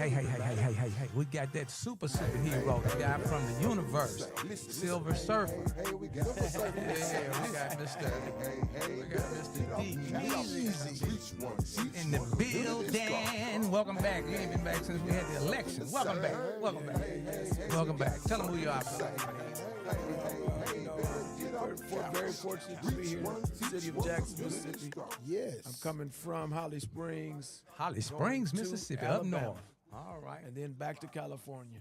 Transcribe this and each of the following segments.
Hey. We got that superhero, the guy from the universe, Silver Surfer. Hey, we got Silver Surfer. Yeah, we got Mr. D. Easy in the building. Welcome back. You ain't been back since we had the election. Welcome back. Tell them who you are. Very fortunate to be here in the city of Jackson, Mississippi. Yes. I'm coming from Holly Springs. Holly Springs, Mississippi, up Alabama. north. All right. And then back to California.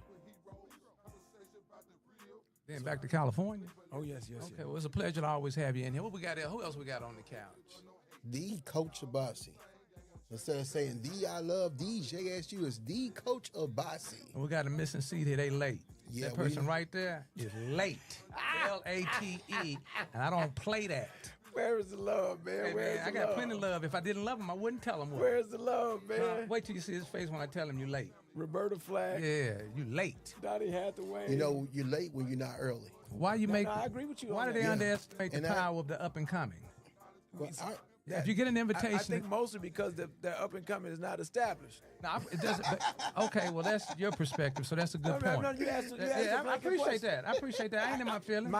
Then back to California? Oh, yes. Okay, well, it's a pleasure to always have you in here. What we got there? Who else we got on the couch? The Coach OBESI. Instead of saying the I love DJSU, it's the Coach OBESI. We got a missing seat here. They late. Yeah, that person right there is late. L-A-T-E. And I don't play that. Where is the love, man? Hey, Where's man, the I got love? plenty of love. If I didn't love him, I wouldn't tell him what. Where's the love, man? Wait till you see his face when I tell him you late. Roberta Flack. Yeah, you late. Donnie Hathaway. You know, you're late when you're not early. Why you No, make? no, I agree with you Why on do that. they Yeah. underestimate And the power of the up and coming? Well, If you get an invitation, I think mostly because the up and coming is not established. no, it doesn't. Okay, well that's your perspective, so that's a good point. No, you asked Yeah, a I blanket appreciate question. that. I appreciate that. I ain't in my feelings.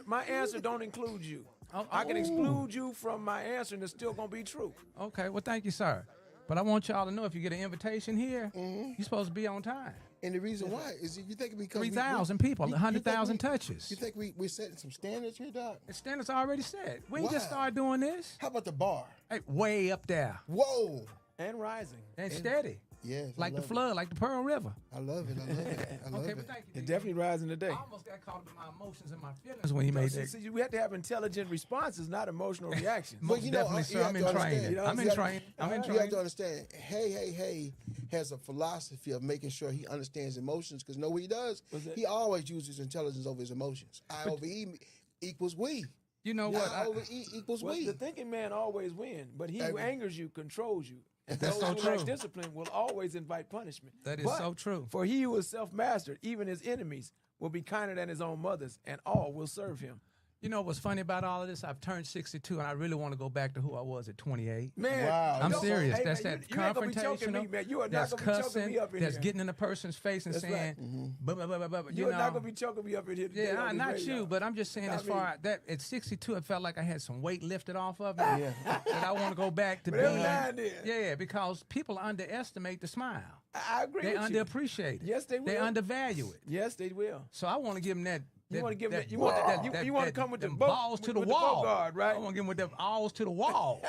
My answer don't include you. Oh, I can oh. exclude you from my answer, and it's still gonna be true. Okay, well thank you, sir. But I want y'all to know if you get an invitation here, you're supposed to be on time. and the reason why is you think because 3,000 people, 100,000 touches. You think we're setting some standards here, Doc? The standards already set. We ain't just Wow. started doing this. How about the bar? Hey, way up there Whoa. And rising. and steady, Yes. like the flood, like the Pearl River. I love it. I love Okay, it. but thank you. It definitely rising today. I almost got caught up in my emotions and my feelings when he made that. See, we have to have intelligent responses, not emotional reactions. But you know, Definitely, you sir. have I'm to in understand, training. you know, I'm in you have- training. I'm in You have training. to understand, Hey has a philosophy of making sure he understands emotions, because know what he does? What's that? He always uses intelligence over his emotions. I over E equals we. You know what? I over E equals Well, we. the thinking man always win, but he who Every- angers you controls you. And That's those so who true. lack discipline will always invite punishment. That is But so true. For he who is self-mastered, even his enemies will be kinder than his own mothers, and all will serve him. You know what's funny about all of this? I've turned 62, and I really want to go back to who I was at 28. Man, Wow. I'm don't- serious. hey, That's man, that you ain't gonna be choking confrontational. me, man. You are not That's gonna be choking cussing. me up in That's here. getting in the person's face and That's saying, right. blah, blah, blah, blah, blah, you You're know. not gonna be choking me up in here today. Yeah, on this not radio. you, but I'm just saying I as far mean- as that at 62, it felt like I had some weight lifted off of me. That I want to go back to But every being. now and then. Yeah, because people underestimate the smile. I agree They with you. underappreciate it. Yes, they They will. undervalue it. Yes, they will. So I want to give them that. You want to give that, them, you want that- you, that- you want to that- come with the them boat, balls to the with wall. The boat guard, right? I want to give them with them balls to the wall.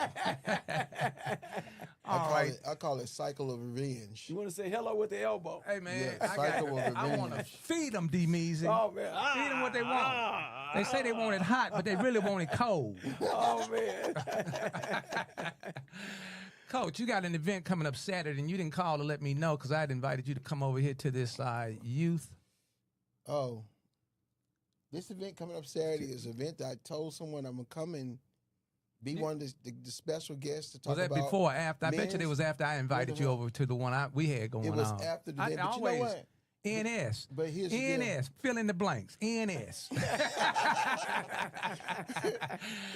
All right. I call it cycle of revenge. You want to say hello with the elbow. Hey man, Yeah, cycle of I want to revenge. feed them D-Measy. Oh man, Feed them what they want. They say they want it hot, but they really want it cold. Oh man. Coach, you got an event coming up Saturday, and you didn't call to let me know because I had invited you to come over here to this youth. Oh. This event coming up Saturday is an event that I told someone I'm going to come and be one of the special guests to talk Was that about. before or after? I bet you men's it was after I invited you over to the one we had going on. It was after the event, but you know what? NS. But here's the deal. NS. Fill in the blanks. NS.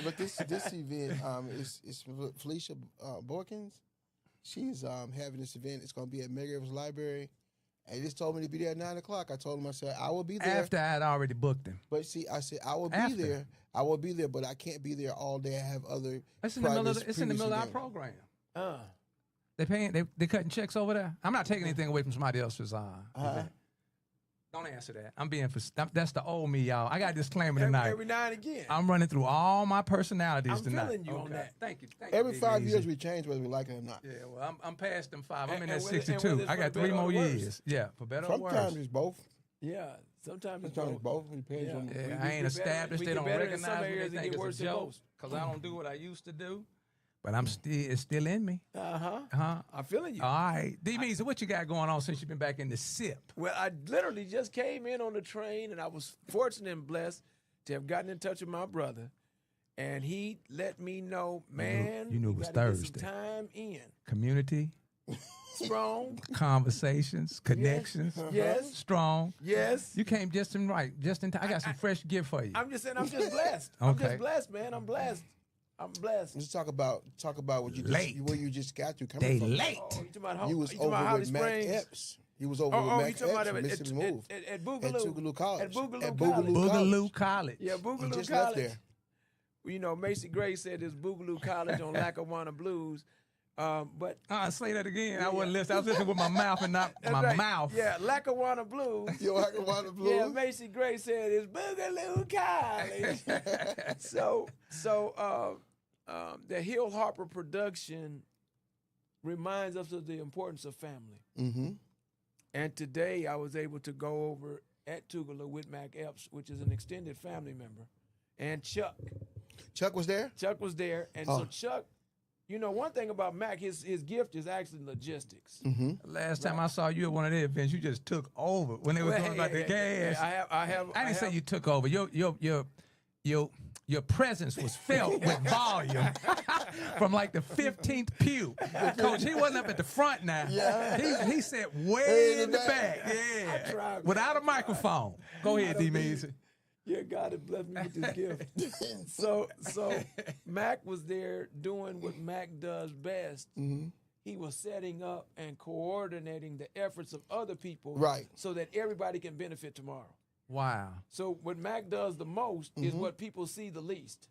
But this event is Felicia Borkins. She's having this event. It's going to be at Medgar Evers Library. And he just told me to be there at 9 o'clock. I told him, I said, I will be there. After I had already booked him. But see, I said, I will be After. there. I will be there, but I can't be there all day. I have other It's in the middle of private it's in the middle of our previous events. program. They paying they cutting checks over there. I'm not taking anything away from somebody else's event. Don't answer that. I'm being that's the old me, y'all. I got a disclaimer tonight. Every now and again. I'm running through all my personalities I'm tonight. feeling you on that. Thank you. Every Big 5 Easy. years we change whether we like it or not. Yeah, well, I'm past them 5. I'm in And that whether- and 62. whether it's I for got the 3 better or more the worse. years. Yeah, for better or Sometimes worse. it's both. Yeah. Sometimes it's Sometimes it's both. both. It depends Yeah. on Yeah, We I get ain't better- established. we They get don't better in recognize some me. They areas and think get worse it's a in joke most. because I don't do what I used to do. But it's still in me. I'm feeling you. All right. D-Measy, what you got going on since you've been back in the SIP? Well, I literally just came in on the train, and I was fortunate and blessed to have gotten in touch with my brother, and he let me know, man, you knew it was gotta get Thursday. some time in. Community, Strong, conversations, connections. yes, Strong. yes. You came just in time. I got some fresh gift for you. I'm just saying, I'm just blessed. I'm Okay. just blessed, man. I'm blessed. I'm blessed. Let's talk about what you Late. where you just got to coming They from. late. Oh, you talking about, You was you talking about over Holly with Mac Springs? Epps. You was over Oh, with you Mac talking about Epps from at Mississippi Move. at Boogaloo. At Tougaloo College. At Boogaloo At College. Boogaloo College. Yeah, He Boogaloo just College. left there. You know, Macy Gray said this Boogaloo College on Lackawanna Blues. But Say that again. I wasn't listening. I was listening with my mouth and not that's my right. mouth. Yeah, Lackawanna Blues. Yo, Lackawanna Blues. Yeah, Macy Gray said it's Boogaloo College. so the Hill Harper production reminds us of the importance of family. Mm-hmm. And today I was able to go over at Tougaloo with Mac Epps, which is an extended family member, and Chuck. Chuck was there? Chuck was there, and so Chuck, you know, one thing about Mac, his gift is actually logistics. Mm-hmm. Last time I saw you at one of their events, you just took over when they were talking about the gas. I I didn't say you took over. Your presence was felt with volume from like the 15th pew. Coach, he wasn't up at the front now. Yeah. He sat way in in the the back. Yeah. tried, Without a microphone. Go ahead, D. Mason. Yeah, God has blessed me with this gift. So Mac was there doing what Mac does best. Mm-hmm. He was setting up and coordinating the efforts of other people, Right. so that everybody can benefit tomorrow. Wow. So what Mac does the most is what people see the least.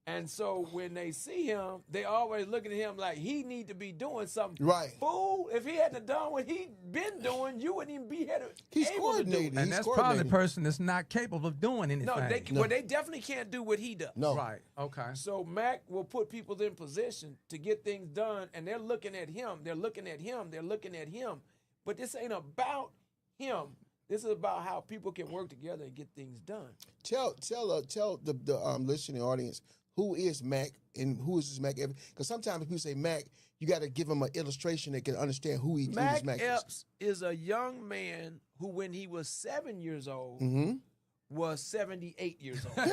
And so when they see him, they always looking at him like he need to be doing something. Right. Fool, if he hadn't done what he been doing, you wouldn't even be here He's able to do coordinating. it. And He's that's probably the coordinating. person that's not capable of doing anything. No, they definitely can't do what he does. No. Right. Okay. So Mac will put people in position to get things done, and they're looking at him. They're looking at him. They're looking at him. But this ain't about him. This is about how people can work together and get things done. Tell the listening audience who is Mac and who is this Mac Epps? Because sometimes people say Mac, you got to give them an illustration that can understand who this Mac Mac Epps is a young man who, when he was 7 years old, is. was 78 years old.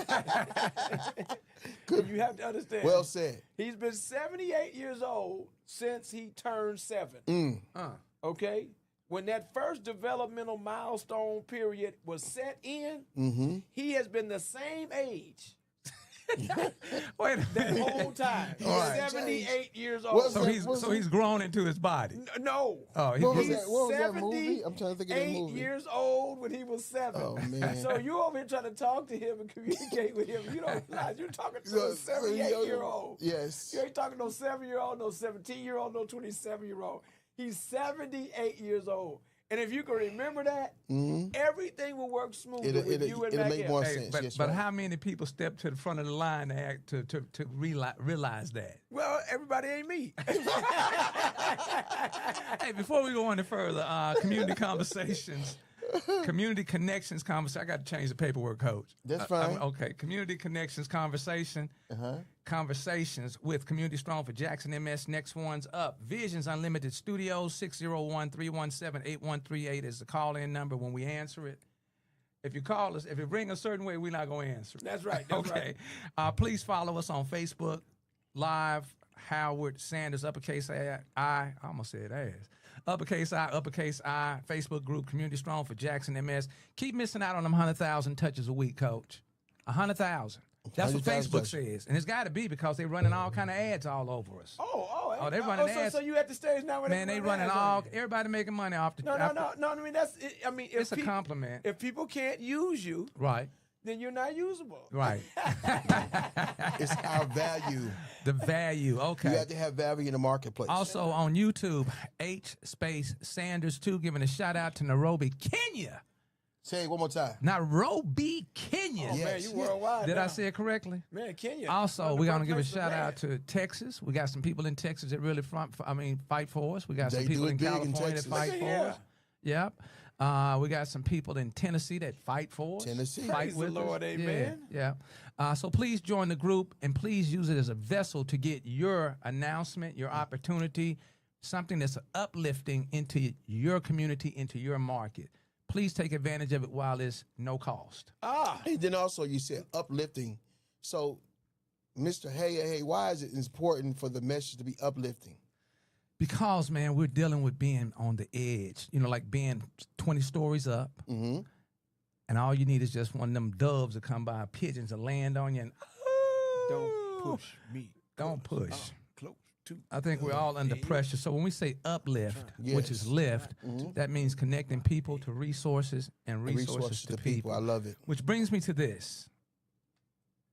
You have to understand. Well said. He's been 78 years old since he turned 7. Okay? When that first developmental milestone period was set in, he has been the same age Wait a that minute. whole time. He's All right. 78 years What's old. that? So he's grown into his body. No. Oh, What was he's that? What was that movie? I'm trying to think of that 8 movie. years old when he was 7. Oh, man. So you over here trying to talk to him and communicate with him. You don't realize you're talking to a 78-year-old. Yes. You ain't talking no 7-year-old, no 17-year-old, no 27-year-old. He's 78 years old. And if you can remember that, everything will work smoothly with you and it'll Mac make Epps. more Hey, sense. but Yes, but right. how many people step to the front of the line to realize that? Well, everybody ain't me. Hey, before we go any further, community conversations, community connections conversation. I got to change the paperwork, Coach. That's fine. Okay, community connections conversation. Conversations with Community Strong for Jackson MS. Next one's up. Visions Unlimited Studios, 601-317-8138 is the call-in number when we answer it. If you call us, if it ring a certain way, we're not going to answer it. That's right. That's Okay. Please follow us on Facebook Live. Howard Sanders, uppercase I almost said ass. Uppercase I, Facebook group, Community Strong for Jackson MS. Keep missing out on them 100,000 touches a week, Coach. 100,000. That's what 100,000 Facebook touches. says. And it's got to be because they're running all kind of ads all over us. Oh, they running ads. So you at the stage now when Man, they running all, everybody making money off the... No. I mean, I mean, if It's a compliment. If people can't use you, Right. then you're not usable. Right. It's our value. The value. You Okay. have to have value in the marketplace. Also on YouTube, H_Sanders2 giving a shout out to Nairobi, Kenya. Say it one more time. Nairobi, Kenya. Oh, man, Yes, you yeah. worldwide Did now. I say it correctly? Man, Kenya. Also, One we're of the going to give a birthplaces of shout man. out to Texas. We got some people in Texas that really fight for us. We got some They people do it in big in California that Texas. fight Look for at us. Yep. We got some people in Tennessee that fight for us. Tennessee. Fight Praise the with Lord, us. amen. Yeah. So please join the group and please use it as a vessel to get your announcement, your opportunity, something that's uplifting into your community, into your market. Please take advantage of it while it's no cost. And then also you said uplifting. So, Mr. Hey, why is it important for the message to be uplifting? Because, man, we're dealing with being on the edge, like being 20 stories up. Mm-hmm. And all you need is just one of them doves to come by, pigeons to land on you. And Don't push me. Don't push. Close to. I think we're all under pressure. So when we say uplift, which is Yes. lift, that means connecting people to resources and resources to people. I love it. Which brings me to this.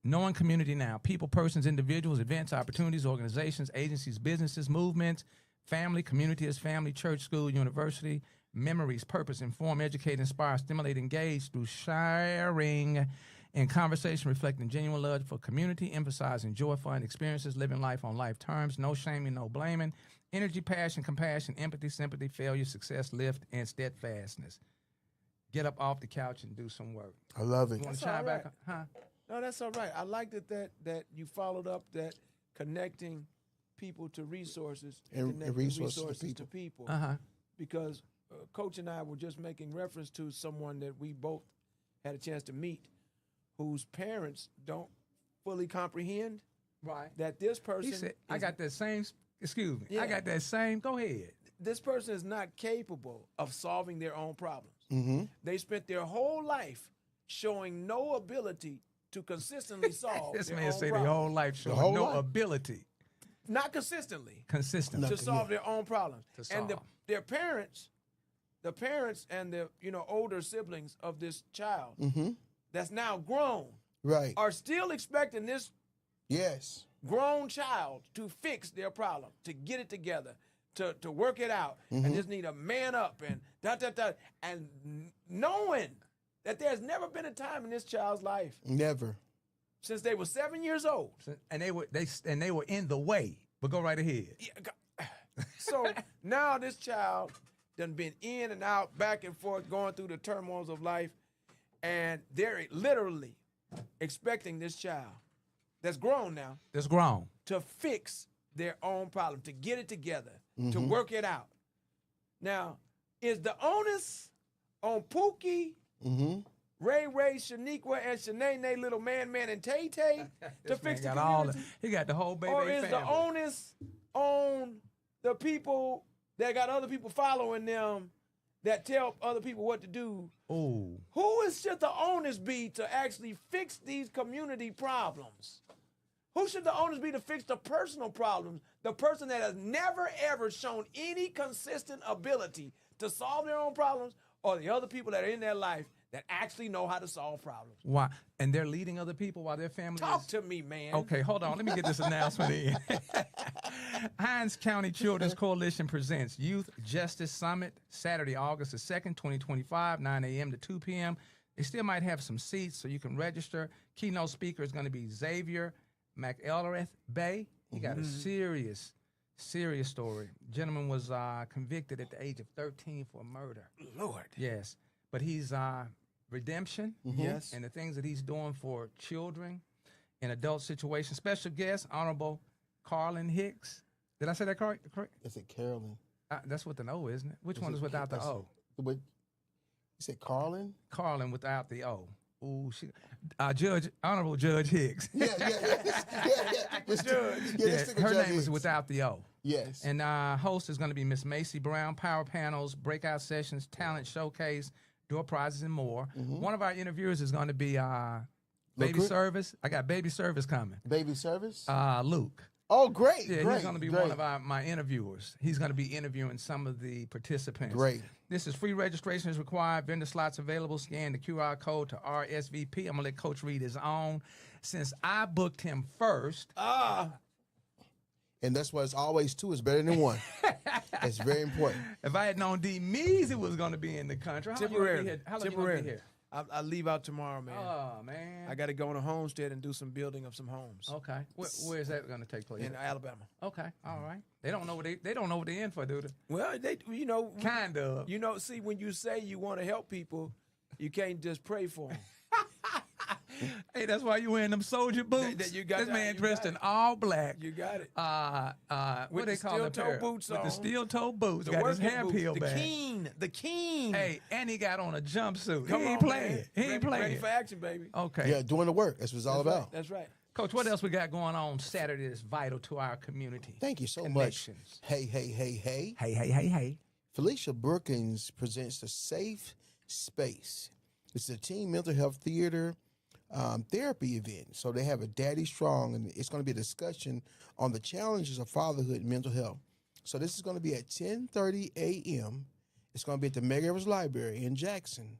Knowing community now. People, persons, individuals, events, opportunities, organizations, agencies, businesses, movements, family, community as family, church, school, university, memories, purpose, inform, educate, inspire, stimulate, engage through sharing and conversation, reflecting genuine love for community, emphasizing joy, fun experiences, living life on life terms, no shaming, no blaming, energy, passion, compassion, empathy, sympathy, failure, success, lift, and steadfastness. Get up off the couch and do some work. I love it. You want to That's chime all back? Huh? No, that's all right. I like that you followed up that connecting people to resources And connecting resources to to people. Uh-huh. Because Coach and I were just making reference to someone that we both had a chance to meet whose parents don't fully comprehend Right. that this person He said, I is- got that same, excuse me, I Yeah. got that same, go ahead. this person is not capable of solving their own problems. Mm-hmm. They spent their whole life showing no ability to consistently solve This their man own say their problems. whole life showing whole no life. ability, Not consistently consistently. to solve their own problems. To And solve. their parents, the parents and the older siblings of this child that's now grown Right. are still expecting this Yes. grown child to fix their problem, to get it together, to work it out, and just need a man up and and knowing that there's never been a time in this child's life Never. since they were 7 years old. And they were in the way. But go right ahead. So now this child done been in and out, back and forth, going through the turmoils of life, and they're literally expecting this child that's grown now That's grown. to fix their own problem, to get it together, to work it out. Now, is the onus on Pookie, Ray, Shaniqua, and Shanae, little man, and Tay Tay to fix the community? He got the whole baby Or is family. the onus on the people that got other people following them that tell other people what to do? Ooh. Should the onus be to actually fix these community problems? Who should the onus be to fix the personal problems? The person that has never, ever shown any consistent ability to solve their own problems, or the other people that are in their life that actually know how to solve problems? Why? And they're leading other people while their family Talk is... to me, man. Okay, hold on. Let me get this announcement in. Hines County Children's Coalition presents Youth Justice Summit, Saturday, August the 2nd, 2025, 9 a.m. to 2 p.m. They still might have some seats, so you can register. Keynote speaker is going to be Xavier McElrath Bay. He got a serious story. Gentleman was convicted at the age of 13 for murder. Lord. Yes, but he's redemption. Yes. And the things that he's doing for children in adult situations. Special guest, Honorable Carlin Hicks. Did I say that correct? Is it Carolyn? That's with an O, isn't it? Which one is without the O? What? You said Carlin? Carlin without the O. Ooh, Honorable Judge Hicks. Yeah. This judge. Yeah, this her Judge name is Hicks. without the O. Yes. And host is going to be Miss Macy Brown. Power panels, breakout sessions, talent showcase, door prizes, and more. One of our interviewers is going to be Baby Luke? Service. I got Baby Service coming. Baby service? Luke. Oh, great. Yeah, great, he's going to be great. one of my interviewers. He's going to be interviewing some of the participants. Great. This is free registration is required. Vendor slots available. Scan the QR code to RSVP. I'm going to let Coach read his own. Since I booked him first. And that's why it's always two is better than one. That's very important. If I had known D. Measy was going to be in the country. How long you gonna be here? How long you gonna be here? I leave out tomorrow, man. Oh, man. I got to go on a homestead and do some building of some homes Okay. Where is that going to take place? in Alabama. Okay. All right. They don't know what they don't know what they're in for, do they? Well, Kind of. see, when you say you want to help people, you can't just pray for them. Hey, that's why you wearing them soldier boots. You got this that. man You dressed got in all black. You got it. What With they the call the steel-toe pair? boots With the on. steel toe boots. The Got his working hair boots, peeled the back. the keen. Hey, and he got on a jumpsuit. Come he ain't on, playing. man. He ain't playing. Ready for action, baby. Okay. Yeah, doing the work. That's what it's all about. That's right. Coach, what else we got going on Saturday that's vital to our community? Thank you so Connections. much. Hey. Hey. Felicia Brookins presents the Safe Space. It's a teen mental health theater therapy event. So they have a Daddy Strong, and it's going to be a discussion on the challenges of fatherhood and mental health. So this is going to be at 10:30 a.m. It's going to be at the Medgar Evers Library in Jackson.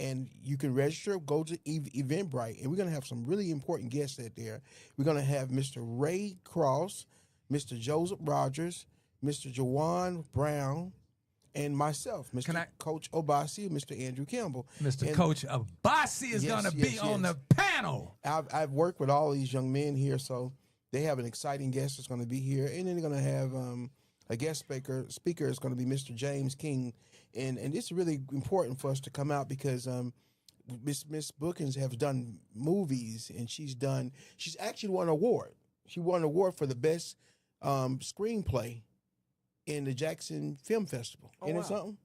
And you can register, go to Eventbrite, and we're going to have some really important guests out there. We're going to have Mr. Ray Cross, Mr. Joseph Rogers, Mr. Jawan Brown, and myself, Mr. Coach OBESI, and Mr. Andrew Campbell. Mr. Coach OBESI is going to be on the panel. I've worked with all these young men here, so they have an exciting guest that's going to be here. And then they're going to have a guest speaker is going to be Mr. James King. And it's really important for us to come out because Miss Bookins has done movies, and she's actually won an award. She won an award for the best screenplay in the Jackson Film Festival. Oh, Isn't wow. it something?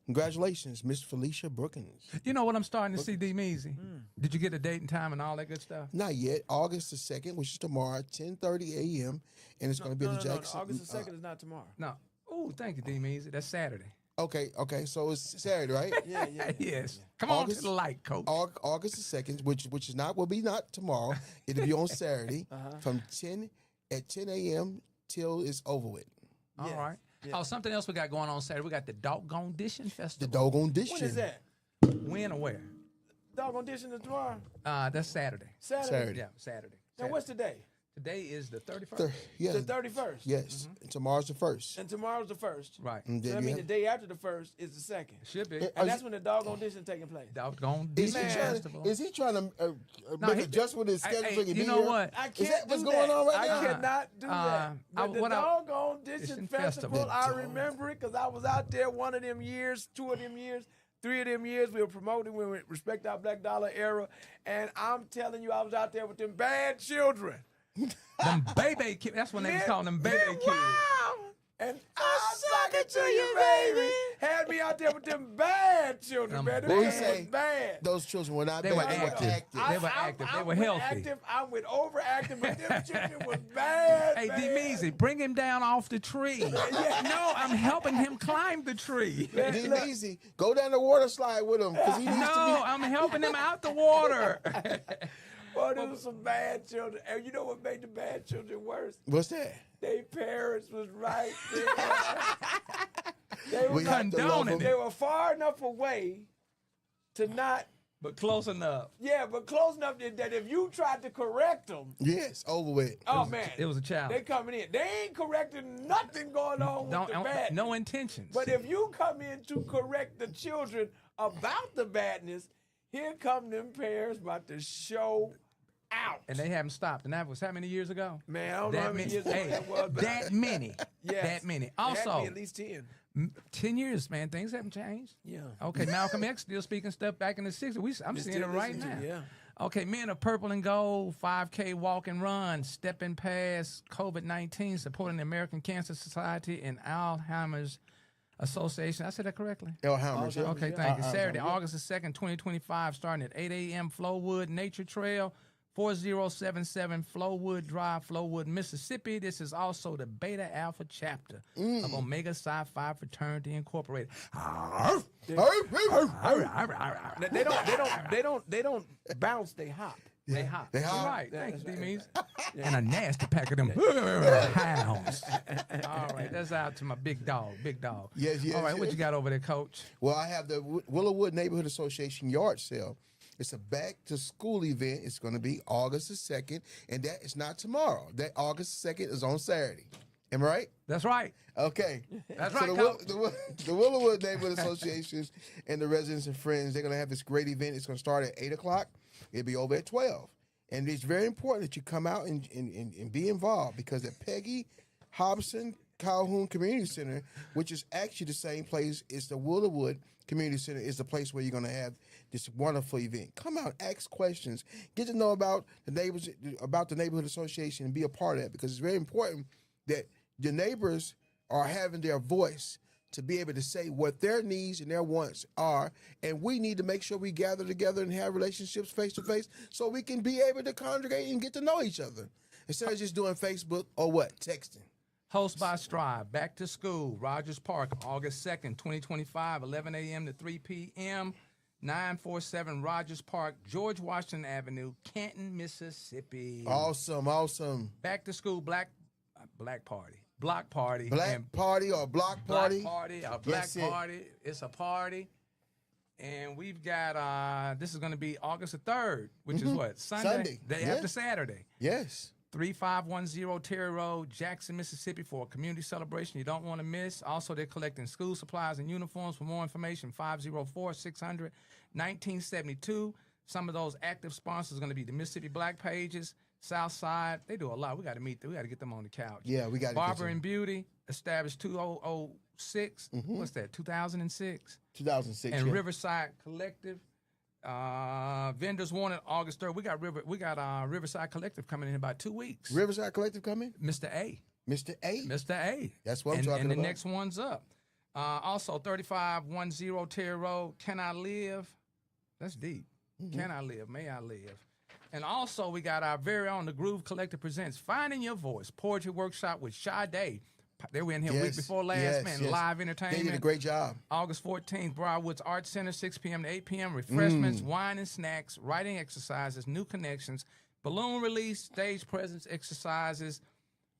Congratulations, Miss Felicia Brookins. You know what I'm starting to see, D. Measy? Did you get a date and time and all that good stuff? Not yet. August the 2nd, which is tomorrow, 10:30 a.m. And it's going to be the Jackson. No, August the 2nd is not tomorrow. No. Oh, thank you, D. Measy. That's Saturday. Okay. So it's Saturday, right? Yeah. Yes. Come on to the light, Coach. August the 2nd, which will be not tomorrow. It'll be on Saturday from 10 a.m. till it's over with. All right. Yeah. Oh, something else we got going on Saturday. We got the Doggone Dishing Festival. The Doggone Dishing. When is that? When or where? Doggone Dishing is tomorrow? That's Saturday. Saturday. Yeah, Saturday. Now, what's today? Today is the 31st. Yeah. The 31st? Yes. And tomorrow's the 1st. And tomorrow's the 1st. Right. And So then that you means have- the day after the 1st is the 2nd. Should be. And that's when the Doggone Dishing taking place. Doggone Is Dishing he Festival. trying to make adjustment with his schedule so he can be you know here? what? I can't Is that what's do going that. on right now? I cannot do that. But the Doggone Dishing Dishing Festival, Festival. I remember it because I was out there one of them years, 2 of them years, 3 of them years. We were promoting when we Respect Our Black Dollar era. And I'm telling you, I was out there with them bad children. Them baby kids. That's what they was calling them baby kids. Wow. And I'll suck it to you, baby. Had me out there with them bad children, man. Them What he kids say? was bad. Those children were not They bad. were active. They were active. They were healthy. Active, I went overactive, but them children was bad. Hey, D. man. Measy, bring him down off the tree. No, I'm helping him climb the tree. It's easy. Go down the water slide with him because he needs to No, I'm helping him out the water. Boy, there was some bad children. And you know what made the bad children worse? be. What's that? Their parents was right there. They We have to love condoning them. They were far enough away to not, But close enough. but close enough that if you tried to correct them, Yes, over with. oh man, It was a challenge. they coming in. They ain't correcting nothing going on with the bad. No intentions. But if you come in to correct the children about the badness, here come them parents about to show out. And they haven't stopped. And that was how many years ago? Man, I don't know how many years ago Hey, that was. But that many. yes, That many. it had to be Also, at least 10. 10 years, man. Things haven't changed. Yeah. Okay, Malcolm X still speaking stuff back in the 60s. I'm Just seeing it still right listen now. to, yeah. Okay, men of purple and gold, 5K walk and run, stepping past COVID-19, supporting the American Cancer Society and Alzheimer's Association. I said that correctly? Alzheimer's. Yeah. Okay, thank you. Saturday, August the 2nd, 2025, starting at 8 a.m. Flowwood Nature Trail, 4077 Flowwood Drive, Flowwood, Mississippi. This is also the Beta Alpha chapter of Omega Psi Phi Fraternity Incorporated. They don't bounce, they hop. They hop. They hop. You're right. Thanks, That's D-Means. And a nasty pack of them hounds. All right, that's out to my big dog. Big dog. Yes, All right, what yes. you got over there, Coach? Well, I have the Willowwood Neighborhood Association yard sale. It's a back to school event. It's going to be August the 2nd, and that is not tomorrow. That August the 2nd is on Saturday. Am I right? That's right. Okay. That's So right, the, Coach. the Willowwood Neighborhood Associations and the residents and friends, they're going to have this great event. It's going to start at 8 o'clock. It'll be over at 12. And it's very important that you come out and be involved because at Peggy Hobson Calhoun Community Center, which is actually the same place as the Willowwood Community Center, is the place where you're going to have this wonderful event. Come out, ask questions, get to know about the neighbors, about the neighborhood association, and be a part of that because it's very important that the neighbors are having their voice to be able to say what their needs and their wants are, and we need to make sure we gather together and have relationships face to face so we can be able to congregate and get to know each other instead of just doing Facebook or what, texting. Host by Strive, Back to School, Rogers Park, August 2nd, 2025, 11 a.m. to 3 p.m. 947 Rogers Park, George Washington Avenue, Canton, Mississippi. Awesome, awesome. Back to school block party. Block party. Black party or block party? Black party or black party. It's a party. And we've got, this is going to be August the 3rd, which is what? Sunday. Day after Saturday. Yes. 3510 Terry Road, Jackson, Mississippi, for a community celebration you don't want to miss. Also, they're collecting school supplies and uniforms. For more information, 504-600-1972. Some of those active sponsors are going to be the Mississippi Black Pages, Southside. They do a lot. We got to meet them. We got to get them on the couch. Yeah, we got to Barber and Beauty, established 2006. What's that, 2006? 2006, And Riverside Collective. Vendors wanted August 3rd. We got Riverside Collective coming in about 2 weeks. Riverside Collective coming? Mr. A. Mr. A? Mr. A. That's what I'm talking about. about. And the next one's up. Also, 3510 Terry Road, Can I Live? That's deep. Can I live? May I live? And also, we got our very own The Groove Collective presents Finding Your Voice, Poetry Workshop with Sade. They were in here week before last, live entertainment. They did a great job. August 14th, Broadwoods Arts Center, 6 p.m. to 8 p.m. Refreshments, wine and snacks, writing exercises, new connections, balloon release, stage presence exercises.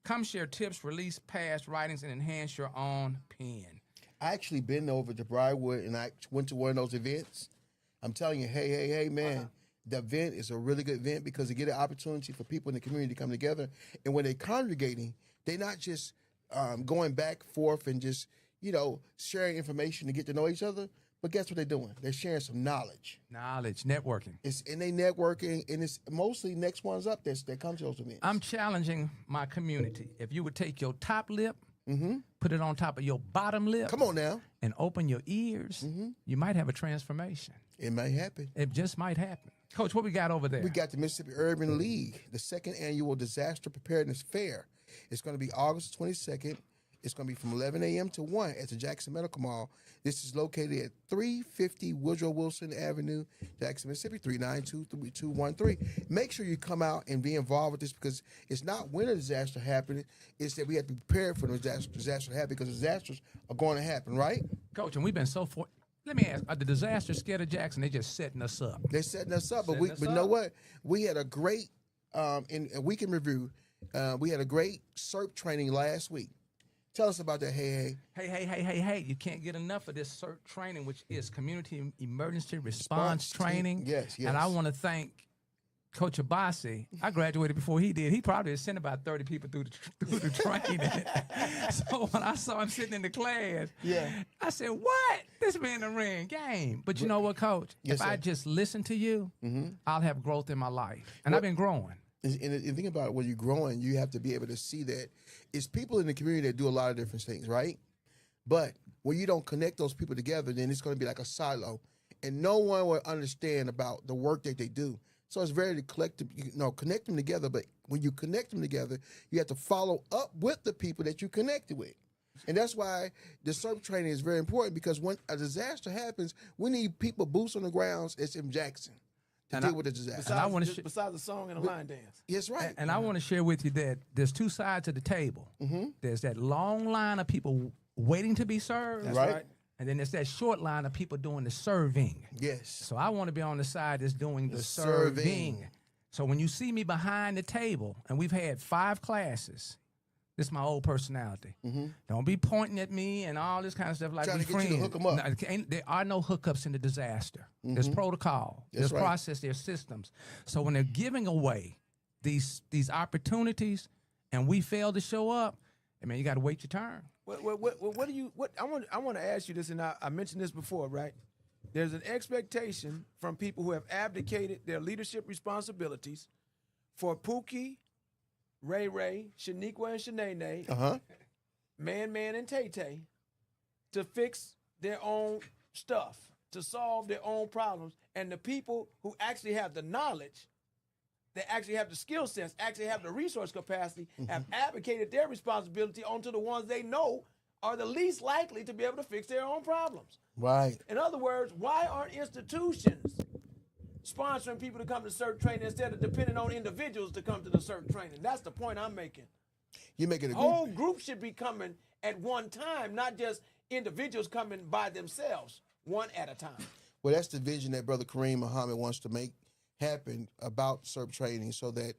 Come share tips, release past writings, and enhance your own pen. I actually been over to Briarwood, and I went to one of those events. I'm telling you, hey, man. The event is a really good event because they get an opportunity for people in the community to come together. And when they're congregating, they're not just going back forth and just, sharing information to get to know each other. But guess what they're doing? They're sharing some knowledge. Networking. And they networking, and it's mostly next ones up that come to those events. I'm challenging my community. If you would take your top lip, put it on top of your bottom lip. Come on now. And open your ears, you might have a transformation. It might happen. It just might happen. Coach, what we got over there? We got the Mississippi Urban League, the second annual Disaster Preparedness Fair. It's going to be August 22nd. It's going to be from 11 a.m. to 1 at the Jackson Medical Mall. This is located at 350 Woodrow Wilson Avenue, Jackson, Mississippi, 3923213. Make sure you come out and be involved with this because it's not when a disaster happens. It's that we have to be prepared for the disaster to happen because disasters are going to happen, right? Coach, and we've been so fortunate. Let me ask, are the disasters scared of Jackson? They're just setting us up. They're setting us up, but you know what? We had a great, in a week in review, we had a great SERP training last week. Tell us about that, Hey. Hey. You can't get enough of this SERP training, which is Community Emergency Response Training. Yes. And I want to thank Coach OBESI. I graduated before he did. He probably had sent about 30 people through the training. So when I saw him sitting in the class, I said, what? This man a ring game. But you know what, Coach? Yes, if I just listen to you, I'll have growth in my life. And I've been growing. And think about it, when you're growing, you have to be able to see that it's people in the community that do a lot of different things, right? But when you don't connect those people together, then it's going to be like a silo. And no one will understand about the work that they do. So it's very collective, connect them together. But when you connect them together, you have to follow up with the people that you connected with. And that's why the SERP training is very important because when a disaster happens, we need people boots on the grounds that's in Jackson to deal with the disaster. Besides the song and the line dance. Yes, right. And I want to share with you that there's two sides of the table. There's that long line of people waiting to be served. That's right. And then there's that short line of people doing the serving. Yes. So I want to be on the side that's doing the serving. So when you see me behind the table, and we've had 5 classes, this is my old personality. Don't be pointing at me and all this kind of stuff like trying we to get friends. you to hook 'em up. No, there are no hookups in the disaster. There's protocol. There's process. There's systems. So when they're giving away these opportunities, and we fail to show up, I mean, you got to wait your turn. What do you? I want to ask you this, and I mentioned this before, right? There's an expectation from people who have abdicated their leadership responsibilities for Pookie, Ray Ray, Shaniqua and Shanae, Man and Tay Tay, to fix their own stuff, to solve their own problems, and the people who actually have the knowledge, that actually have the skill sets, actually have the resource capacity, have advocated their responsibility onto the ones they know are the least likely to be able to fix their own problems. Right. In other words, why aren't institutions sponsoring people to come to SERP training instead of depending on individuals to come to the SERP training? That's the point I'm making. You're making a whole group should be coming at one time, not just individuals coming by themselves, one at a time. Well, that's the vision that Brother Kareem Muhammad wants to make happen about SERP training, so that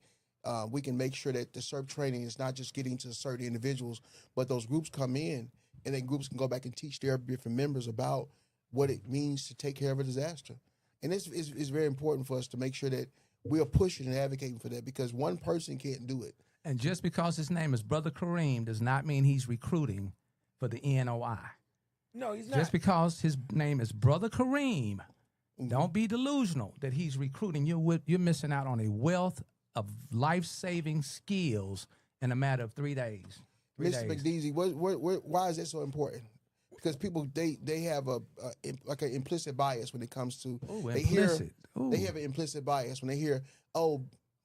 we can make sure that the SERP training is not just getting to certain individuals, but those groups come in, and then groups can go back and teach their different members about what it means to take care of a disaster. And it's very important for us to make sure that we are pushing and advocating for that, because one person can't do it. And just because his name is Brother Kareem does not mean he's recruiting for the NOI. No, he's not. Just because his name is Brother Kareem, don't be delusional that he's recruiting. You're missing out on a wealth of life-saving skills in a matter of 3 days. Mr. McDeasy, why is that so important? Because people they have like an implicit bias when it comes to they have an implicit bias when they hear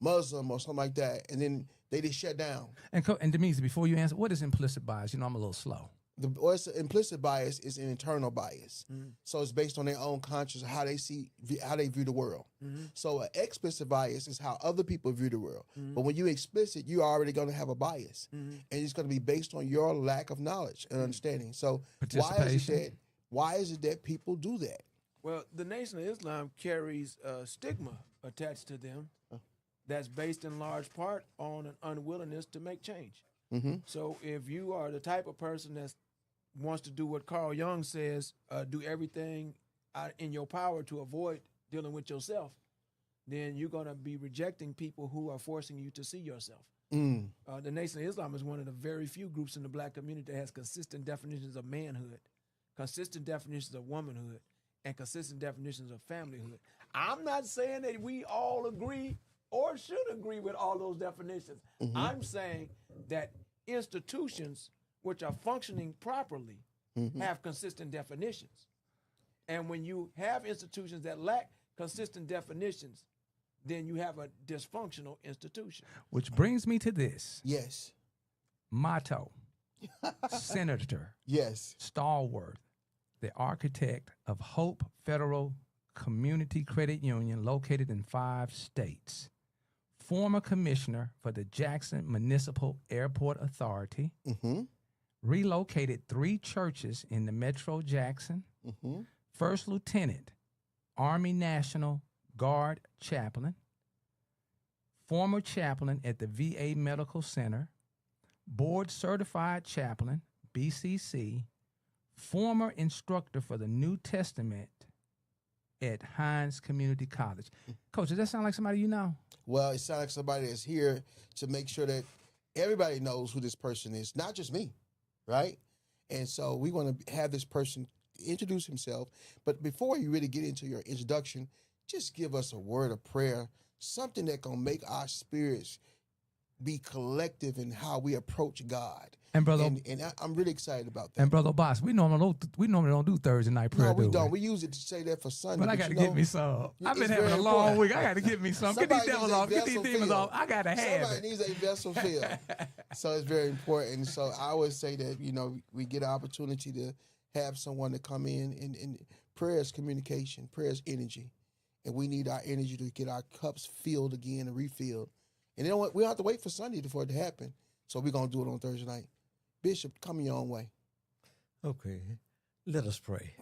Muslim or something like that, and then they just shut down. And Demetrius, before you answer, what is implicit bias? I'm a little slow. The implicit bias is an internal bias, so it's based on their own conscience, how they view the world. So an explicit bias is how other people view the world. But when you explicit, you're already going to have a bias, and it's going to be based on your lack of knowledge and understanding. So why is it that people do that? Well, the Nation of Islam carries a stigma attached to them that's based in large part on an unwillingness to make change. So if you are the type of person that wants to do what Carl Jung says, do everything in your power to avoid dealing with yourself, then you're going to be rejecting people who are forcing you to see yourself. The Nation of Islam is one of the very few groups in the black community that has consistent definitions of manhood, consistent definitions of womanhood, and consistent definitions of familyhood. I'm not saying that we all agree or should agree with all those definitions. I'm saying that institutions which are functioning properly have consistent definitions. And when you have institutions that lack consistent definitions, then you have a dysfunctional institution. Which brings me to this. Yes. Motto, Senator. Yes. STALLWORTH, the architect of Hope Federal Community Credit Union located in 5 states. Former commissioner for the Jackson Municipal Airport Authority, relocated 3 churches in the Metro Jackson, First Lieutenant, Army National Guard chaplain, former chaplain at the VA Medical Center, board certified chaplain, BCC, former instructor for the New Testament at Hines Community College. Coach, does that sound like somebody you know? Well, it sounds like somebody that's here to make sure that everybody knows who this person is, not just me, right? And so we want to have this person introduce himself. But before you really get into your introduction, just give us a word of prayer, something that going to make our spirits be collective in how we approach God. And brother, and I'm really excited about that. And brother Boss, we normally don't do Thursday night prayer. No, we don't. We use it to say that for Sunday. But I got to get me some. I've been having a long week. I got to get me some. Get these devils off. Get these demons off. I got to have it. Somebody needs a vessel filled. So it's very important. So I always say that we get an opportunity to have someone to come in, and prayer is communication. Prayer is energy, and we need our energy to get our cups filled again and refilled. And we don't have to wait for Sunday for it to happen. So we're gonna do it on Thursday night. Bishop, come your own way. Okay, let us pray.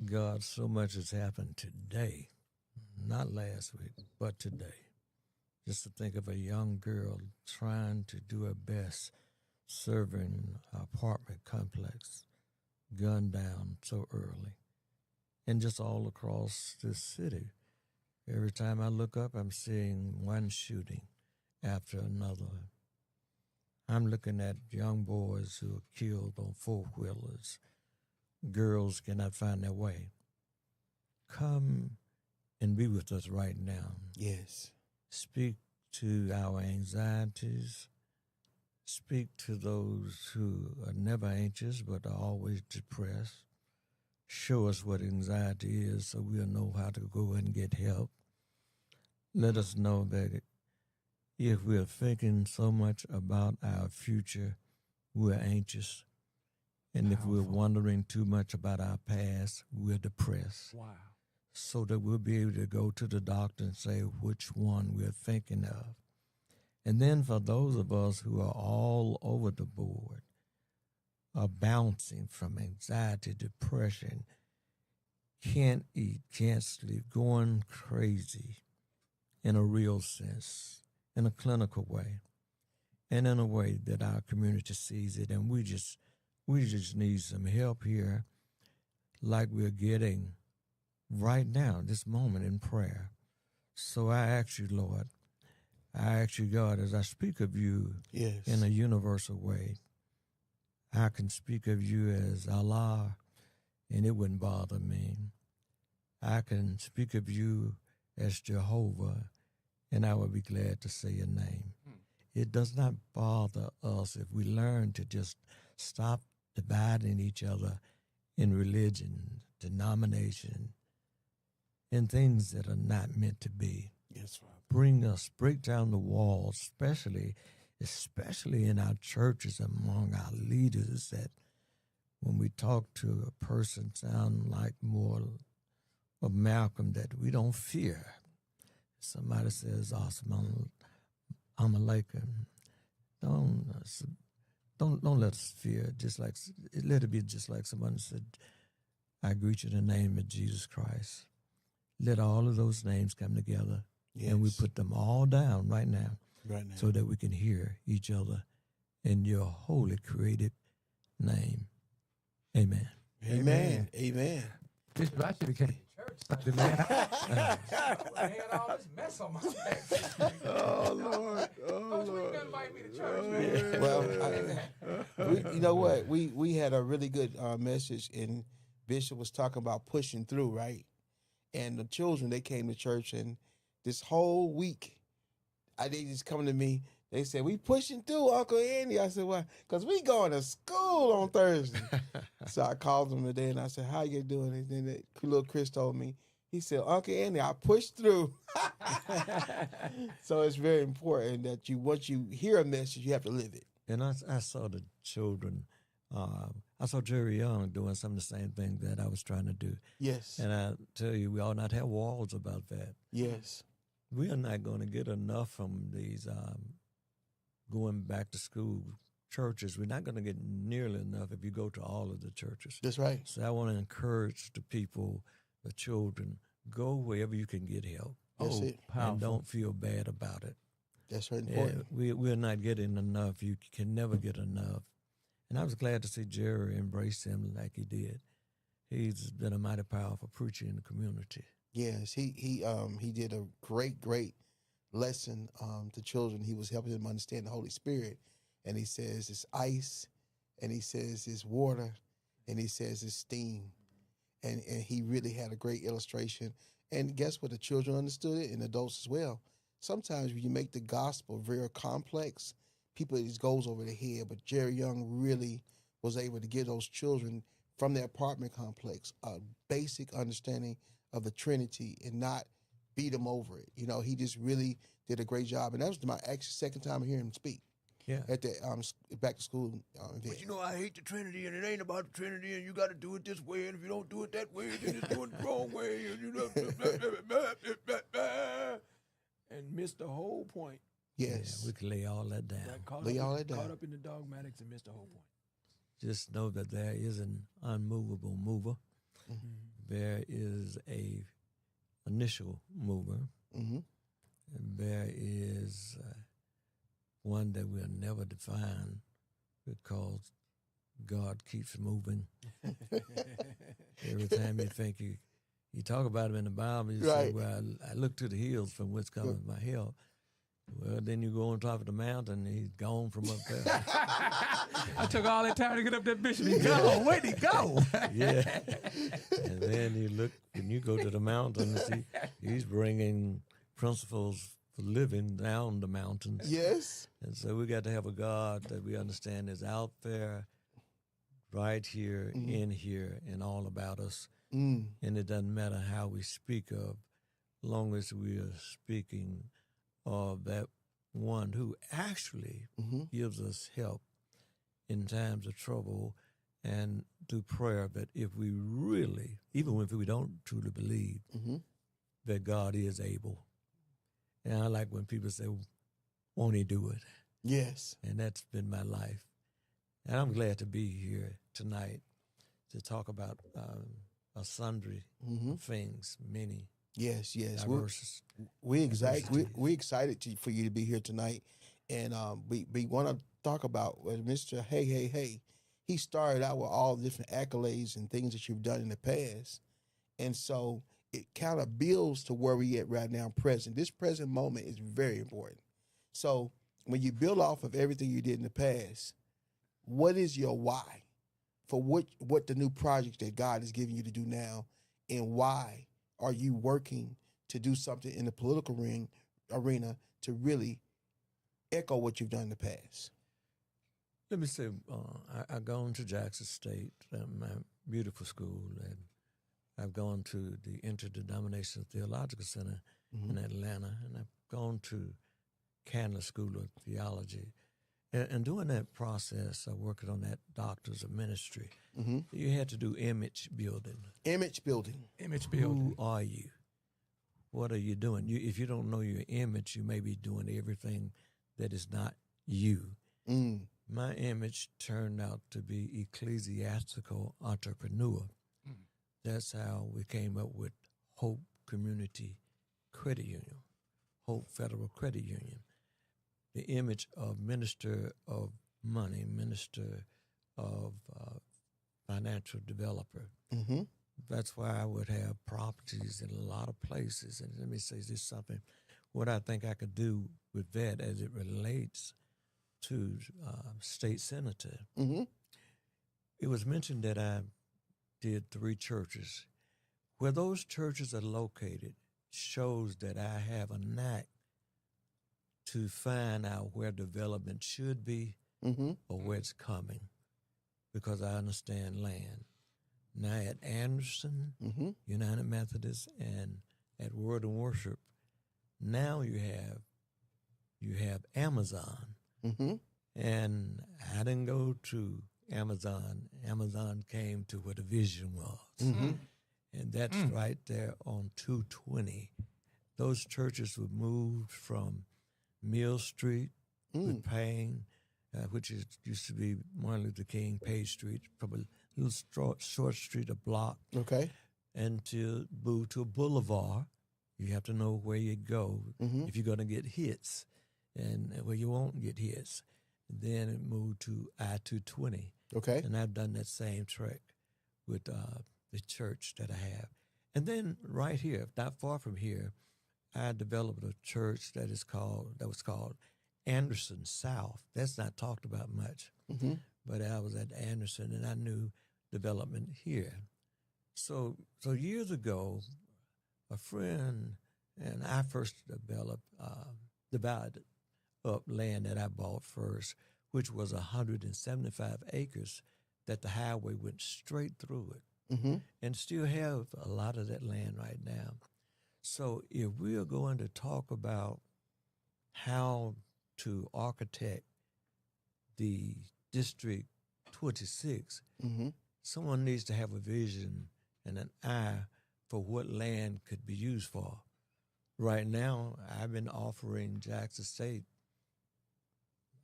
God, so much has happened today, not last week, but today. Just to think of a young girl trying to do her best, serving an apartment complex, gunned down so early, and just all across the city. Every time I look up, I'm seeing one shooting after another. I'm looking at young boys who are killed on 4-wheelers. Girls cannot find their way. Come and be with us right now. Yes. Speak to our anxieties. Speak to those who are never anxious but are always depressed. Show us what anxiety is so we'll know how to go and get help. Let us know that if we're thinking so much about our future, we're anxious. And if we're wondering too much about our past, we're depressed. Wow. So that we'll be able to go to the doctor and say which one we're thinking of. And then for those of us who are all over the board, are bouncing from anxiety, depression, can't eat, can't sleep, going crazy in a real sense, in a clinical way, and in a way that our community sees it. And we just need some help here, like we're getting right now, this moment in prayer. So I ask you, Lord, I ask you, God, as I speak of you in a universal way, I can speak of you as Allah, and it wouldn't bother me. I can speak of you as Jehovah, and I would be glad to say your name. It does not bother us if we learn to just stop dividing each other in religion, denomination, and things that are not meant to be. Yes, Father. Break down the walls, especially in our churches, among our leaders, that when we talk to a person sound like more of Malcolm, that we don't fear. Somebody says, awesome, I'm a Laker. Don't let us fear. Let it be just like someone said, I greet you in the name of Jesus Christ. Let all of those names come together. Yes. And we put them all down right now. So that we can hear each other in your holy created name. Amen. Amen. Amen. Bishop, I should have came to church Sunday, man. I had all this mess on my back. Oh, Lord. Oh, Coach, when you gonna invite me to church, man? Well, you know what? We had a really good message, and Bishop was talking about pushing through, right? And the children, they came to church, and this whole week, they just come to me. They said, we pushing through, Uncle Andy. I said, why? Because we going to school on Thursday. So I called them today, and I said, how you doing? And then little Chris told me, he said, Uncle Andy, I pushed through. So it's very important that once you hear a message, you have to live it. And I saw the children. I saw Jerry Young doing some of the same thing that I was trying to do. Yes. And I tell you, we ought not have walls about that. Yes. We are not going to get enough from these going back to school churches. We're not going to get nearly enough if you go to all of the churches. That's right. So I want to encourage the people, the children, go wherever you can get help. That's it. And don't feel bad about it. That's very important. We're not getting enough. You can never get enough. And I was glad to see Jerry embrace him like he did. He's been a mighty powerful preacher in the community. Yes, he did a great lesson to children. He was helping them understand the Holy Spirit. And he says it's ice, and he says it's water, and he says it's steam. And he really had a great illustration. And guess what? The children understood it, and adults as well. Sometimes when you make the gospel very complex, people, it just goes over their head. But Jerry Young really was able to give those children from their apartment complex a basic understanding of the Trinity and not beat them over it. You know, he just really did a great job. And that was my actually second time hearing him speak. Yeah. At the back to school event. But you know, I hate the Trinity, and it ain't about the Trinity, and you got to do it this way, and if you don't do it that way, then it's doing the wrong way, and you know, and missed the whole point. Yes. Yeah, we can lay all that down. Caught up in the dogmatics and missed the whole point. Just know that there is an unmovable mover. Mm-hmm. There is a initial mover. Mm-hmm. And there is one that we'll never define because God keeps moving. Every time you think you talk about him in the Bible, you say, well, I look to the hills from which cometh my help. Well, then you go on top of the mountain, and he's gone from up there. I took all that time to get up that bishop. He's gone. Where'd he go? Yeah. And then you look, when you go to the mountain, he's bringing principles for living down the mountains. Yes. And so we got to have a God that we understand is out there, right here, in here, and all about us. And it doesn't matter how we speak of, long as we are speaking of that one who actually gives us help in times of trouble and through prayer, that if we really, even if we don't truly believe, that God is able. And I like when people say, won't he do it? Yes. And that's been my life. And I'm glad to be here tonight to talk about sundry things, many. Yes, yes. Diverse. We're excited for you to be here tonight, and we want to talk about Mr. Hey. He started out with all the different accolades and things that you've done in the past, and so it kind of builds to where we at right now, present. This present moment is very important. So when you build off of everything you did in the past, what is your why for what the new projects that God is giving you to do now, and why are you working to do something in the political arena to really echo what you've done in the past? Let me say, I've gone to Jackson State, my beautiful school, and I've gone to the Interdenominational Theological Center in Atlanta, and I've gone to Candler School of Theology. And during that process, I worked on that doctor's of ministry. You had to do image building. Image building. Who are you? What are you doing? If you don't know your image, you may be doing everything that is not you. My image turned out to be ecclesiastical entrepreneur. That's how we came up with Hope Community Credit Union, Hope Federal Credit Union. The image of minister of money, minister of financial developer. That's why I would have properties in a lot of places. And let me say this something, what I think I could do with that as it relates to state senator. It was mentioned that I did 3 churches. Where those churches are located shows that I have a knack to find out where development should be or where it's coming, because I understand land. Now at Anderson, United Methodist, and at Word and Worship, now you have Amazon. And I didn't go to Amazon. Amazon came to where the vision was. And that's right there on 220. Those churches were moved from Mill Street with Payne, which used to be Martin Luther King, Page Street, from a little short street, a block. Okay. And to move to a boulevard. You have to know where you go if you're going to get hits, and where you won't get hits. And then it moved to I-220. Okay. And I've done that same trek with the church that I have. And then right here, not far from here, I developed a church that was called Anderson South. That's not talked about much. But I was at Anderson, and I knew development here. So years ago, a friend and I first divided up land that I bought first, which was 175 acres that the highway went straight through it, and still have a lot of that land right now. So if we are going to talk about how to architect the District 26, someone needs to have a vision and an eye for what land could be used for. Right now, I've been offering Jackson State,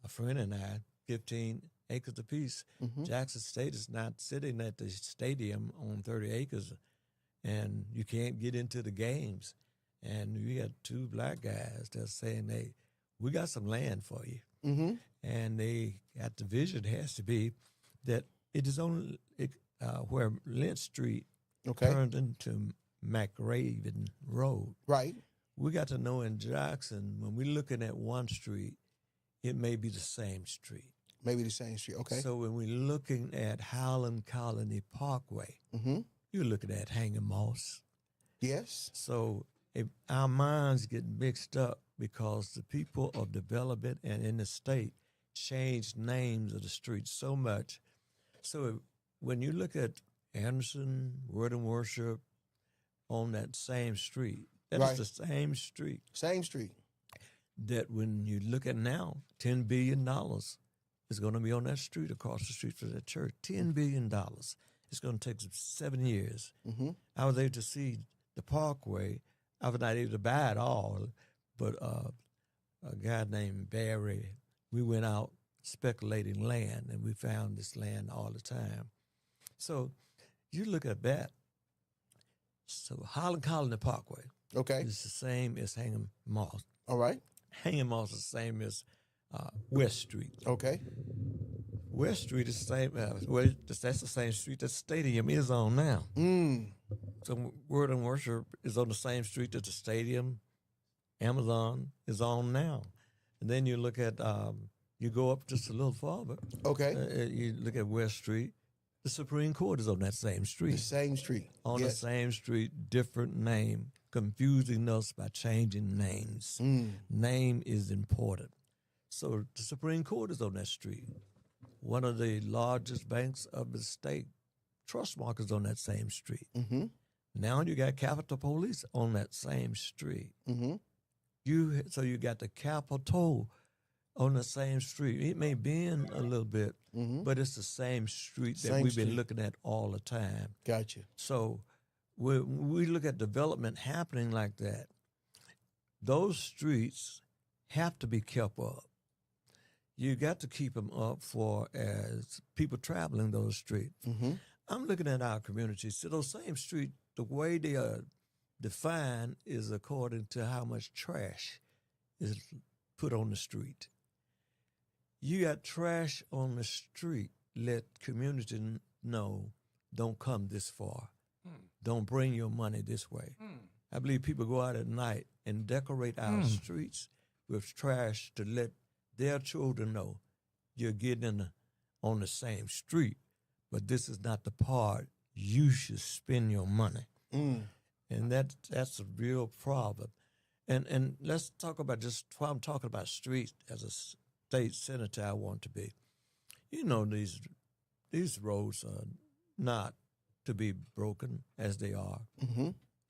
a friend and I, 15 acres apiece. Jackson State is not sitting at the stadium on 30 acres, and you can't get into the games. And we got 2 black guys that are saying, hey, we got some land for you. And they got the vision has to be that it is on where Lynch Street turned into McRaven Road. Right. We got to know in Jackson, when we're looking at one street, it may be the same street. Maybe the same street, okay. So when we're looking at Highland Colony Parkway, you're looking at Hanging Moss. Yes. So if our minds get mixed up because the people of development and in the state changed names of the streets so much. So when you look at Anderson, Word and Worship on that same street, that is the same street. Same street. That when you look at now, $10 billion is going to be on that street across the street from that church. $10 billion. It's going to take 7 years. I was able to see the parkway. I was not able to buy it all, but a guy named Barry, we went out speculating land, and we found this land all the time. So you look at that, So Highland Colony Parkway Okay. is the same as Hingham Moss. All right. Hingham Moss is the same as West Street. Okay. West Street is the same. That's the same street that the stadium is on now. So Word and Worship is on the same street that the stadium, Amazon is on now. And then you look at, you go up just a little farther. Okay. You look at West Street. The Supreme Court is on that same street. The same street. On the same street, different name, confusing us by changing names. Name is important. So the Supreme Court is on that street. One of the largest banks of the state, Trustmark, is on that same street. Now you got Capitol Police on that same street. So you got the Capitol on the same street. It may bend a little bit, but it's the same street that we've been looking at all the time. Gotcha. So when we look at development happening like that, those streets have to be kept up. You got to keep them up for as people traveling those streets. I'm looking at our communities. So those same streets, the way they are defined is according to how much trash is put on the street. You got trash on the street, let community know, don't come this far. Don't bring your money this way. I believe people go out at night and decorate our streets with trash to let their children know you're getting on the same street, but this is not the part you should spend your money. And that's a real problem. And let's talk about just while I'm talking about streets as a state senator I want to be. You know, these roads are not to be broken as they are.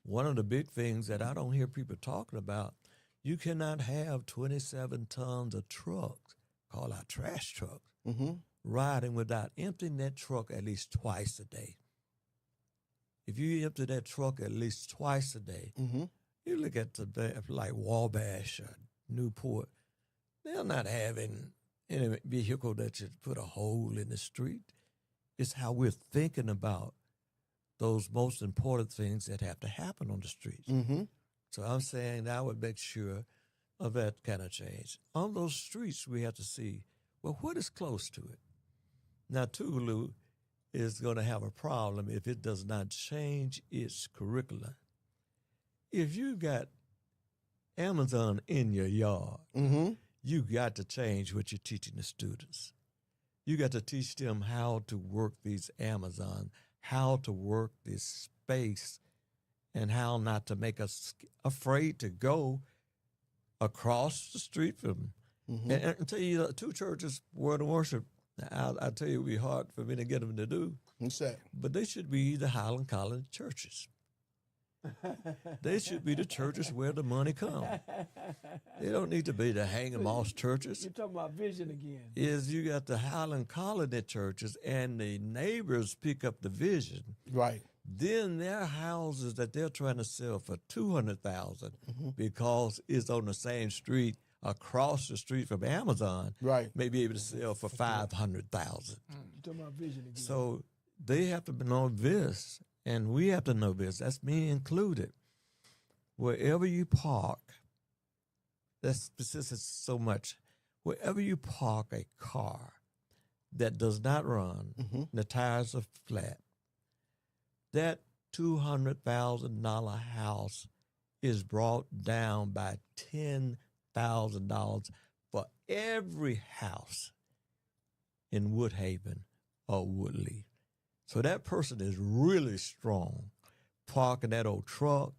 One of the big things that I don't hear people talking about, you cannot have 27 tons of trucks, call our trash trucks, riding without emptying that truck at least twice a day. If you empty that truck at least twice a day, you look at like Wabash or Newport, they're not having any vehicle that should put a hole in the street. It's how we're thinking about those most important things that have to happen on the streets. So I'm saying that I would make sure of that kind of change. On those streets, we have to see, well, what is close to it? Now, Tougaloo is going to have a problem if it does not change its curriculum. If you got Amazon in your yard, you got to change what you're teaching the students. You got to teach them how to work these Amazon, how to work this space, and how not to make us afraid to go across the street from them. And tell you, two churches, Word and Worship, I'll tell you, it would be hard for me to get them to do. What's that? But they should be the Highland Colony churches. They should be the churches where the money comes. They don't need to be the Hang 'em Moss churches. You're talking about vision again. Is you got the Highland Colony churches and the neighbors pick up the vision. Right. Then their houses that they're trying to sell for $200,000 because it's on the same street across the street from Amazon, may be able to sell for $500,000. You're talking about vision again. So they have to know this, and we have to know this. That's me included. Wherever you park, this is so much. Wherever you park a car that does not run, the tires are flat, that $200,000 house is brought down by $10,000 for every house in Woodhaven or Woodley. So that person is really strong, parking that old truck,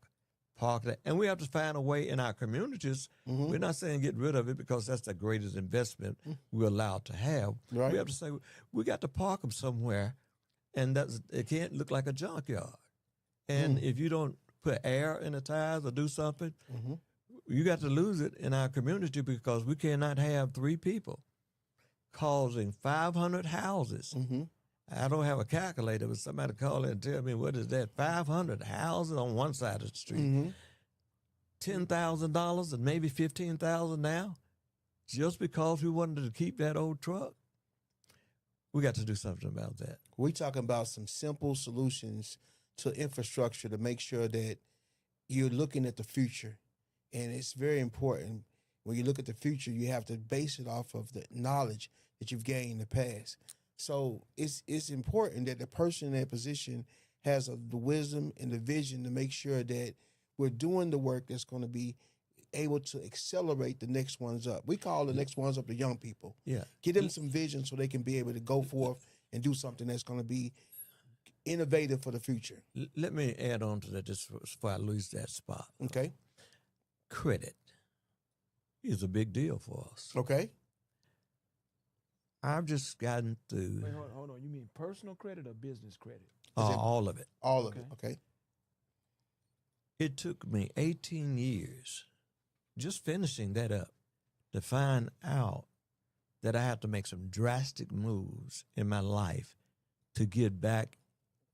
and we have to find a way in our communities. We're not saying get rid of it because that's the greatest investment we're allowed to have. Right. We have to say we got to park them somewhere, and it can't look like a junkyard. And if you don't put air in the tires or do something, you got to lose it in our community because we cannot have 3 people causing 500 houses. I don't have a calculator, but somebody call in and tell me what is that? 500 houses on one side of the street. $10,000 and maybe $15,000 now, just because we wanted to keep that old truck. We got to do something about that. We talking about some simple solutions to infrastructure to make sure that you're looking at the future. And it's very important when you look at the future, you have to base it off of the knowledge that you've gained in the past. So it's important that the person in that position has the wisdom and the vision to make sure that we're doing the work that's going to be able to accelerate the next ones up. We call the next ones up the young people. Yeah. Give them some vision so they can be able to go forth and do something that's going to be innovative for the future. Let me add on to that just before I lose that spot. Okay. Credit is a big deal for us. Okay. I've just gotten through Wait, hold on. You mean personal credit or business credit? all of it. All of it. Okay. It took me 18 years just finishing that up to find out that I had to make some drastic moves in my life to get back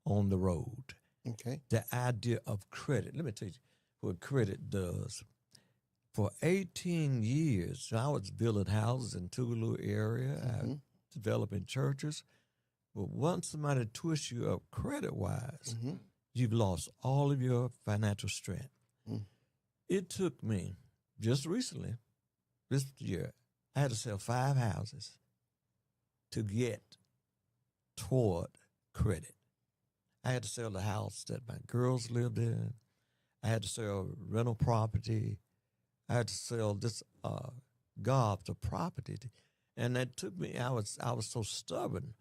on the road. Okay. The idea of credit. Let me tell you what credit does. For 18 years, I was building houses in Tougaloo area, developing churches. But once somebody twists you up credit-wise, you've lost all of your financial strength. It took me, just recently, this year, I had to sell 5 houses to get toward credit. I had to sell the house that my girls lived in. I had to sell rental property. I had to sell this gobs of property. And that took me, I was so stubborn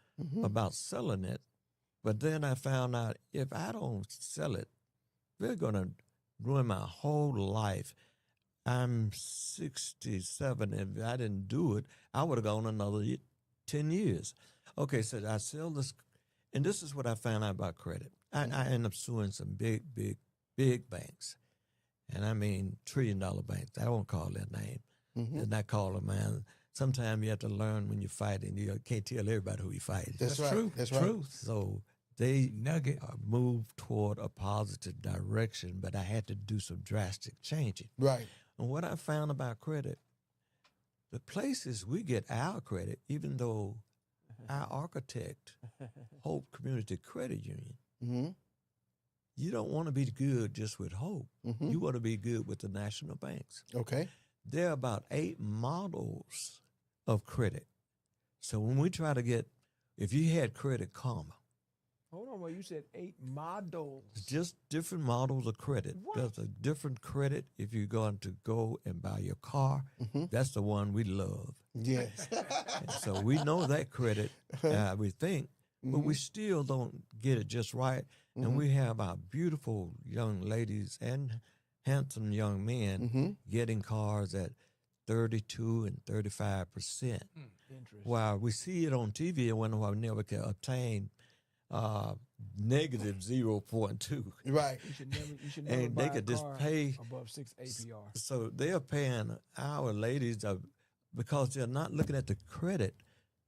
about selling it. But then I found out if I don't sell it, they're going to ruin my whole life. I'm 67. If I didn't do it, I would have gone another 10 years. Okay, so I sell this, and this is what I found out about credit. I ended up suing some big banks. And I mean $1 trillion banks. I won't call their name. And I call them, man. Sometimes you have to learn when you're fighting. You can't tell everybody who you're fighting. That's right. True. That's Truth. right. So they Nugget. moved toward a positive direction, but I had to do some drastic changing. Right. And what I found about credit, the places we get our credit, even though our architect, Hope Community Credit Union, you don't want to be good just with Hope. You want to be good with the national banks. Okay. There are about 8 models of credit. So when we try to get, if you had Credit Karma, Hold on, well, you said 8 models. just different models of credit. What? There's a different credit if you're going to go and buy your car. That's the one we love. Yes. And so we know that credit, we think, but we still don't get it just right. And we have our beautiful young ladies and handsome young men getting cars at 32 and 35%. Interesting. While we see it on TV and wonder why we never can obtain negative 0.2. Right. You should never And buy they a could just car pay. above 6 APR. So they're paying our ladies because they're not looking at the credit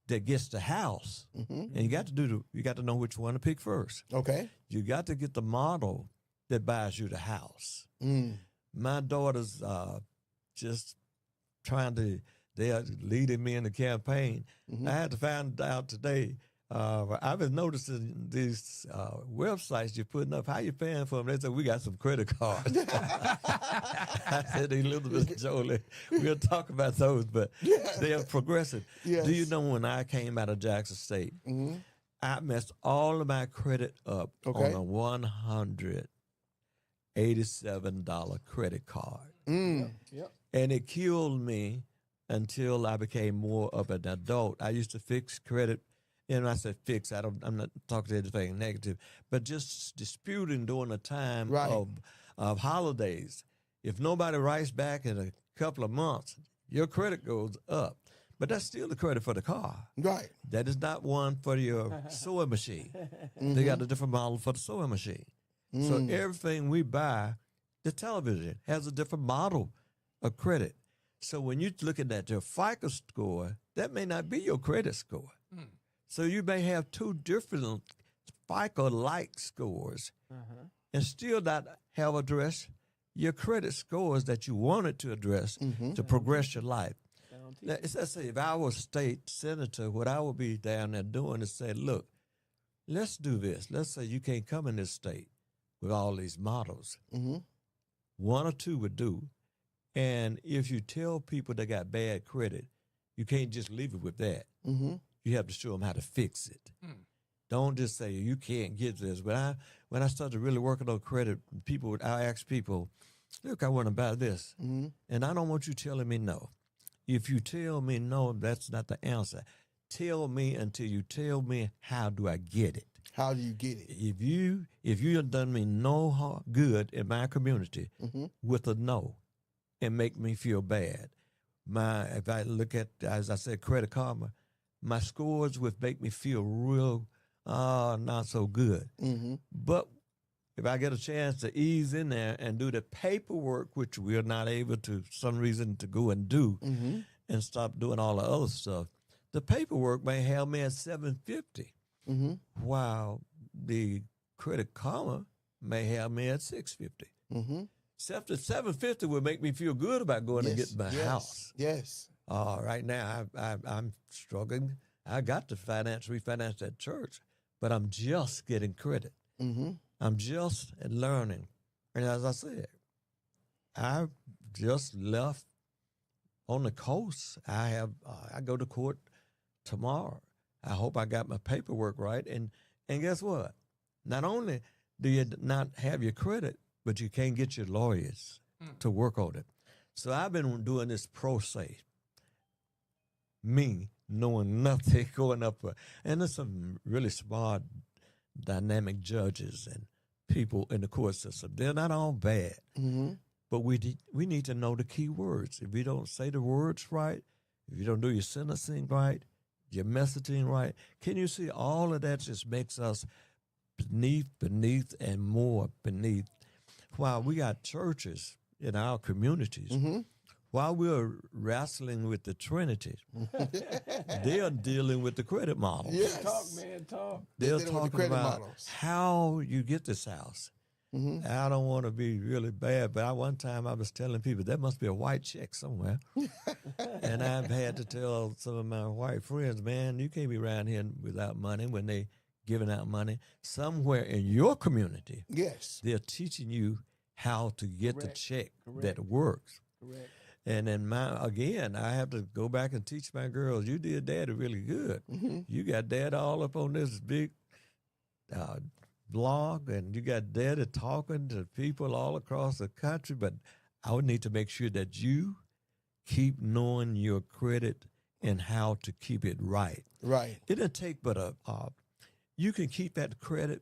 that gets the house. And you got to know which one to pick first. Okay. You got to get the model that buys you the house. My daughter's just they are leading me in the campaign. I had to find out today. I've been noticing these websites you're putting up. How you paying for them? They said, we got some credit cards. I said, Elizabeth Jolie, we'll talk about those, but they are progressive. Yes. Do you know when I came out of Jackson State, I messed all of my credit up on a $187 credit card. Yep. And it killed me until I became more of an adult. I used to fix credit. And I said fix. I'm not talking anything negative, but just disputing during a time of holidays. If nobody writes back in a couple of months, your credit goes up. But that's still the credit for the car. Right. That is not one for your sewing machine. They got a different model for the sewing machine. So everything we buy, the television has a different model of credit. So when you're looking at your FICO score, that may not be your credit score. So you may have 2 different FICO-like scores and still not have addressed your credit scores that you wanted to address to progress your life. Now, let's say if I was state senator, what I would be down there doing is say, look, let's do this. Let's say you can't come in this state. with all these models. Mm-hmm. One or two would do. And if you tell people they got bad credit, you can't just leave it with that. Mm-hmm. You have to show them how to fix it. Don't just say you can't get this. But when I started really working on credit, I ask people, look, I want to buy this. Mm-hmm. And I don't want you telling me no. If you tell me no, that's not the answer. Tell me until you tell me how do I get it. How do you get it? If you have done me no good in my community with a no and make me feel bad, if I look at, as I said, Credit Karma, my scores would make me feel real not so good. Mm-hmm. But if I get a chance to ease in there and do the paperwork, which we're not able to, some reason, to go and do, and stop doing all the other stuff, the paperwork may have me at 750, while the Credit Karma may have me at 650. Except that 750 would make me feel good about going and getting my house. Yes. Right now, I'm struggling. I got to refinance that church, but I'm just getting credit. I'm just learning. And as I said, I just left on the coast. I go to court tomorrow. I hope I got my paperwork right. And guess what? Not only do you not have your credit, but you can't get your lawyers to work on it. So I've been doing this pro se. Me knowing nothing going up. And there's some really smart, dynamic judges and people in the court system. They're not all bad. But we need to know the key words. If you don't say the words right, if you don't do your sentencing right, your messaging right, can you see all of that just makes us beneath, and more beneath. While we got churches in our communities, while we're wrestling with the Trinity, they're dealing with the credit models. Yes. Talk, man, talk. They're dealing with the talking credit about models. how you get this house. I don't want to be really bad, but one time I was telling people there must be a white check somewhere. And I've had to tell some of my white friends, man, you can't be around here without money when they giving out money. Somewhere in your community, Yes. they're teaching you how to get the check that works. Correct. And then I have to go back and teach my girls, you did daddy really good. You got dad all up on this big blog, and you got daddy talking to people all across the country, but I would need to make sure that you keep knowing your credit and how to keep it right. Right. It didn't take but you can keep that credit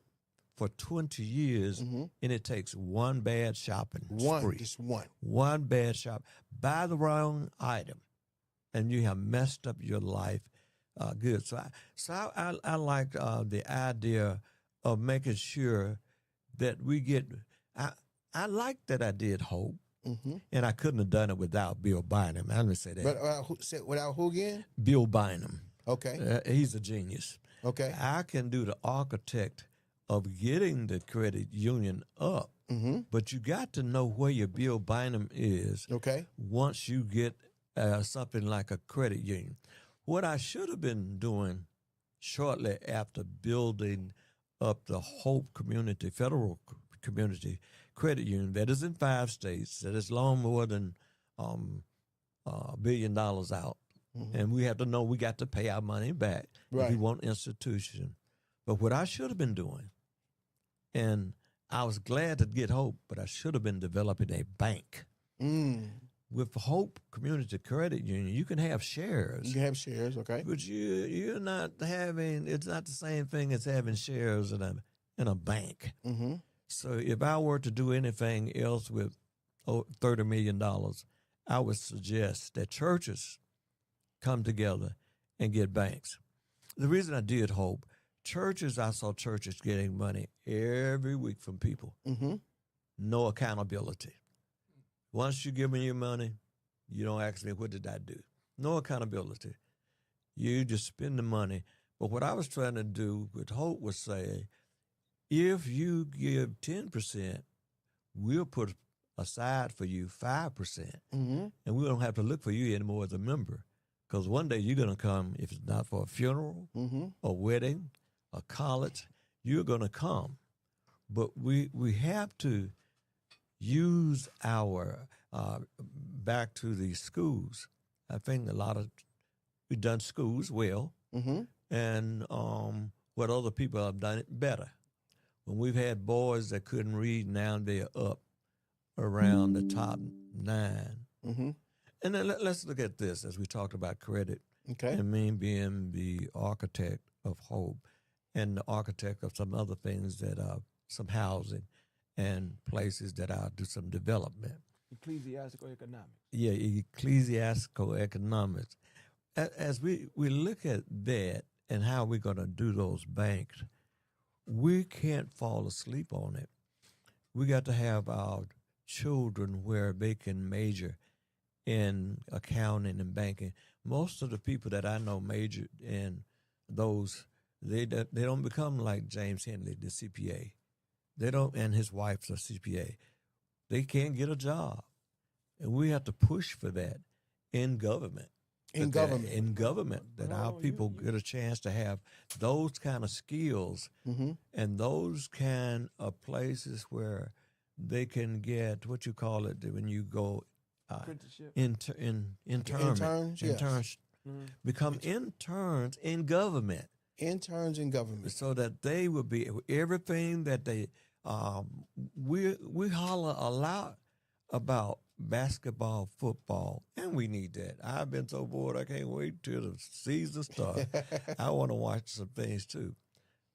for 20 years, and it takes one bad shopping spree. Just one. One bad shop. Buy the wrong item, and you have messed up your life good. So I like the idea of making sure that we get, I like that I did hope, and I couldn't have done it without Bill Bynum. I'm going to say that. But without who again? Bill Bynum. Okay. He's a genius. Okay. I can do the architect of getting the credit union up, but you got to know where your Bill Bynum is. Okay. Once you get something like a credit union. What I should have been doing shortly after building up the Hope Community, Federal Community Credit Union that is in 5 states, that is long more than $1 billion out. And we have to know we got to pay our money back if we want institution. But what I should have been doing, and I was glad to get Hope, but I should have been developing a bank. With Hope Community Credit Union, you can have shares. You can have shares, okay. But you're not having, it's not the same thing as having shares in a bank. So if I were to do anything else with $30 million, I would suggest that churches come together and get banks. The reason I did Hope, I saw churches getting money every week from people. No accountability. Once you give me your money, you don't ask me, what did I do? No accountability. You just spend the money. But what I was trying to do with Hope was say, if you give 10%, we'll put aside for you 5%. And we don't have to look for you anymore as a member. Because one day you're going to come, if it's not for a funeral, a wedding, a college, you're going to come. But we have to use our back to the schools. I think we've done schools well, and what other people have done it better. When we've had boys that couldn't read, now they're up around the top 9. And then let's look at this as we talked about credit. Okay. And me being the architect of hope and the architect of some other things that are some housing and places that I'll do some development. Ecclesiastical economics. Yeah, ecclesiastical economics. As we look at that and how we're going to do those banks, we can't fall asleep on it. We got to have our children where they can major in accounting and banking. Most of the people that I know majored in those, they don't become like James Henley, the CPA. They don't, and his wife's a CPA. They can't get a job. And we have to push for that in government. In government, that our people get a chance to have those kind of skills and those kind of places where they can get, what you call it, when you go interns, become interns in government. Interns in government. So that they will be everything that they, we holler a lot about basketball, football, and we need that. I've been so bored, I can't wait till the season starts. I want to watch some things too.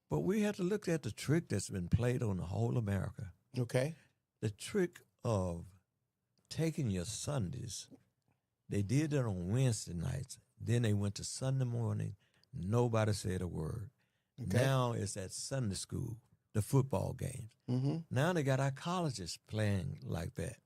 But we have to look at the trick that's been played on the whole America. Okay. The trick of taking your Sundays, they did it on Wednesday nights, then they went to Sunday morning, nobody said a word. Okay. Now it's at Sunday school, the football games. Now they got our colleges playing like that.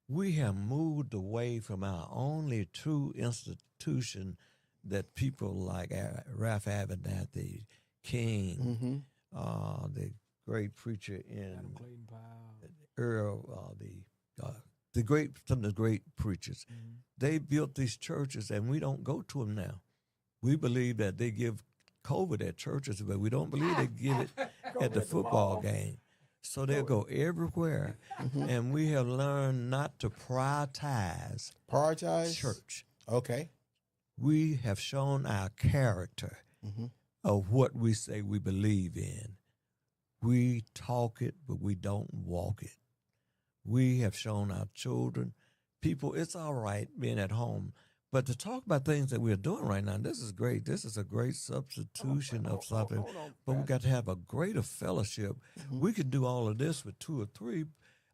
We have moved away from our only true institution that people like Ralph Abernathy, King, the great preacher in Earl, some of the great preachers. They built these churches, and we don't go to them now. We believe that they give COVID at churches, but we don't believe they give it at the football game. So they'll go everywhere, and we have learned not to prioritize church. Okay. We have shown our character of what we say we believe in. We talk it, but we don't walk it. We have shown our children, people, it's all right being at home, but to talk about things that we're doing right now, this is great. This is a great substitution of something, but we got to have a greater fellowship. We could do all of this with 2 or 3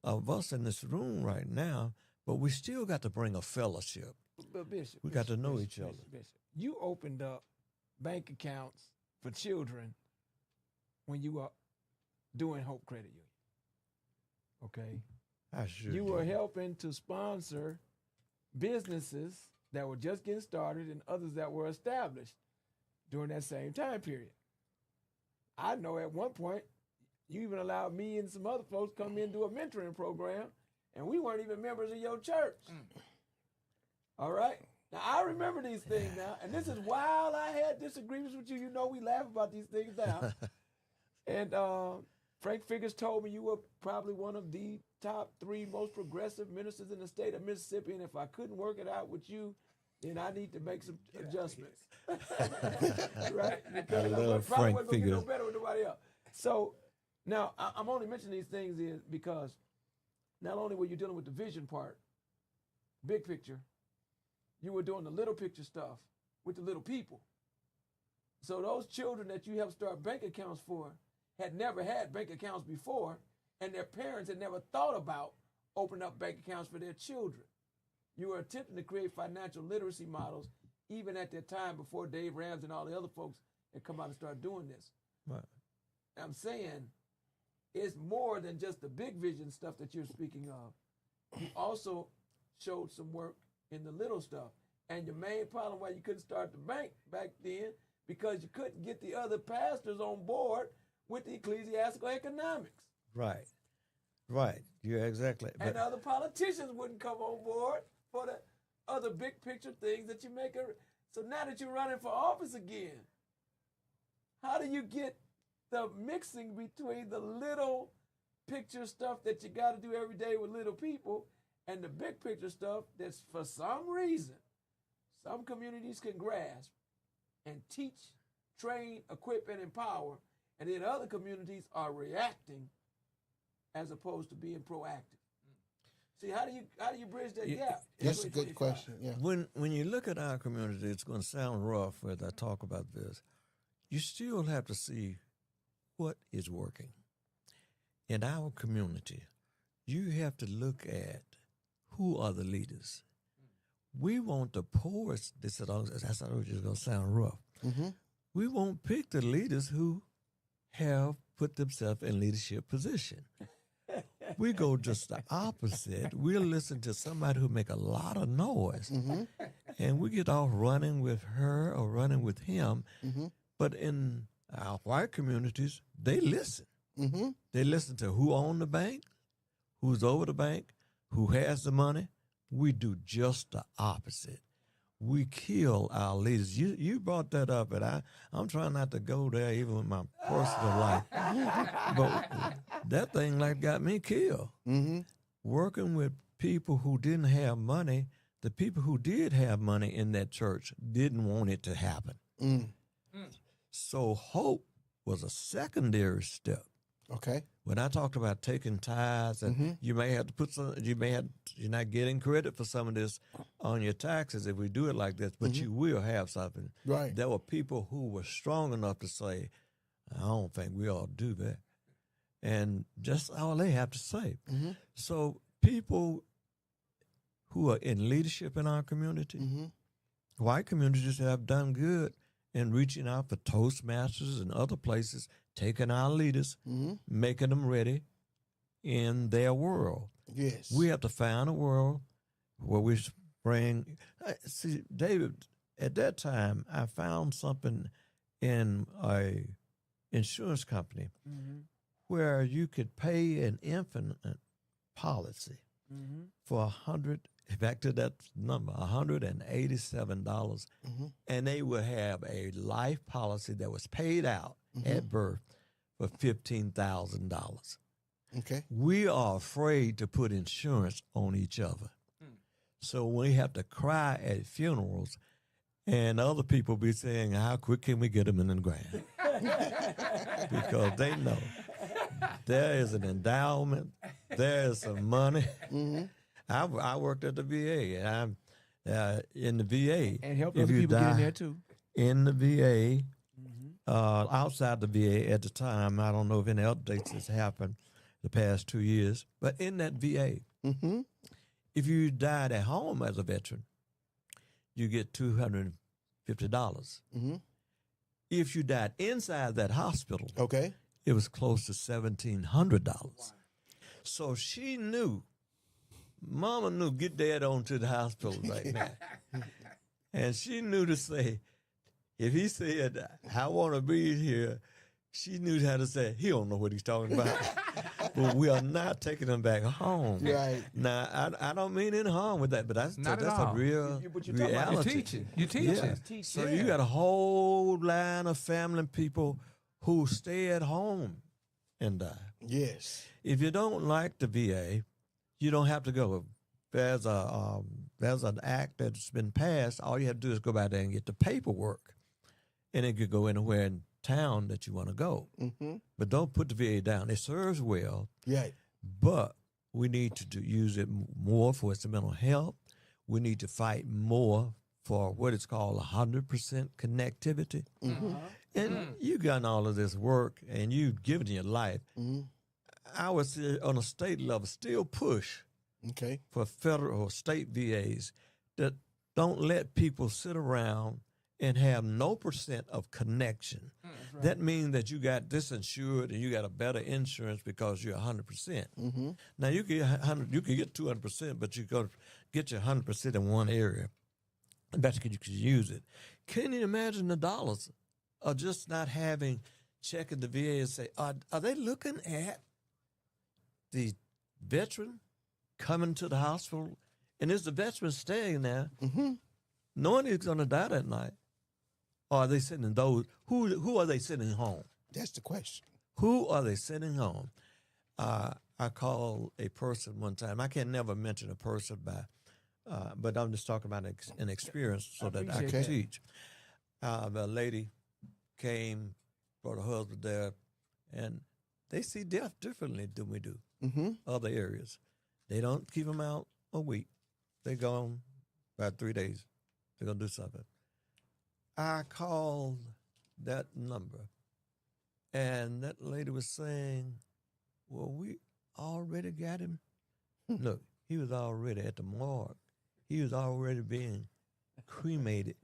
of us in this room right now, but we still got to bring a fellowship. But Bishop, we got to know each other. Bishop, you opened up bank accounts for children when you were doing Hope Credit Union. Okay? I sure You did. were helping to sponsor businesses that were just getting started and others that were established during that same time period. I know at one point, you even allowed me and some other folks come in and do a mentoring program, and we weren't even members of your church. All right? Now, I remember these things now, and this is while I had disagreements with you. You know we laugh about these things now. And Frank Figures told me you were probably one of the top 3 most progressive ministers in the state of Mississippi, and if I couldn't work it out with you, then I need to make some adjustments. Right? Because I love probably Frank wasn't gonna get no Figures. better with nobody else. So now I'm only mentioning these things is because not only were you dealing with the vision part, big picture, you were doing the little picture stuff with the little people. So those children that you helped start bank accounts for had never had bank accounts before, and their parents had never thought about opening up bank accounts for their children. You were attempting to create financial literacy models even at that time before Dave Ramsey and all the other folks had come out and started doing this. Right. I'm saying it's more than just the big vision stuff that you're speaking of. You also showed some work in the little stuff. And your main problem why you couldn't start the bank back then, because you couldn't get the other pastors on board with the ecclesiastical economics. Right. Right. You're exactly. And the other politicians wouldn't come on board for the other big picture things that you make. So now that you're running for office again, how do you get the mixing between the little picture stuff that you got to do every day with little people and the big picture stuff that's for some reason some communities can grasp and teach, train, equip, and empower, and then other communities are reacting as opposed to being proactive. See, how do you bridge that gap? That's a good question. Yeah. When you look at our community, it's going to sound rough as I talk about this. You still have to see what is working. In our community, you have to look at who are the leaders. We want the poorest, that's what it's going to sound rough. Mm-hmm. We won't pick the leaders who have put themselves in leadership position. We go just the opposite. We'll listen to somebody who make a lot of noise, and we get off running with her or running with him. But in our white communities, they listen. They listen to who owns the bank, who's over the bank, who has the money. We do just the opposite. We kill our leaders. You brought that up, and I'm trying not to go there even with my personal life. But that thing like got me killed. Working with people who didn't have money, the people who did have money in that church didn't want it to happen. So hope was a secondary step. Okay. When I talked about taking tithes, and you may have to put some, you're not getting credit for some of this on your taxes if we do it like this, but you will have something. Right. There were people who were strong enough to say, I don't think we ought to do that. And just all they have to say. So people who are in leadership in our community, white communities have done good in reaching out for Toastmasters and other places, taking our leaders, making them ready in their world. Yes. We have to find a world where we bring. See, David, at that time, I found something in a insurance company where you could pay an infinite policy for back to that number, $187, and they would have a life policy that was paid out at birth for $15,000. Okay. We are afraid to put insurance on each other. So we have to cry at funerals, and other people be saying, how quick can we get them in the ground? Because they know there is an endowment, there is some money. I worked at the VA, and I'm in the VA. And help other people get in there too. In the VA, outside the VA at the time, I don't know if any updates has happened the past 2 years, but in that VA, if you died at home as a veteran, you get $250. If you died inside that hospital, Okay. it was close to $1,700. So she knew, Mama knew, get Dad on to the hospital right now. And she knew to say, if he said, I want to be here, she knew how to say, he don't know what he's talking about. But we are not taking him back home. Right. Now, I don't mean any harm with that, but that's a real But you're talking about reality. You're teaching. Yeah. So you got a whole line of family and people who stay at home and die. Yes. If you don't like the VA, you don't have to go. There's an act that's been passed. All you have to do is go back there and get the paperwork, and it could go anywhere in town that you want to go. But don't put the VA down. It serves well, Right. but we need to use it more for its mental health. We need to fight more for what is called 100% connectivity. And you've done all of this work, and you've given your life. I would say on a state level, still push Okay. for federal or state VAs that don't let people sit around and have no percent of connection. That means that you got this insured and you got a better insurance because you're 100%. Now you can get 200%, but you got to get your 100% in one area. That's because you can use it. Can you imagine the dollars of just not having checking the VA and say, are they looking at the veteran coming to the hospital, and is the veteran staying there, knowing he's going to die that night? Or are they sending those, who are they sending home? That's the question. Who are they sending home? I called a person one time. I can never mention a person but I'm just talking about an experience so that I can teach. The lady came, brought her husband there, and they see death differently than we do. Other areas. They don't keep them out a week. They gone about 3 days. They're going to do something. I called that number, and that lady was saying, well, we already got him. Look, he was already at the morgue. He was already being cremated.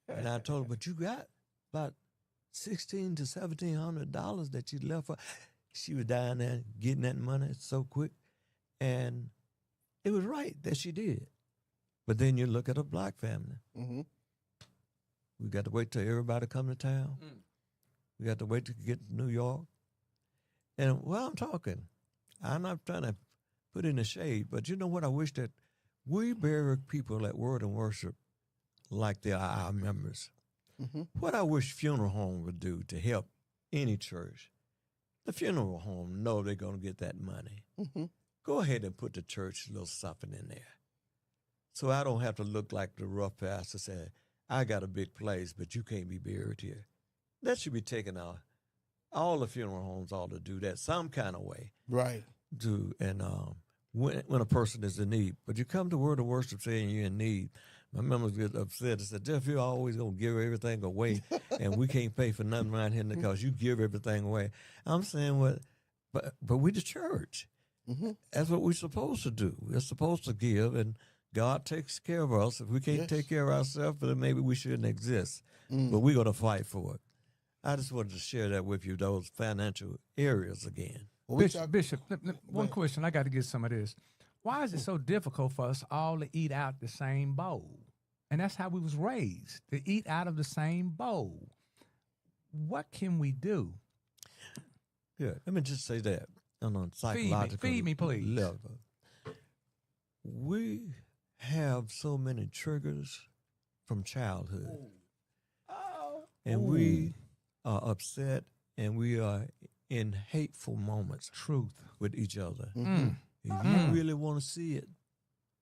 And I told her, but you got about $1,600 to $1,700 that you left for. She was down there getting that money so quick. And it was right that she did. But then you look at a black family. We got to wait till everybody come to town. We got to wait to get to New York. And while I'm talking, I'm not trying to put in the shade, but you know what? I wish that we bury people at Word and Worship like they are our members. What I wish funeral home would do to help any church, the funeral home know they're going to get that money. Go ahead and put the church a little something in there. So I don't have to look like the rough pastor saying, I got a big place, but you can't be buried here. That should be taken out. All the funeral homes ought to do that some kind of way. Right. And when a person is in need. But you come to Word of Worship saying you're in need. My members get upset. They said, Jeff, you're always going to give everything away, and we can't pay for nothing around here because you give everything away. I'm saying, but we the church. That's what we're supposed to do. We're supposed to give, and God takes care of us. If we can't take care of ourselves, then maybe we shouldn't exist. But we're going to fight for it. I just wanted to share that with you, those financial areas again. Bishop, one question. I got to get some of this. Why is it so difficult for us all to eat out the same bowl? And that's how we was raised, to eat out of the same bowl. What can we do? Yeah, let me just say that on a psychological feed me, please. level. We have so many triggers from childhood. And we are upset, and we are in hateful moments with each other. If you really want to see it,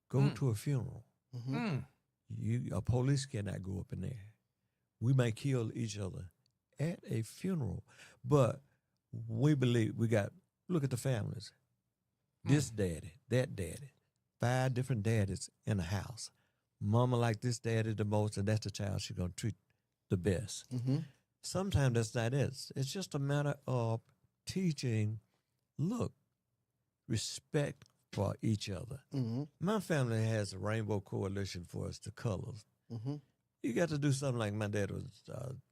go to a funeral. A police cannot go up in there. We may kill each other at a funeral, but we believe look at the families. This daddy, that daddy, 5 different daddies in the house. Mama like this daddy the most, and that's the child she's going to treat the best. Sometimes that's not it. It's just a matter of teaching, look, respect for each other. My family has a rainbow coalition for us, the colors. You got to do something like my dad was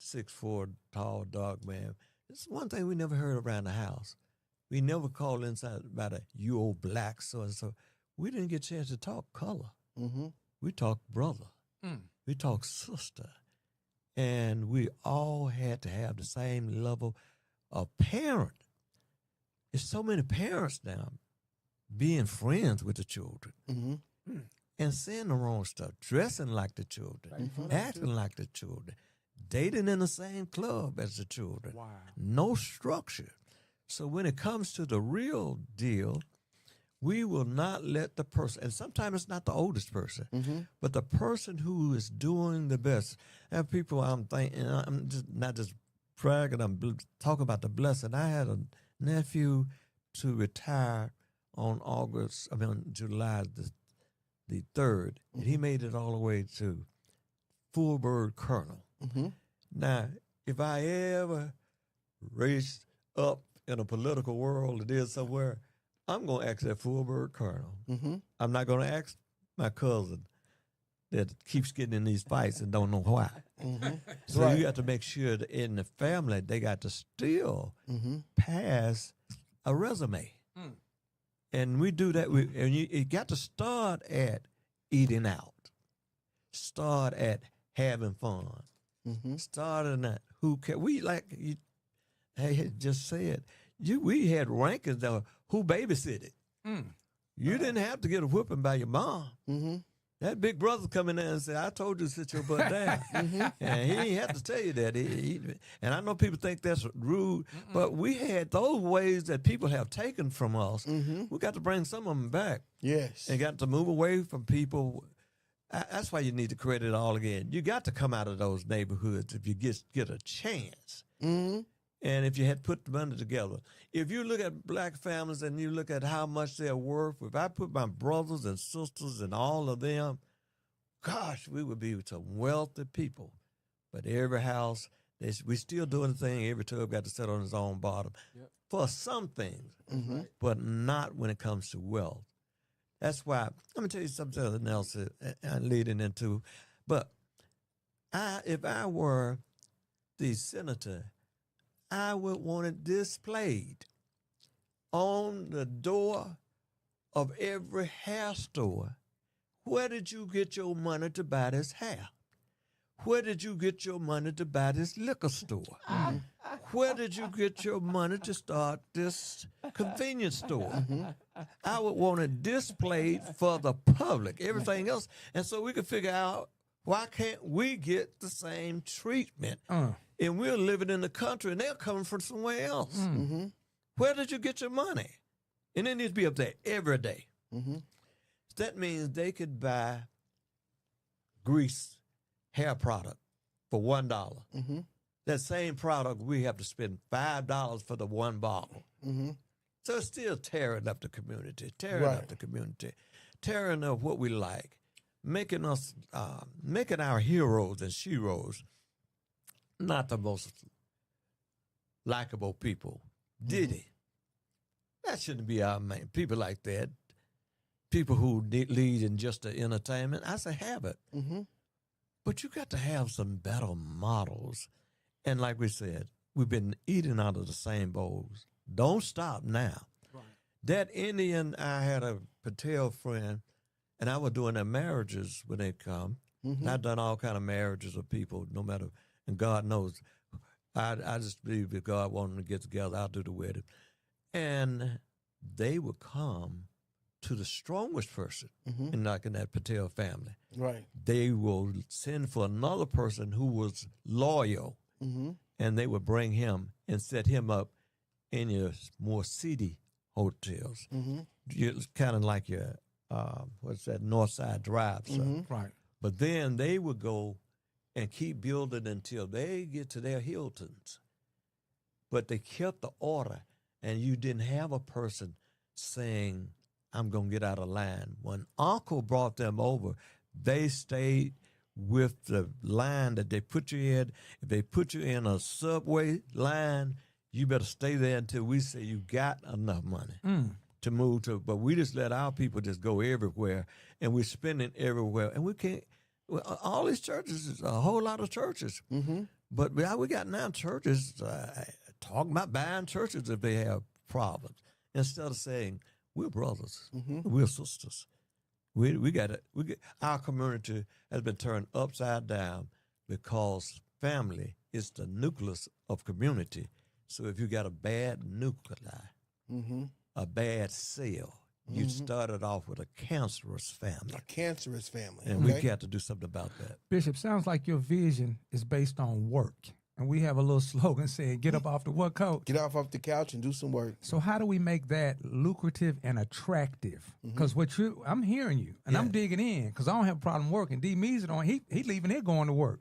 6'4", tall, dark man. It's one thing we never heard around the house. We never called inside about you old black so-and-so. We didn't get a chance to talk color. We talked brother. We talked sister. And we all had to have the same level of parent. There's so many parents now being friends with the children and saying the wrong stuff, dressing like the children, acting like the children, dating in the same club as the children. No structure. So when it comes to the real deal, we will not let the person, and sometimes it's not the oldest person, but the person who is doing the best. And people, I'm just not just bragging, I'm talking about the blessing. I had a nephew to retire on July the 3rd, and he made it all the way to full bird colonel. Now, if I ever raised up in a political world or did somewhere, I'm going to ask that full bird colonel. I'm not going to ask my cousin that keeps getting in these fights and don't know why. So you got to make sure that in the family, they got to still pass a resume. And we do that. And you got to start at eating out. Start at having fun. Start at who can. We just said, we had rankings of who babysitted. You didn't have to get a whipping by your mom. That big brother come in there and say, I told you to sit your butt down. And he ain't have to tell you that. And I know people think that's rude, but we had those ways that people have taken from us. We got to bring some of them back. Yes. And got to move away from people. That's why you need to create it all again. You got to come out of those neighborhoods if you get a chance. And if you had put the money together. If you look at black families and you look at how much they're worth, if I put my brothers and sisters and all of them, gosh, we would be some wealthy people. But every house, we still doing the thing. Every tub got to sit on its own bottom for some things, but not when it comes to wealth. That's why, I'm going to tell you something else I'm leading into. But if I were the senator, I would want it displayed on the door of every hair store. Where did you get your money to buy this hair? Where did you get your money to buy this liquor store? Where did you get your money to start this convenience store? I would want it displayed for the public, everything else. And so we could figure out, why can't we get the same treatment? And we're living in the country, and they're coming from somewhere else. Where did you get your money? And it needs to be up there every day. That means they could buy grease hair product for $1. That same product, we have to spend $5 for the one bottle. So it's still tearing up the community, tearing up what we like, making us, making our heroes and sheroes not the most likable people. Diddy. That shouldn't be our main. People like that, people who lead in just the entertainment, I say have it. But you got to have some better models. And like we said, we've been eating out of the same bowls. Don't stop now. That Indian, I had a Patel friend, and I was doing their marriages when they come. And I've done all kind of marriages of people, no matter. And God knows, I just believe if God wanted them to get together, I'll do the wedding. And they would come to the strongest person in that Patel family. They will send for another person who was loyal, and they would bring him and set him up in your more seedy hotels. Kind of like your, what's that, Northside Drive. But then they would go and keep building until they get to their Hiltons. But they kept the order, and you didn't have a person saying, I'm going to get out of line. When Uncle brought them over, they stayed with the line that they put you in. If they put you in a subway line, you better stay there until we say you got enough money to move to. But we just let our people just go everywhere, and we're spending everywhere. And we can't. Well, all these churches, is a whole lot of churches. But we got now churches talking about buying churches if they have problems. Instead of saying, we're brothers, we're sisters. We got it. Our community has been turned upside down because family is the nucleus of community. So if you got a bad nuclei, a bad cell, you started off with a cancerous family. A cancerous family. And we got to do something about that. Bishop, sounds like your vision is based on work. And we have a little slogan saying, get up off the what, coach? Get off the couch and do some work. So how do we make that lucrative and attractive? Because I'm hearing you, and I'm digging in, because I don't have a problem working. D. Meeson, he leaving here going to work.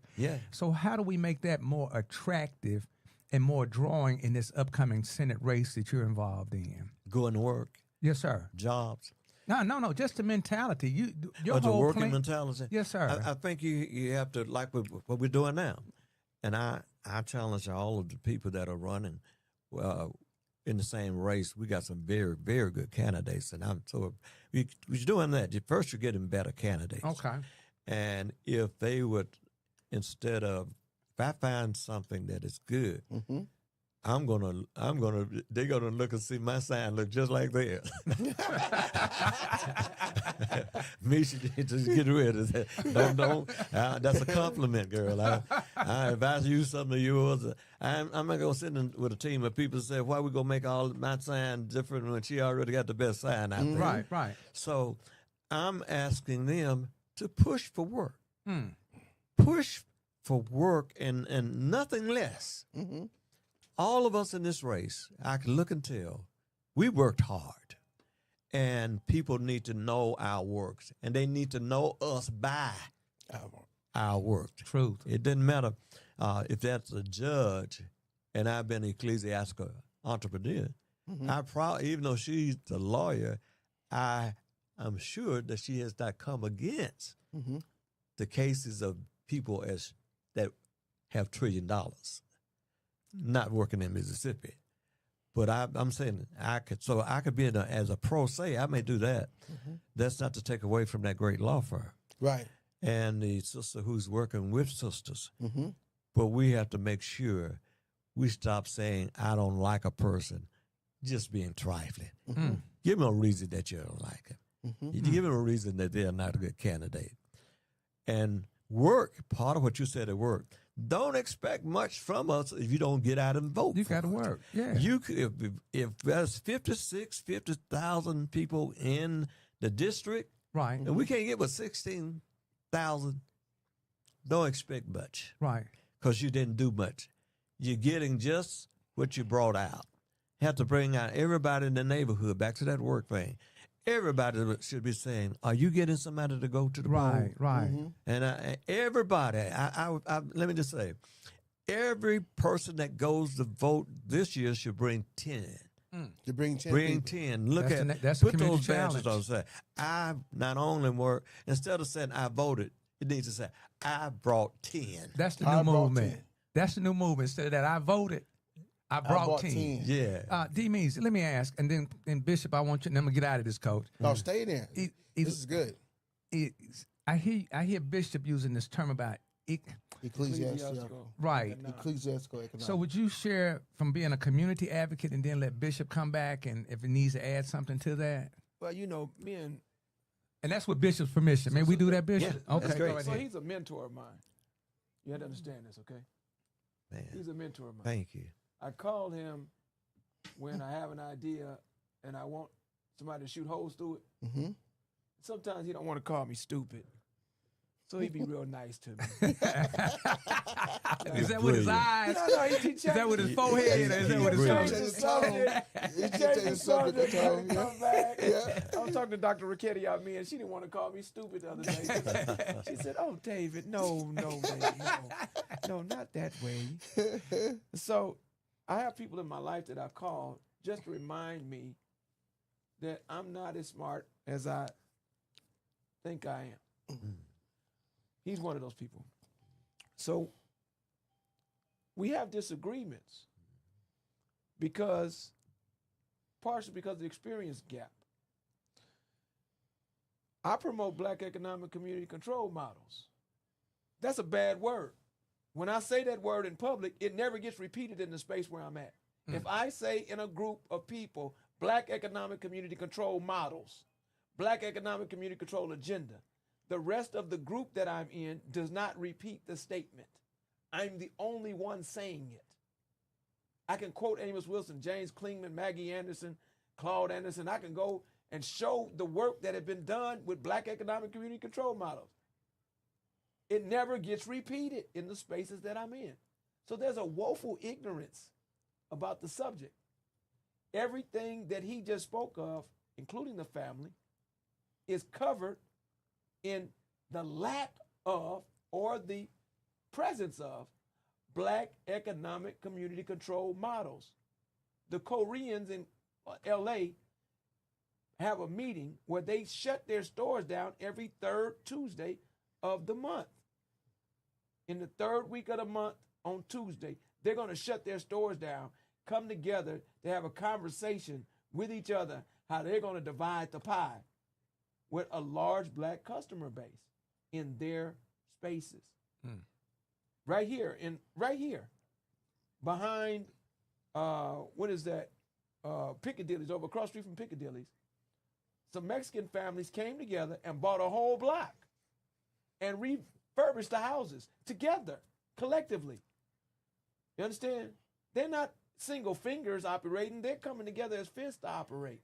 So how do we make that more attractive and more drawing in this upcoming Senate race that you're involved in? Going to work. Yes, sir. Jobs. No, just the mentality. Your the whole working mentality. Yes, sir. I think you have to, like what we're doing now. And I challenge all of the people that are running in the same race. We got some very, very good candidates. And we're doing that. First, you're getting better candidates. Okay. And if they would, if I find something that is good, they're gonna look and see my sign look just like theirs. Me should just get rid of that. Don't. That's a compliment, girl. If I use something of yours, I'm not gonna sit in with a team of people and say, why we gonna make all my sign different when she already got the best sign out there? Right. So I'm asking them to push for work. Push for work and nothing less. All of us in this race, I can look and tell, we worked hard. And people need to know our works, and they need to know us by our work. Truth. It doesn't matter if that's a judge, and I've been an ecclesiastical entrepreneur. Even though she's the lawyer, I am sure that she has not come against the cases of people that have $1 trillion not working in Mississippi. But I'm saying I could be as a pro se, I may do that. That's not to take away from that great law firm. Right. And the sister who's working with sisters. But we have to make sure we stop saying, I don't like a person, just being trifling. Give them a reason that you don't like them. You give them a reason that they're not a good candidate. And work, part of what you said at work, don't expect much from us if you don't get out and vote. You got to work. Yeah. You if there's 50,000 people in the district, Right. and we can't get but 16,000, don't expect much. Right. Because you didn't do much. You're getting just what you brought out. Have to bring out everybody in the neighborhood, back to that work thing. Everybody should be saying, are you getting somebody to go to the poll? Right. And everybody, let me just say, every person that goes to vote this year should bring 10. To bring 10 Bring people. 10. Look That's a put community those badges challenge. on. Say, I not only work, instead of saying I voted, it needs to say, I brought 10. That's the I new brought movement. 10. That's the new movement. Instead of that, I voted, I brought 10. Yeah. D. Means, let me ask, and then Bishop, I want you, and then I'm going to get out of this, Coach. No, stay there. This is good. I hear Bishop using this term about Ecclesiastical. right. Ecclesiastical economics. So would you share from being a community advocate and then let Bishop come back and if it needs to add something to that? Well, you know, me and And that's with Bishop's permission. May we do that, Bishop? Yeah, okay. that's great. Go right so ahead. he's a mentor of mine. You have to understand this, okay? Man, He's a mentor of mine. thank you. I call him when I have an idea and I want somebody to shoot holes through it. Sometimes he don't want to call me stupid. So he be real nice to me. Is that with his eyes? No, he Is that with his forehead? Or is that with his Brilliant. tongue? changed the subject. He changed the subject. Come back. I was talking to Dr. Ricchetti out me, and she didn't want to call me stupid the other day. She said, "Oh, David, no, David, no, not that way." So I have people in my life that I call just to remind me that I'm not as smart as I think I am. He's one of those people. So we have disagreements partially because of the experience gap. I promote Black economic community control models. That's a bad word. When I say that word in public, it never gets repeated in the space where I'm at. If I say in a group of people, Black economic community control models, Black economic community control agenda, the rest of the group that I'm in does not repeat the statement. I'm the only one saying it. I can quote Amos Wilson, James Klingman, Maggie Anderson, Claude Anderson. I can go and show the work that had been done with Black economic community control models. It never gets repeated in the spaces that I'm in. So there's a woeful ignorance about the subject. Everything that he just spoke of, including the family, is covered in the lack of or the presence of Black economic community control models. The Koreans in LA have a meeting where they shut their stores down every third Tuesday of the month. In the third week of the month on Tuesday, they're going to shut their stores down, come together to have a conversation with each other how they're going to divide the pie with a large Black customer base in their spaces. Right here, behind, what is that? Piccadilly's, over across the street from Piccadilly's. Some Mexican families came together and bought a whole block and refurbished the houses together, collectively. You understand? They're not single fingers operating. They're coming together as fists to operate.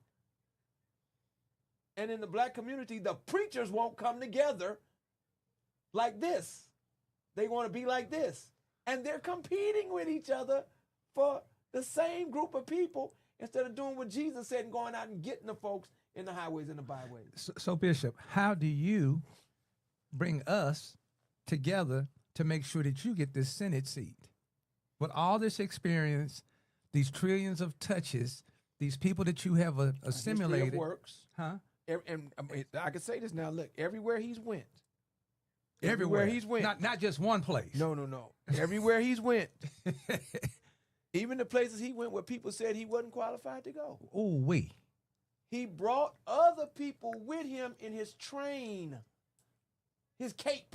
And in the Black community, the preachers won't come together like this. They want to be like this. And they're competing with each other for the same group of people instead of doing what Jesus said and going out and getting the folks in the highways and the byways. So Bishop, how do you bring us together to make sure that you get this Senate seat? With all this experience, these trillions of touches, these people that you have assimilated. History of works. Huh? And I can say this now. Look, everywhere he's went. Everywhere he's went. Not just one place. No. Everywhere he's went. Even the places he went where people said he wasn't qualified to go. Ooh, wee. He brought other people with him in his train, his cape,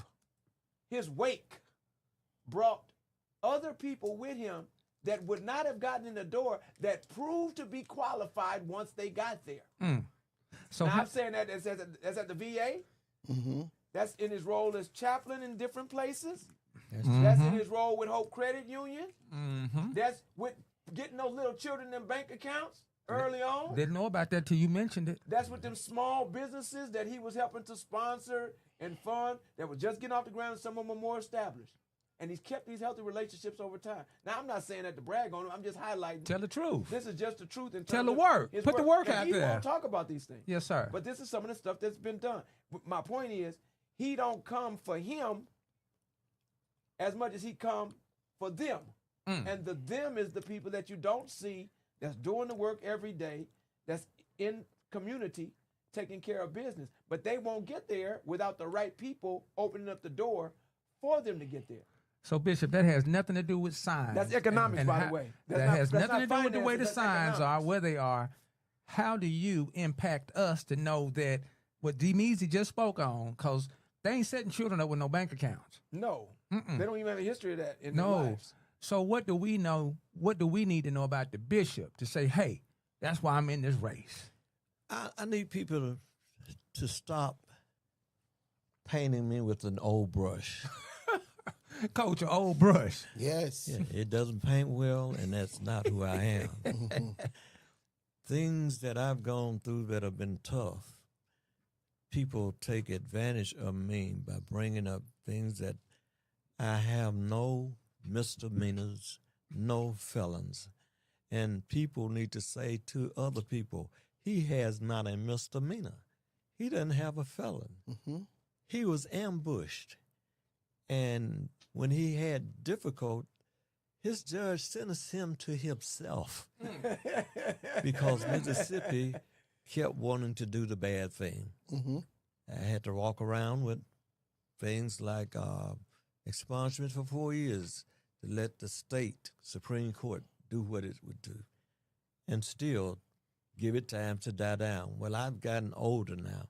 his wake. Brought other people with him that would not have gotten in the door that proved to be qualified once they got there. So now, I'm saying that's at the VA. Mm-hmm. That's in his role as chaplain in different places. Mm-hmm. That's in his role with Hope Credit Union. Mm-hmm. That's with getting those little children in bank accounts early on. Didn't know about that till you mentioned it. That's with them small businesses that he was helping to sponsor and fund that were just getting off the ground, and some of them are more established. And he's kept these healthy relationships over time. Now, I'm not saying that to brag on him. I'm just highlighting. Tell the truth. This is just the truth. In Tell terms the of work. his Put the work And out he there. won't talk about these things. Yes, sir. But this is some of the stuff that's been done. My point is, he don't come for him as much as he come for them. And the them is the people that you don't see that's doing the work every day, that's in community, taking care of business. But they won't get there without the right people opening up the door for them to get there. So, Bishop, that has nothing to do with signs. That's economics, by the way. That has nothing to do with the way the signs finances, are, where they are. How do you impact us to know that what D-Meezy just spoke on, because they ain't setting children up with no bank accounts. No. They don't even have a history of that in their No. lives. So what do we know? What do we need to know about the bishop to say, hey, that's why I'm in this race? I need people to stop painting me with an old brush. Coach, an old brush. Yes. Yeah, it doesn't paint well, and that's not who I am. Things that I've gone through that have been tough, people take advantage of me by bringing up things that I have no misdemeanors, no felons. And people need to say to other people, he has not a misdemeanor. He doesn't have a felon. He was ambushed. And when he had difficult, his judge sentenced him to himself because Mississippi kept wanting to do the bad thing. I had to walk around with things like expungement for 4 years to let the state Supreme Court do what it would do and still give it time to die down. Well, I've gotten older now.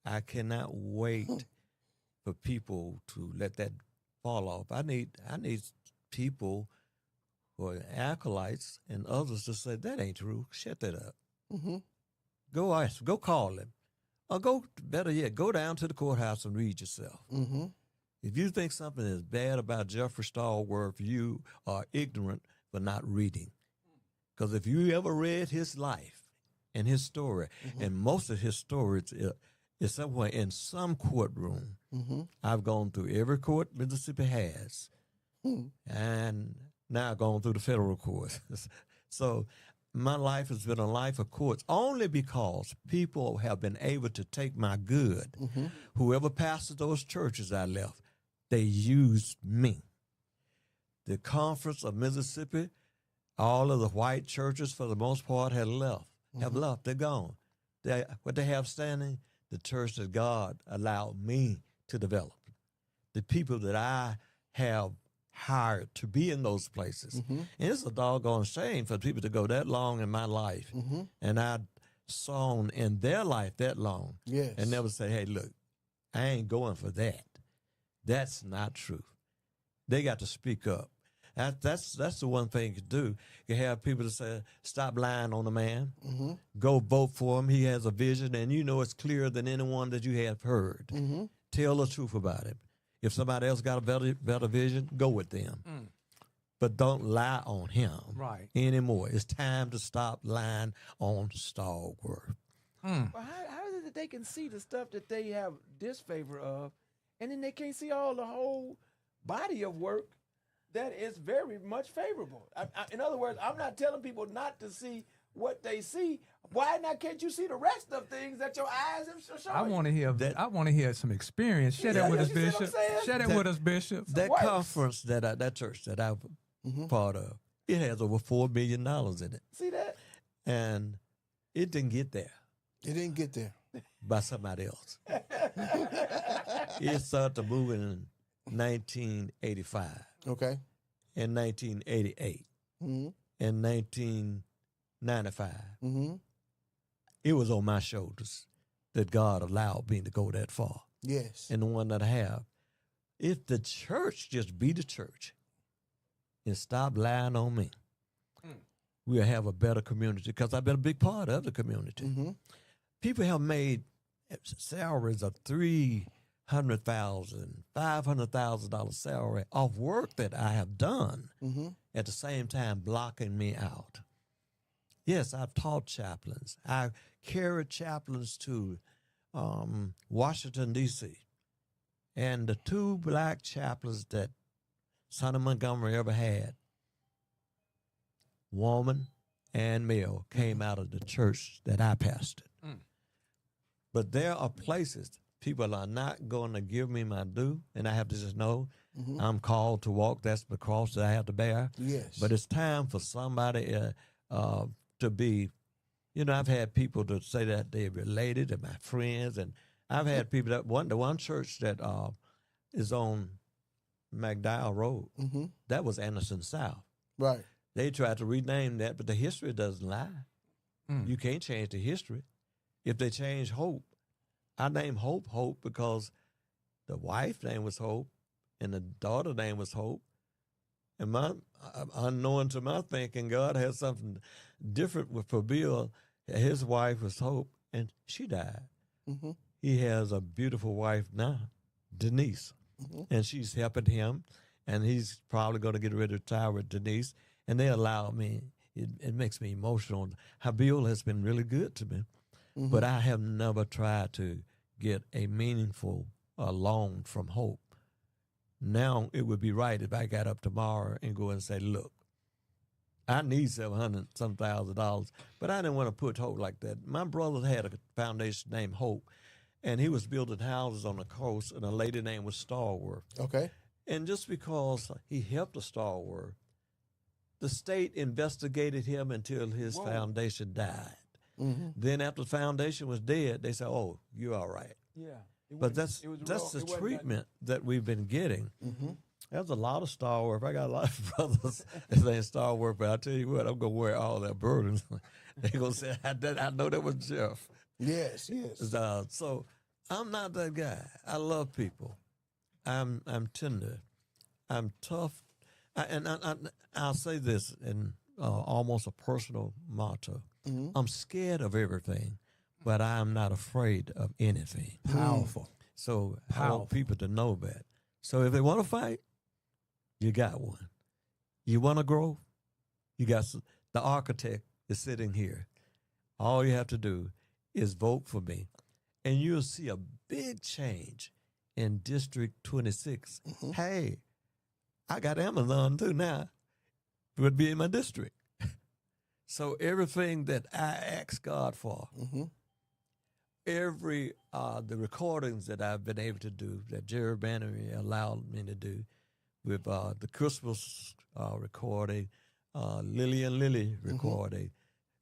I cannot wait for people to let that fall off. I need people who are acolytes and others to say, that ain't true. Shut that up. Go call him. Or better yet, go down to the courthouse and read yourself. If you think something is bad about Jeffrey Stallworth, you are ignorant for not reading. Because if you ever read his life and his story, and most of his stories is somewhere in some courtroom. I've gone through every court Mississippi has, and now I've gone through the federal courts. So my life has been a life of courts only because people have been able to take my good. Whoever pastored those churches I left, they used me. The Conference of Mississippi, all of the white churches for the most part have left. They're gone. What they have standing, the church that God allowed me to develop. The people that I have hired to be in those places. And it's a doggone shame for people to go that long in my life. And I've sown in their life that long. And never say, hey, look, I ain't going for that. That's not true. They got to speak up. That's the one thing you do. You have people to say, stop lying on the man. Go vote for him. He has a vision, and you know it's clearer than anyone that you have heard. Tell the truth about him. If somebody else got a better vision, go with them. But don't lie on him anymore. It's time to stop lying on Stallworth. Well, how is it that they can see the stuff that they have disfavor of and then they can't see all the whole body of work that is very much favorable. In other words, I'm not telling people not to see what they see. Why not can't you see the rest of things that your eyes are showing? I want to hear I want to hear some experience. Share that with us, you see what I'm Bishop. saying? Share that with us, Bishop. That works. conference that church that I'm part of, it has over $4 million in it, See that? and it didn't get there It didn't get there. by somebody else. It started moving in 1985, Okay. in 1988, Mm-hmm. in 1995. Mm-hmm. It was on my shoulders that God allowed me to go that far. Yes. And the one that I have, if the church just be the church and stop lying on me, we'll have a better community, because I've been a big part of the community. Mm-hmm. People have made salaries of $300,000, $500,000 salary off work that I have done, at the same time blocking me out. Yes, I've taught chaplains. I've carried chaplains to Washington, D.C. And the 2 black chaplains that Son of Montgomery ever had, woman and male, came out of the church that I pastored. But there are places people are not going to give me my due, and I have to just know I'm called to walk. That's the cross that I have to bear. Yes. But it's time for somebody to be, I've had people to say that they're related and my friends, and I've had people that the one church that is on McDowell Road, that was Anderson South. Right. They tried to rename that, but the history doesn't lie. You can't change the history. If they change Hope, I named Hope because the wife's name was Hope and the daughter's name was Hope. And unknown to my thinking, God had something different for Bill. His wife was Hope, and she died. He has a beautiful wife now, Denise, and she's helping him, and he's probably going to get ready to retire with Denise. And they allow me. It makes me emotional. How Bill has been really good to me, but I have never tried to get a meaningful loan from Hope. Now it would be right if I got up tomorrow and go and say, look, I need $700,000, but I didn't want to put Hope like that. My brother had a foundation named Hope, and he was building houses on the coast, and a lady named was STALLWORTH. Okay. And just because he helped the STALLWORTH, the state investigated him until his foundation died. Then after the foundation was dead, they said, oh, you're all right. Yeah. But that's the treatment that we've been getting. There's a lot of STALLWORTH. I got a lot of brothers that ain't STALLWORTH, but I tell you what, I'm going to wear all their burdens. They're going to say, I know that was Jeff. Yes, yes. So I'm not that guy. I love people. I'm tender. I'm tough. I'll say this in almost a personal motto. I'm scared of everything, but I'm not afraid of anything. Powerful. So I want people to know that. So if they want to fight, you got one. You want to grow, you got the architect is sitting here. All you have to do is vote for me, and you'll see a big change in District 26. Hey, I got Amazon too now. It would be in my district. So everything that I ask God for, the recordings that I've been able to do, that Jerry Banner allowed me to do, with the Christmas recording, Lily and Lily recording,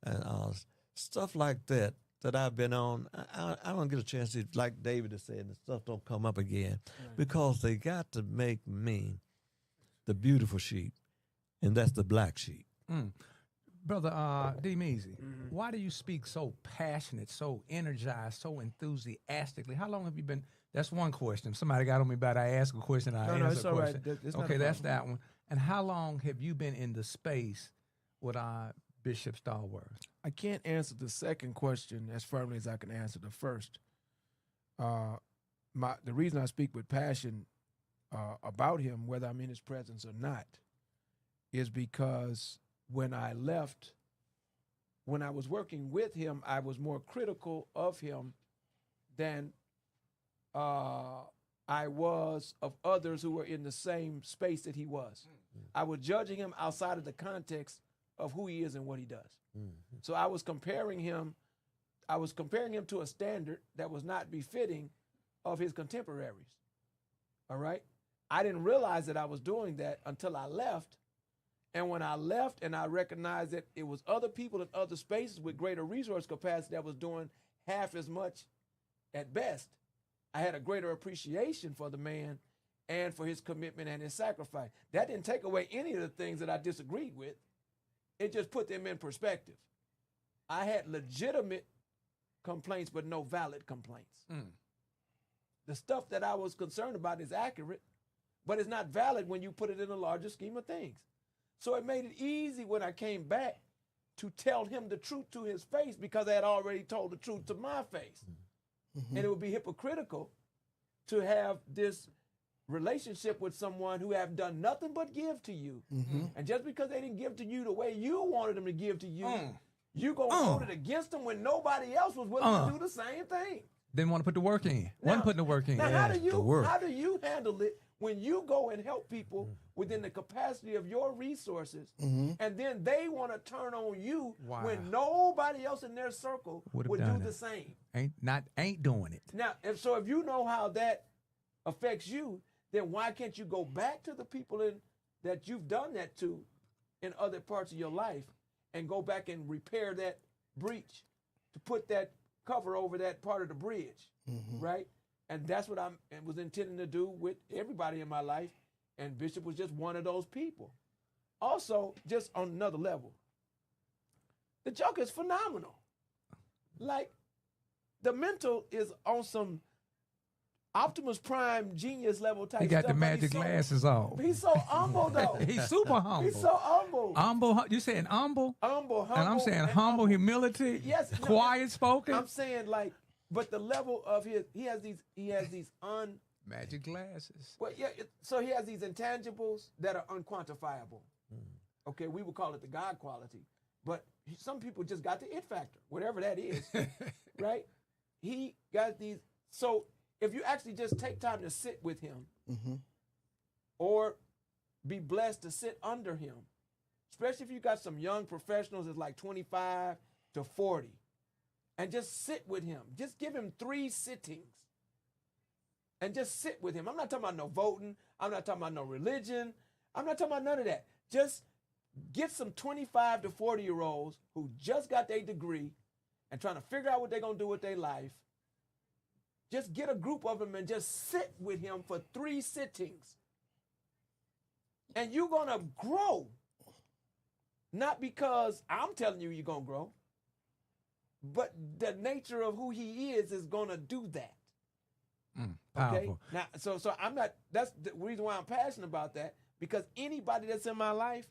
and stuff like that I've been on, I don't get a chance to, like David is saying, the stuff don't come up again, because they got to make me the beautiful sheep, and that's the black sheep. Brother D. Measy, why do you speak so passionate, so energized, so enthusiastically? How long have you been? That's one question. Somebody got on me about I ask a question, I answer it's a all right. question. It's not Okay, a that's problem. that one. And how long have you been in the space with Bishop STALLWORTH? I can't answer the second question as firmly as I can answer the first. The reason I speak with passion about him, whether I'm in his presence or not, is because when I left, when I was working with him, I was more critical of him than I I was of others who were in the same space that he was. I was judging him outside of the context of who he is and what he does. So I was comparing him to a standard that was not befitting of his contemporaries. All right? I didn't realize that I was doing that until I left. And when I left and I recognized that it was other people in other spaces with greater resource capacity that was doing half as much at best, I had a greater appreciation for the man and for his commitment and his sacrifice. That didn't take away any of the things that I disagreed with. It just put them in perspective. I had legitimate complaints, but no valid complaints. The stuff that I was concerned about is accurate, but it's not valid when you put it in a larger scheme of things. So it made it easy when I came back to tell him the truth to his face, because I had already told the truth to my face. And it would be hypocritical to have this relationship with someone who have done nothing but give to you. And just because they didn't give to you the way you wanted them to give to you, you gonna hold it against them when nobody else was willing to do the same thing. Didn't want to put the work in. Wasn't putting the work in. Now, how do you handle it when you go and help people within the capacity of your resources, and then they want to turn on you when nobody else in their circle would do the same? Ain't doing it. Now, if you know how that affects you, then why can't you go back to the people that you've done that to in other parts of your life and go back and repair that breach, to put that cover over that part of the bridge, right? And that's what I was intending to do with everybody in my life, and Bishop was just one of those people. Also, just on another level, the joke is phenomenal. Like, the mental is on some Optimus Prime genius level type stuff. He got the magic glasses on. He's so humble, though. He's super humble. He's so humble. Humble. You saying humble? Humble. And I'm saying humble humility. Yes. Quiet spoken. I'm saying, like, but the level of he has these magic glasses. Well, yeah. So he has these intangibles that are unquantifiable. Okay, we would call it the God quality, but some people just got the it factor, whatever that is, right? He got these. So if you actually just take time to sit with him, or be blessed to sit under him, especially if you got some young professionals that's like 25 to 40, and just sit with him. Just give him 3 sittings and just sit with him. I'm not talking about no voting. I'm not talking about no religion. I'm not talking about none of that. Just get some 25 to 40-year-olds who just got their degree and trying to figure out what they're going to do with their life. Just get a group of them and just sit with him for 3 sittings. And you're going to grow. Not because I'm telling you you're going to grow, but the nature of who he is going to do that. Powerful. Okay? Now, so I'm not, that's the reason why I'm passionate about that, because anybody that's in my life,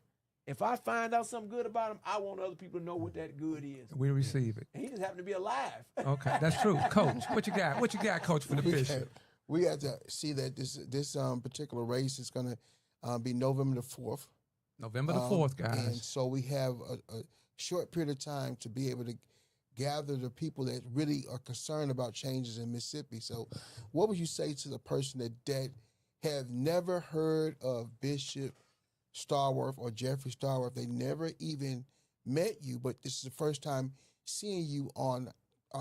if I find out something good about him, I want other people to know what that good is. We receive it. And he just happened to be alive. Okay, that's true. Coach, what you got? What you got, Coach, for the Bishop? We got to see that this particular race is going to be November the 4th. November the 4th, guys. And so we have a short period of time to be able to gather the people that really are concerned about changes in Mississippi. So what would you say to the person that have never heard of Bishop STALLWORTH or Jeffrey STALLWORTH? They never even met you, but this is the first time seeing you on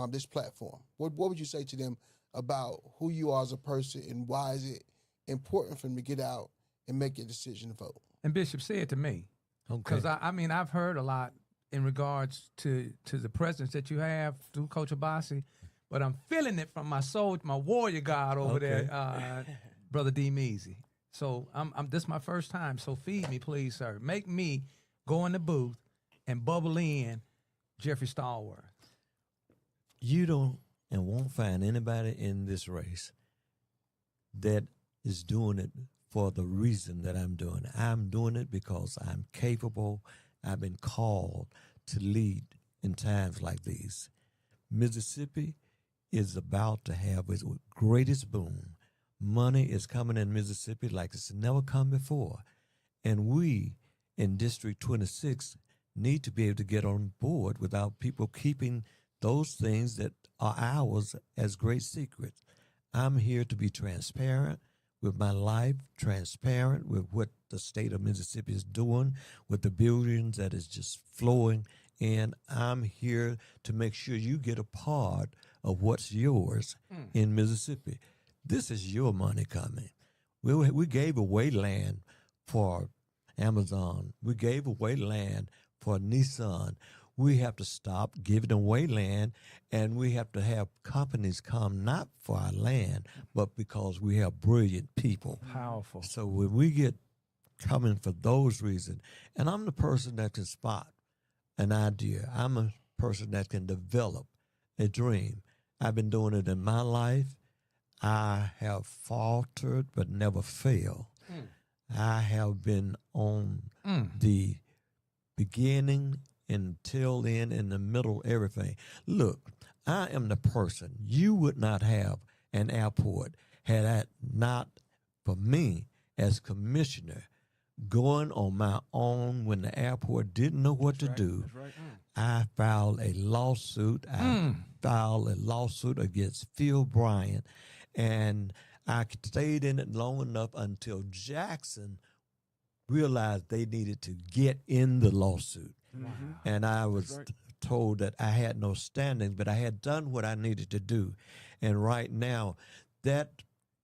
this platform. What would you say to them about who you are as a person, and why is it important for them to get out and make a decision to vote? And Bishop, say it to me. Okay. Because, I mean, I've heard a lot in regards to the presence that you have through Coach OBESI, but I'm feeling it from my soul, my warrior God over there, Brother D. Measy. So this is my first time, so feed me, please, sir. Make me go in the booth and bubble in Jeffrey STALLWORTH. You don't and won't find anybody in this race that is doing it for the reason that I'm doing it. I'm doing it because I'm capable. I've been called to lead in times like these. Mississippi is about to have its greatest boom. Money is coming in Mississippi like it's never come before. And we in District 26 need to be able to get on board without people keeping those things that are ours as great secrets. I'm here to be transparent with my life, transparent with what the state of Mississippi is doing, with the billions that is just flowing. And I'm here to make sure you get a part of what's yours in Mississippi. This is your money coming. We gave away land for Amazon. We gave away land for Nissan. We have to stop giving away land, and we have to have companies come not for our land, but because we have brilliant people. Powerful. So when we get coming for those reasons, and I'm the person that can spot an idea. I'm a person that can develop a dream. I've been doing it in my life. I have faltered but never failed. I have been on the beginning until then, in the middle, everything. Look, I am the person. You would not have an airport had that not for me as commissioner going on my own when the airport didn't know what to do. That's right. I filed a lawsuit. I filed a lawsuit against Phil Bryant, and I stayed in it long enough until Jackson realized they needed to get in the lawsuit. And I was told that I had no standing, but I had done what I needed to do. And right now, that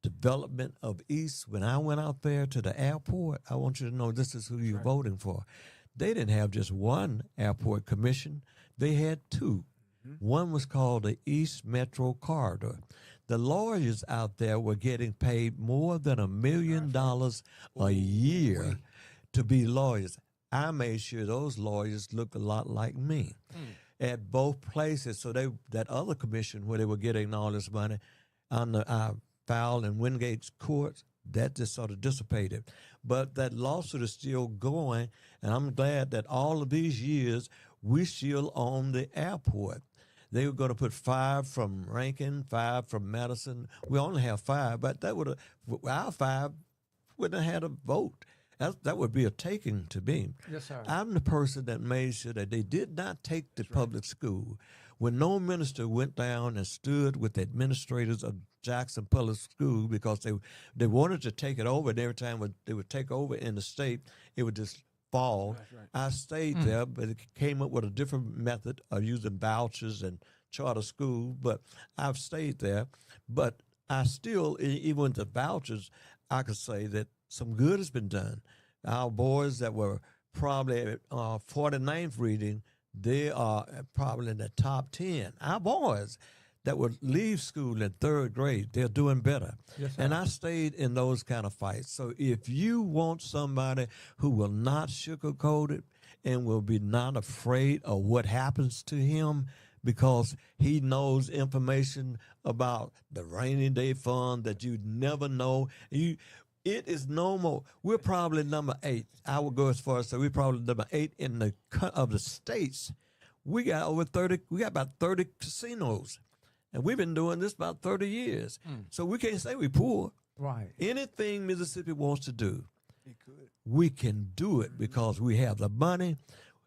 development of East, when I went out there to the airport, I want you to know this is who you're voting for. They didn't have just one airport commission. They had two. One was called the East Metro Corridor. The lawyers out there were getting paid more than $1 million a year to be lawyers. I made sure those lawyers looked a lot like me at both places. So that other commission where they were getting all this money on the filed in Wingate's courts, that just sort of dissipated. But that lawsuit is still going, and I'm glad that all of these years we still own the airport. They were going to put 5 from Rankin, 5 from Madison. We only have 5, but that would our 5 wouldn't have had a vote. That would be a taking to me. Yes, sir. I'm the person that made sure that they did not take the public school. When no minister went down and stood with the administrators of Jackson Public School because they wanted to take it over, and every time they would take over in the state, it would just fall. I stayed there, but it came up with a different method of using vouchers and charter school, but I've stayed there. But I still, even with the vouchers, I could say that some good has been done. Our boys that were probably at 49th reading, they are probably in the top 10. Our boys that would leave school in 3rd grade, they're doing better. Yes, sir. And I stayed in those kind of fights. So if you want somebody who will not sugarcoat it and will be not afraid of what happens to him because he knows information about the rainy day fund that you never know, it is no more. We're probably number 8. I would go as far as say we're probably number 8 in the of the states. We got over 30. We got about 30 casinos, and we've been doing this about 30 years. So we can't say we're poor. Right. Anything Mississippi wants to do, we can do it because we have the money.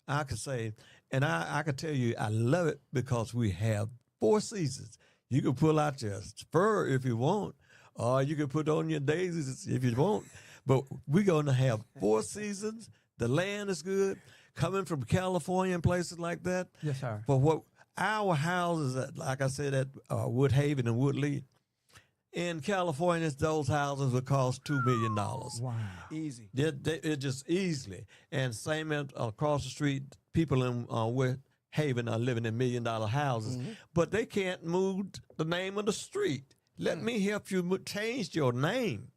I could say, and I can tell you, I love it because we have 4 seasons. You can pull out your spur if you want. Or you can put on your daisies if you want. But we're going to have 4 seasons. The land is good. Coming from California and places like that. Yes, sir. For what our houses, like I said, at Woodhaven and Woodley, in California, those houses would cost $2 million. Wow. Easy. It just easily. And same across the street, people in Woodhaven are living in $1 million houses. But they can't move the name of the street. Let me help you change your name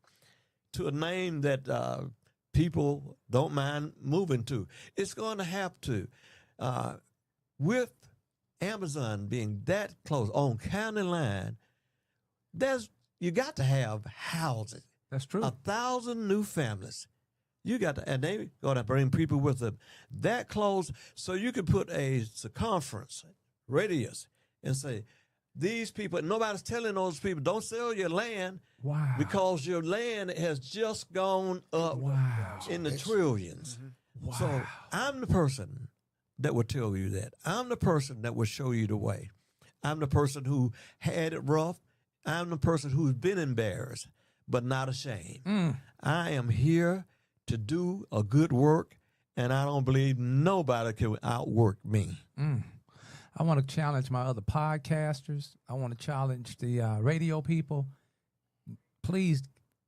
to a name that people don't mind moving to. It's going to have to. With Amazon being that close on county line, you got to have housing. That's true. 1,000 new families. You got to, and they're going to bring people with them that close, so you can put a circumference, radius, and say, these people, nobody's telling those people, don't sell your land. Wow. Because your land has just gone up in the trillions. Wow. So I'm the person that will tell you that. I'm the person that will show you the way. I'm the person who had it rough I'm the person who's been embarrassed, but not ashamed. I am here to do a good work, and I don't believe nobody can outwork me. I want to challenge my other podcasters. I want to challenge the radio people. Please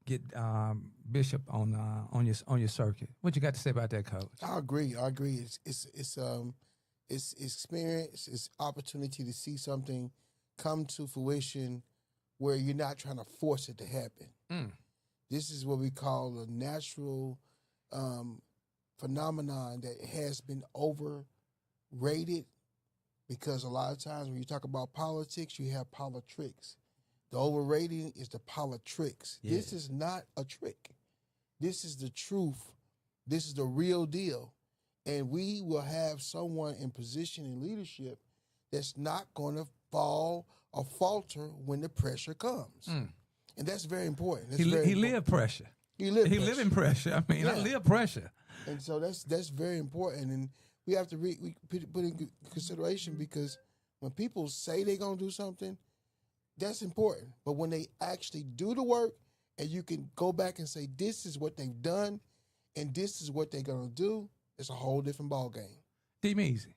get Bishop on your circuit. What you got to say about that, Coach? I agree. It's experience. It's opportunity to see something come to fruition where you're not trying to force it to happen. This is what we call a natural phenomenon that has been overrated, because a lot of times when you talk about politics, you have politricks. The overrating is the politricks. Yeah. This is not a trick. This is the truth. This is the real deal. And we will have someone in position in leadership that's not going to fall or falter when the pressure comes. And that's very important. That's He lived pressure. He lived He pressure. living pressure. I mean, I Yeah. live pressure. And so that's very important. And we have to we put in consideration, because when people say they're going to do something, that's important. But when they actually do the work, and you can go back and say, this is what they've done and this is what they're going to do, it's a whole different ball game. D-Meezy,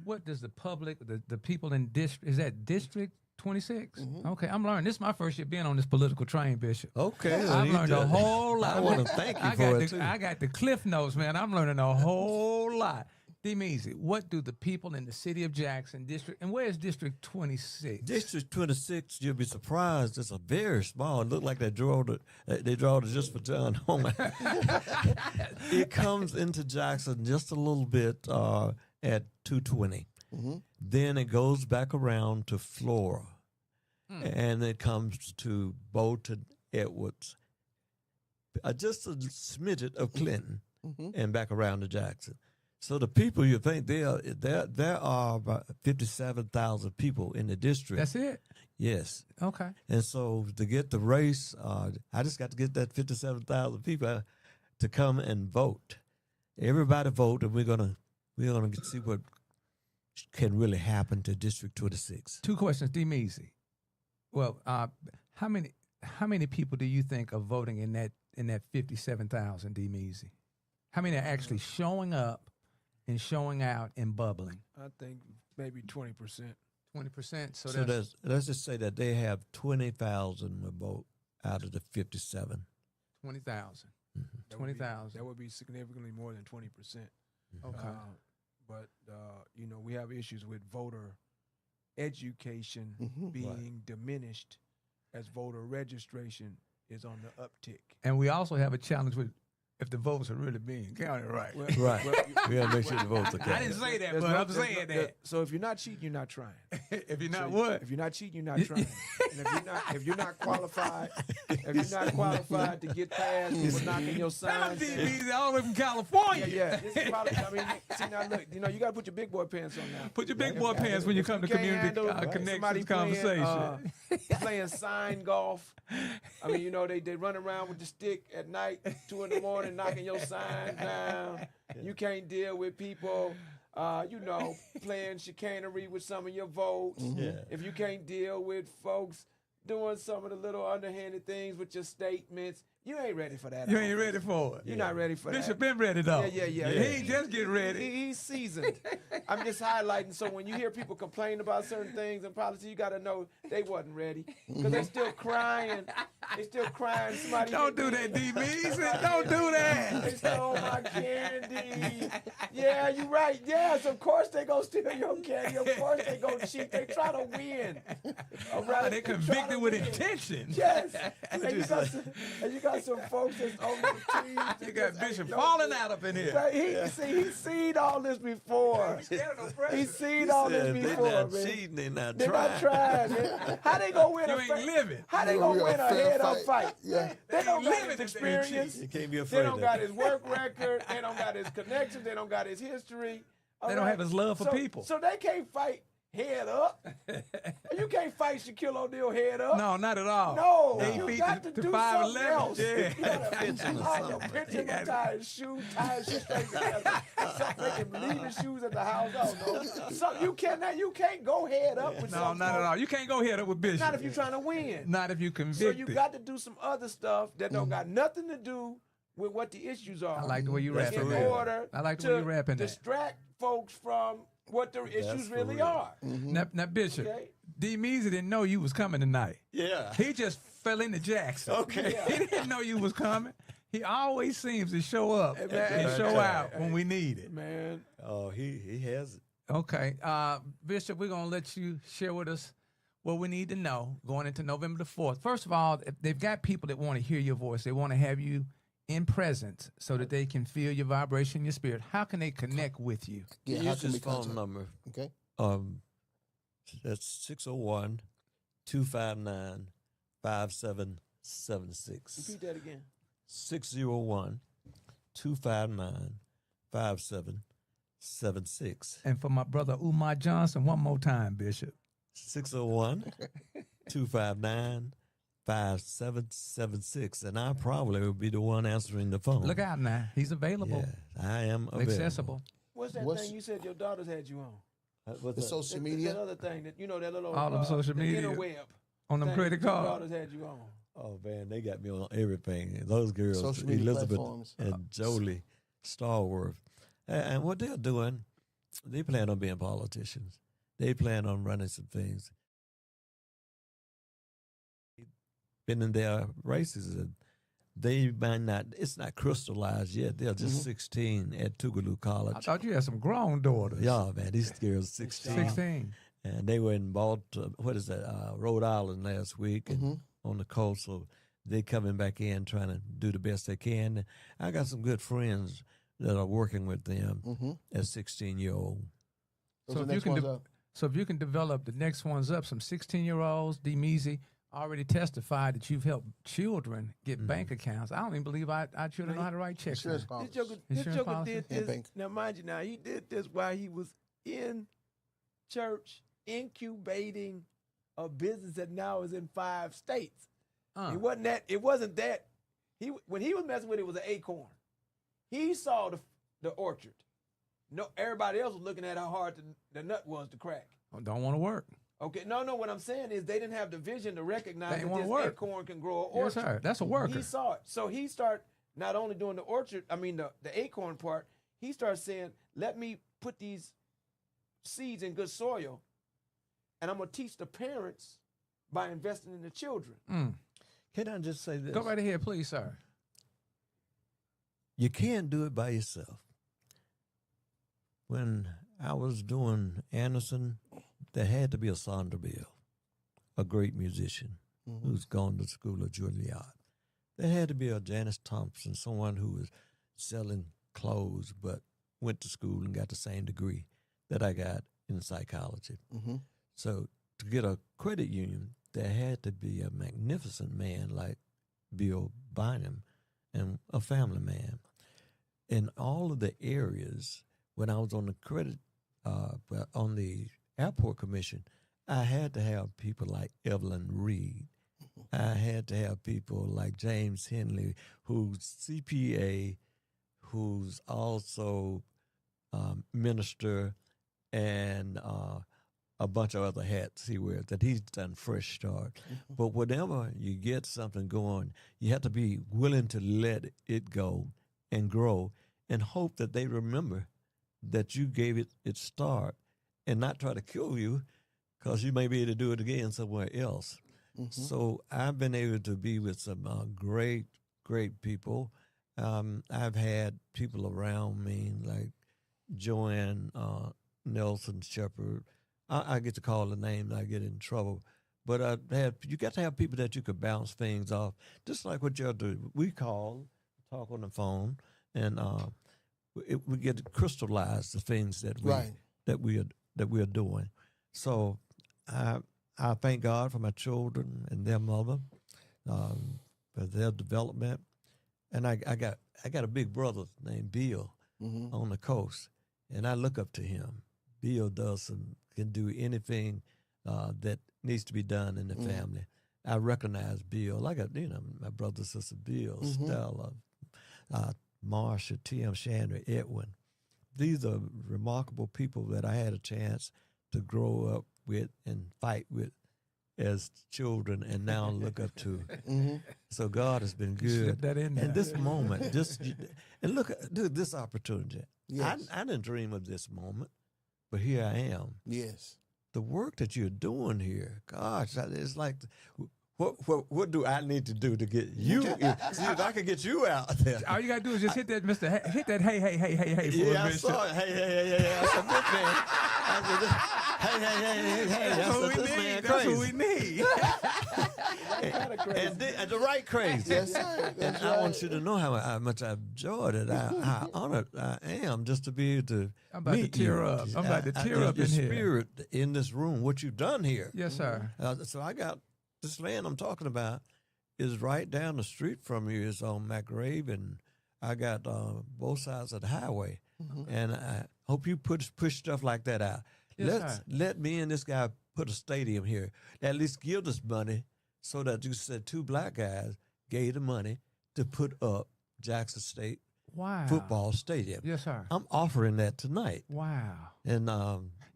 what does the public, the people in district, is that District 26? Okay, I'm learning. This is my first year being on this political train, Bishop. Okay. I've learned a whole lot. I want to thank you for it, too. I got the Cliff Notes, man. I'm learning a whole lot. D-Meezy, what do the people in the city of Jackson district, and where is District 26? District 26, you'll be surprised. It's a very small. It looked like they draw it just for John Homer. It comes into Jackson just a little bit at 220. Then it goes back around to Flora, and it comes to Bolton, Edwards, just a smidget of Clinton, and back around to Jackson. So the people, you think there are about 57,000 people in the district. That's it? Yes. Okay. And so to get the race, I just got to get that 57,000 people to come and vote. Everybody vote, and we're gonna see what can really happen to District 26. Two questions, D-Meezy. Well, how many people do you think are voting in that 57,000, D-Meezy? How many are actually showing up and showing out and bubbling? I think maybe 20%. 20%. So let's just say that they have 20,000 to vote out of the 57. 20,000. That 20,000. That would be significantly more than 20%. Okay. But we have issues with voter education being diminished as voter registration is on the uptick. And we also have a challenge with if the votes are really being counted right. Right. We got to make sure the votes are counted. I didn't say that, but I'm saying that. So if you're not cheating, you're not trying. If you're not what? If you're not cheating, you're not trying. And if you're not qualified to get past people knocking your signs. D-Meezy all the way from California. Yeah. This is probably, see now look, you got to put your big boy pants on now. Put your big boy pants when you come to community connections conversation. Playing sign golf. I mean, they run around with the stick at night, 2 in the morning, knocking your signs down. You can't deal with people, playing chicanery with some of your votes. If you can't deal with folks doing some of the little underhanded things with your statements, you ain't ready for that. You ain't ready for it. You're not ready for that. Bishop been ready, though. Yeah. He ain't just getting ready. He's seasoned. I'm just highlighting. So when you hear people complain about certain things in politics, you got to know they wasn't ready. Because they're still crying. Somebody Don't do that, D-Meezy. Don't do that. They stole my candy. Yeah, you're right. Yes, of course they going to steal your candy. Of course they going to cheat. They try to win. All right? They convicted with intention. Yes. And you got some folks that's on the team. You got Bishop falling out up in here. He's seen all this before. He's seen all this before, They're not man. cheating, they're not They're trying. not trying, man. How they gonna win You a ain't living. How they gonna win a head-up fight? Yeah. They don't got living his if they ain't experience. You can't be They afraid don't of got it. his work record. They don't got his connections. They don't got his history. They don't have his love for people. So they can't fight head up. You can't fight Shaquille O'Neal head up. No, not at all. No, 8 you feet got to do 5'11". something else. Yeah. You gotta pinch him, tie his shoe straight together. Make him leave his shoes at the house. Oh, no. So you can't go head up with No, something. not at all. You can't go head up with Bishop. Not if you're trying to win. Not if you So convicted. you got to do some other stuff that don't got nothing to do with what the issues are. I like the way you rap. in order I like the way you to rapping that. distract folks from what the issues for really real. are. Now, Bishop, Okay. D. Measy didn't know you was coming tonight. Yeah. He just fell into Jackson. Okay. He didn't know you was coming. He always seems to show up man, and hey, show hey, out hey, when we need it. Man, Oh, he has it. Okay. Bishop, we're going to let you share with us what we need to know going into November the 4th. First of all, if they've got people that want to hear your voice. They want to have you in presence so that they can feel your vibration, your spirit. How can they connect with you? Yeah, how Use can his we phone contact? number. Okay. That's 601-259-5776. repeat that again. 601-259-5776. And for my brother Umar Johnson, one more time, Bishop. 601-259-5776. And I probably will be the one answering the phone. Look out now. He's available, Yeah, I am available. accessible. What's that What's- thing you said your daughters had you on? What's The that? social That media. other thing that, that little All them social the media. interweb On them thing credit that your cards. daughters had you on. Oh, man, they got me on everything. Those girls, Social media Elizabeth platforms. and Jolie Stallworth. And what they're doing, they plan on being politicians. They plan on running some things. Been in their races, and they might not, it's not crystallized yet. They're just 16 at Tougaloo I College. thought you had some grown daughters. Yeah, man, these girls 16. 16. And they were in Rhode Island last week and on the coast. So they're coming back in trying to do the best they can. I got some good friends that are working with them as 16-year-old. So if you can develop the next ones up, some 16-year-olds, D. Measy already testified that you've helped children get bank accounts. I don't even believe our children know how to write checks. Insurance now. This policy. joker, this Insurance joker policy? did And this. bank. Now, mind you, he did this while he was in church incubating a business that now is in 5 states. It wasn't that. When he was messing with it was an acorn. He saw the orchard. No, everybody else was looking at how hard the nut was to crack. Don't want to work. Okay, no, what I'm saying is they didn't have the vision to recognize They that wanna this work. acorn can grow an Yes, orchard. sir. That's a worker. He saw it. So he started not only doing the orchard, the acorn part, he started saying, let me put these seeds in good soil, and I'm going to teach the parents by investing in the children. Can I just say this? Go right ahead, please, sir. You can't do it by yourself. When I was doing Anderson, there had to be a Sonderbill, a great musician who's gone to school at Juilliard. There had to be a Janice Thompson, someone who was selling clothes but went to school and got the same degree that I got in psychology. So to get a credit union, there had to be a magnificent man like Bill Bynum and a family man. In all of the areas, when I was on the on the airport commission, I had to have people like Evelyn Reed. I had to have people like James Henley, who's CPA, who's also minister, and a bunch of other hats he wears that he's done Fresh Start. But whenever you get something going, you have to be willing to let it go and grow and hope that they remember that you gave it its start and not try to kill you because you may be able to do it again somewhere else. So I've been able to be with some great, great people. I've had people around me like Joanne Nelson Shepherd. I get to call the name and I get in trouble. But you got to have people that you could bounce things off, just like what y'all do. We call, talk on the phone, and we get to crystallize the things that we are doing. So I thank God for my children and their mother, for their development, and I got a big brother named Bill on the coast, and I look up to him Bill can do anything that needs to be done in the family. I recognize Bill. I got, my brother, sister Bill, Stella, Marsha, Tim, Chandra, Edwin. These are remarkable people that I had a chance to grow up with and fight with as children, and now look up to. So God has been good. Slip that in there. And this moment, and look, dude, this opportunity. Yes. I didn't dream of this moment, but here I am. Yes. The work that you're doing here, gosh, it's like, what do I need to do to get you? See if I can get you out there. All you gotta do is just hit that, hit that hey for Yeah, a I bit. saw it. Hey. That's a good man. Hey. That's what we this need. man That's crazy. what we need. And the right crazy. Yes, sir. And I want you to know how much I've enjoyed it, how honored I am just to be able to I'm about to meet tear you. up. I'm about to tear up your in here. spirit in this room, what you've done here. Yes, sir. So I got this land I'm talking about is right down the street from you. It's on McRae, and I got both sides of the highway. And I hope you push stuff like that out. Yes, Let me and this guy put a stadium here. At least give us money so that you said two black guys gave the money to put up Jackson State Wow. football stadium. Yes, sir. I'm offering that tonight. Wow. And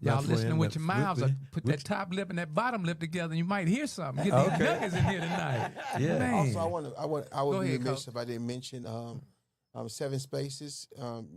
Y'all listening with your mouths. Put that top lip and that bottom lip together, and you might hear something. Get these nuggets in here tonight. Yeah. Man. Also, I Go would be ahead, remiss Coach. if I didn't mention 7 Spaces.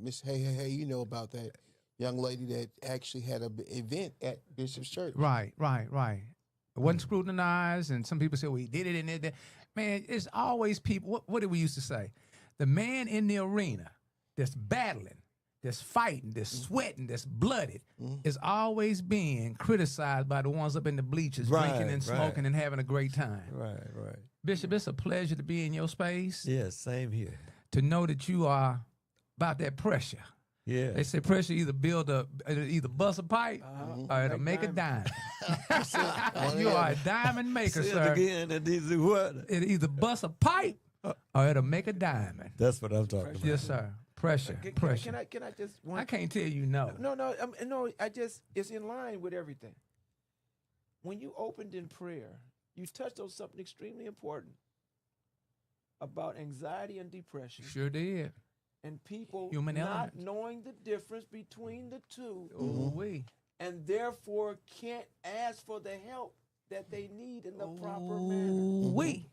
Miss Hey, you know about that young lady that actually had an event at Bishop's Church. Right. It wasn't scrutinized, and some people say, well, he did it in there. Man, it's always people. What did we used to say? The man in the arena that's battling, that's fighting, that's sweating, that's blooded, is always being criticized by the ones up in the bleachers, drinking and smoking and having a great time. Right. Bishop, it's a pleasure to be in your space, Yeah, same here. to know that you are about that pressure. Yeah. They say pressure either either bust a pipe or it'll make a diamond. You are a diamond maker, Say it sir. again, and these are what? It'll either bust a pipe or it'll make a diamond. That's what I'm talking about. Yes, sir. Pressure. Pressure. Can I just? I can't tell you no. No. It's in line with everything. When you opened in prayer, you touched on something extremely important about anxiety and depression, Sure did. and people Human not element. knowing the difference between the two, Ooh-wee. and therefore can't ask for the help that they need in the proper manner. Ooh-wee.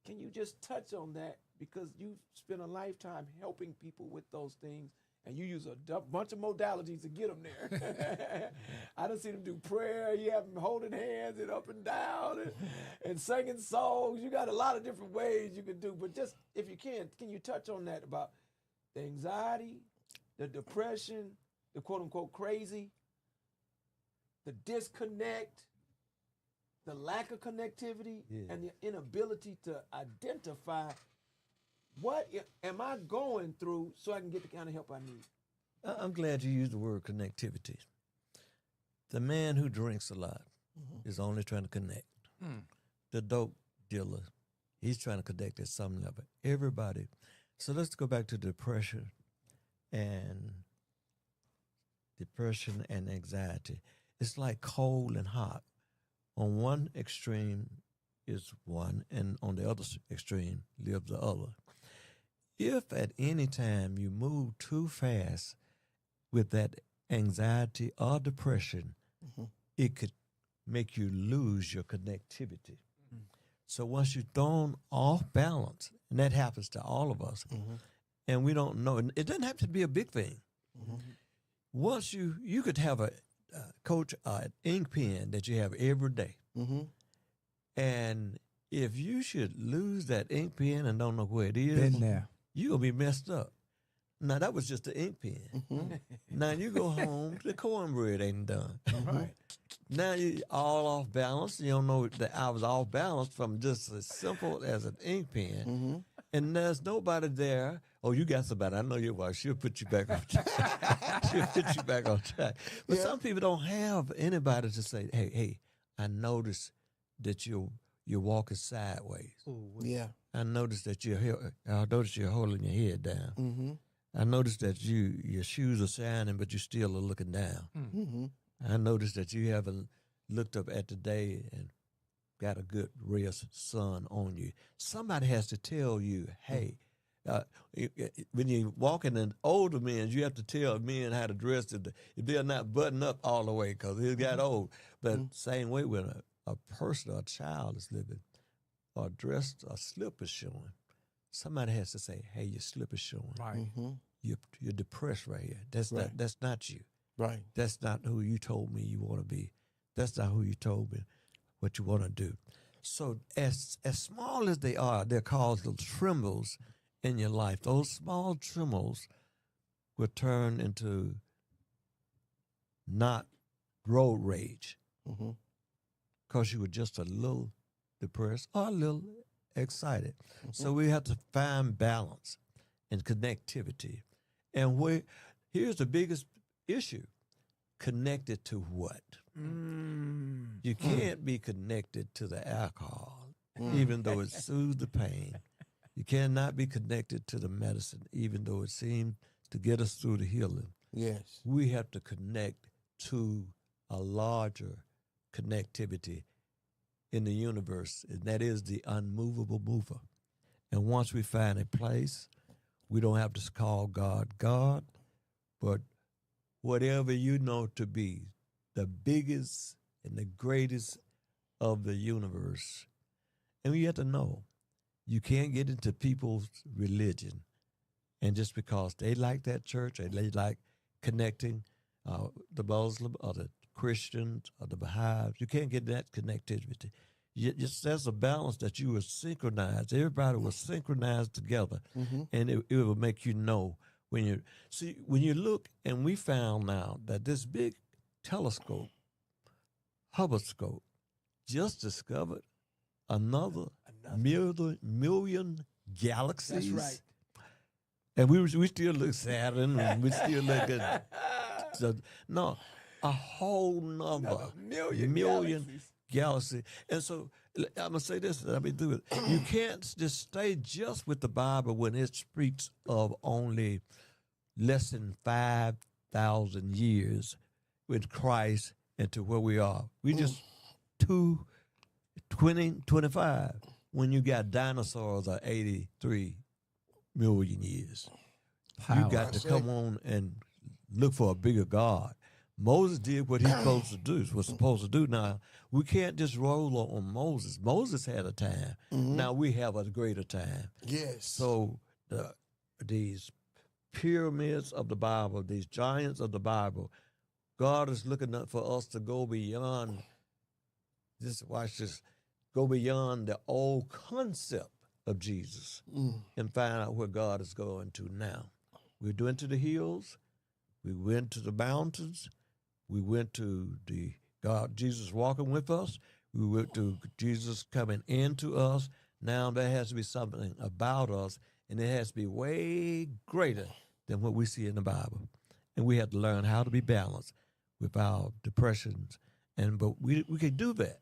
Can you just touch on that? Because you spend a lifetime helping people with those things, and you use a bunch of modalities to get them there. I done seen them do prayer. You have them holding hands and up and down and singing songs. You got a lot of different ways you can do. But just, if you can you touch on that about the anxiety, the depression, the quote-unquote crazy, the disconnect, the lack of connectivity, and the inability to identify what am I going through so I can get the kind of help I need. I'm glad you used the word connectivity. The man who drinks a lot is only trying to connect. The dope dealer, he's trying to connect at some level. Everybody. So let's go back to depression and anxiety. It's like cold and hot. On one extreme is one, and on the other extreme lives the other. If at any time you move too fast with that anxiety or depression, it could make you lose your connectivity. So once you're thrown off balance, and that happens to all of us, and we don't know, and it doesn't have to be a big thing. Once you could have a coach, an ink pen that you have every day, and if you should lose that ink pen and don't know where it is, Been there. you're going to be messed up. Now, that was just the ink pen. Now, you go home, the cornbread ain't done. Right. Now, you all off balance. You don't know that I was off balance from just as simple as an ink pen. And there's nobody there. Oh, you got somebody. I know your wife. She'll put you back on track. She'll put you back on track. But some people don't have anybody to say, hey, I noticed that you're walking sideways. Yeah. I noticed that you're holding your head down. I noticed that your shoes are shining, but you still are looking down. Mm-hmm. I noticed that you haven't looked up at the day and got a good ray of sun on you. Somebody has to tell you, hey, when you're walking in older men, you have to tell men how to dress if they're not buttoned up all the way because they got old. But same way when a person or a child is living or dressed or slippers showing, somebody has to say, hey, your slippers showing. Right. Mm-hmm. You're depressed right here. That's Right. that's not you. Right. That's not who you told me you want to be. That's not who you told me what you want to do. So as small as they are, they're called little trembles in your life. Those small trembles will turn into not road rage because you were just a little depressed or a little excited. So we have to find balance and connectivity. And here's the biggest issue. Connected to what? You can't be connected to the alcohol, even though it soothes the pain. You cannot be connected to the medicine, even though it seems to get us through the healing. Yes. We have to connect to a larger connectivity in the universe, and that is the unmovable mover. And once we find a place, we don't have to call God God, but whatever you know to be the biggest and the greatest of the universe. And you have to know, you can't get into people's religion. And just because they like that church or they like connecting the Muslim or the Christians or the Baha'is, you can't get that connectivity. There's a balance that you will synchronize. Everybody will synchronize together, and it will make you know when you look. And we found now that this big telescope, Hubble scope, just discovered another million galaxies. That's right. And we still look Saturn, and we still look at a whole nother million galaxy. And so I'm gonna say this, and I'll be through it. You can't just stay just with the Bible when it speaks of only less than 5,000 years with Christ and to where we are. We just 25 when you got dinosaurs are 83 million years. You got to come on and look for a bigger God. Moses did what he was supposed to do. Now, we can't just roll on Moses. Moses had a time. Now we have a greater time. Yes. So these pyramids of the Bible, these giants of the Bible, God is looking up for us to go beyond this. Watch this. Go beyond the old concept of Jesus and find out where God is going to now. We went to the hills. We went to the mountains. We went to the God, Jesus walking with us. We went to Jesus coming into us. Now there has to be something about us, and it has to be way greater than what we see in the Bible. And we have to learn how to be balanced with our depressions. But we can do that.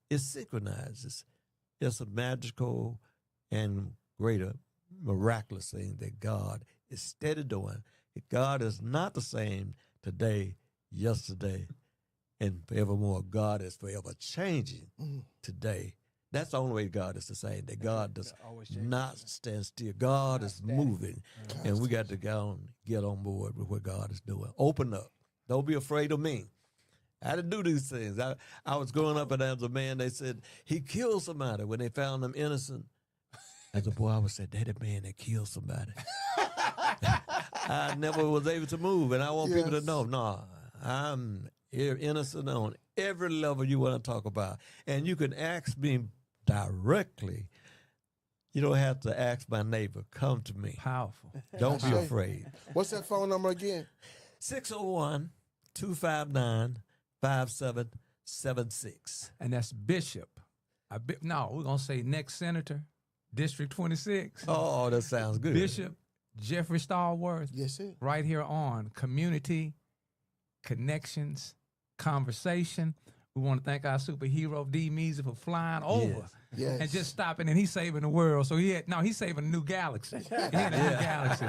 It synchronizes. It's a magical and greater, miraculous thing that God is steady doing. God is not the same today, yesterday, and forevermore. God is forever changing today. That's the only way God is the same. That God does not stand still. God is moving, and we got to go and get on board with what God is doing. Open up. Don't be afraid of me. I had to do these things. I was growing up, and as a man, they said he killed somebody when they found him innocent. As a boy, I would say, "That man that killed somebody." I never was able to move, and I want people to know, no, I'm innocent on every level you want to talk about. And you can ask me directly. You don't have to ask my neighbor. Come to me. Powerful. Don't be afraid. What's that phone number again? 601-259-5776. And that's Bishop. No, we're going to say next senator, District 26. Oh, that sounds good. Bishop Jeffrey STALLWORTH. Yes, sir. Right here on Community, Connections, Conversation. We want to thank our superhero D. Measy for flying over Yes. and just stopping, and he's saving the world. So he's saving a new galaxy. He had a new galaxy.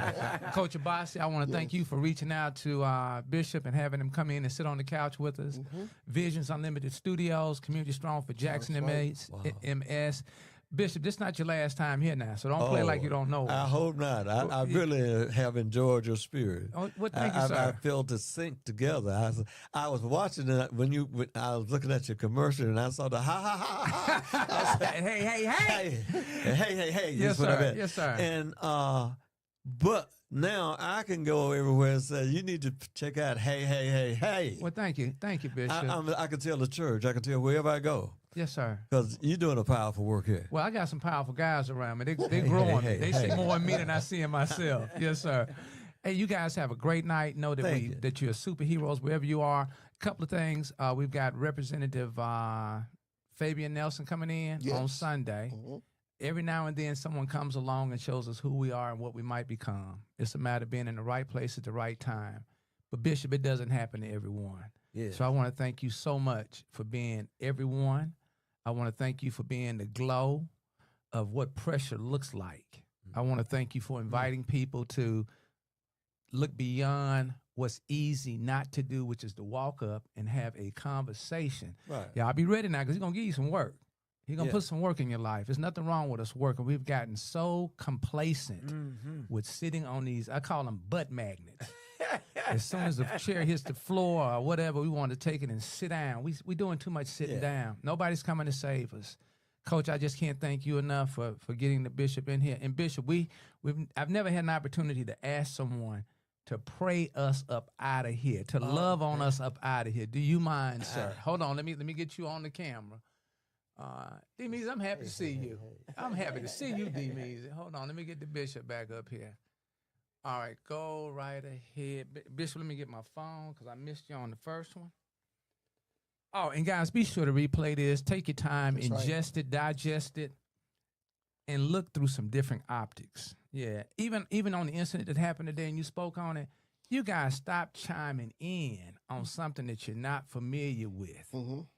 Coach OBESI, I want to thank you for reaching out to Bishop and having him come in and sit on the couch with us. Visions Unlimited Studios, Community Strong for Jackson MS. Bishop, this is not your last time here now, so don't play like you don't know. I hope not. I really have enjoyed your spirit. Oh, well, thank you, sir. I felt it sync together. I was watching it when I was looking at your commercial, and I saw the ha ha ha ha. Hey. Hey. Yes, what I sir. meant. Yes, sir. And but now I can go everywhere and say you need to check out Hey. Well, thank you, Bishop. I can tell the church. I can tell wherever I go. Yes, sir. Because you're doing a powerful work here. Well, I got some powerful guys around me. They growing me. They see more in me than I see in myself. Yes, sir. Hey, you guys have a great night. Know that that you're superheroes wherever you are. A couple of things. We've got Representative Fabian Nelson coming in on Sunday. Every now and then someone comes along and shows us who we are and what we might become. It's a matter of being in the right place at the right time. But Bishop, it doesn't happen to everyone. Yeah. So I want to thank you so much for being everyone. I want to thank you for being the glow of what pressure looks like. I want to thank you for inviting people to look beyond what's easy not to do, which is to walk up and have a conversation. Right. Y'all be ready now because he's going to give you some work. He's going to put some work in your life. There's nothing wrong with us working. We've gotten so complacent with sitting on these, I call them butt magnets. As soon as the chair hits the floor or whatever, we want to take it and sit down. We doing too much sitting down. Nobody's coming to save us. Coach, I just can't thank you enough for getting the Bishop in here. And Bishop, I've never had an opportunity to ask someone to pray us up out of here, to love on us up out of here. Do you mind, sir? Hold on, let me get you on the camera. D. Measy, I'm happy to see you. I'm happy to see you, D. Measy. Hold on, let me get the Bishop back up here. All right, go right ahead. Bishop, let me get my phone because I missed you on the first one. Oh, and guys, be sure to replay this. Take your time, ingest it, digest it, and look through some different optics. Yeah, even on the incident that happened today and you spoke on it, you guys stop chiming in on something that you're not familiar with.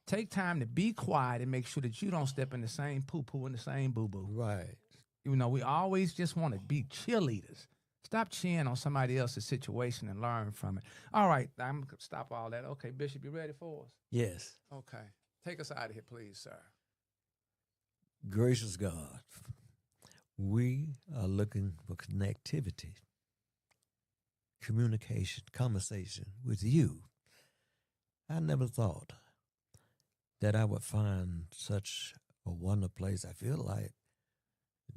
Take time to be quiet and make sure that you don't step in the same poo-poo and the same boo-boo. Right. You know, we always just want to be cheerleaders. Stop cheering on somebody else's situation and learn from it. All right, I'm going to stop all that. Okay, Bishop, you ready for us? Yes. Okay. Take us out of here, please, sir. Gracious God, we are looking for connectivity, communication, conversation with you. I never thought that I would find such a wonderful place. I feel like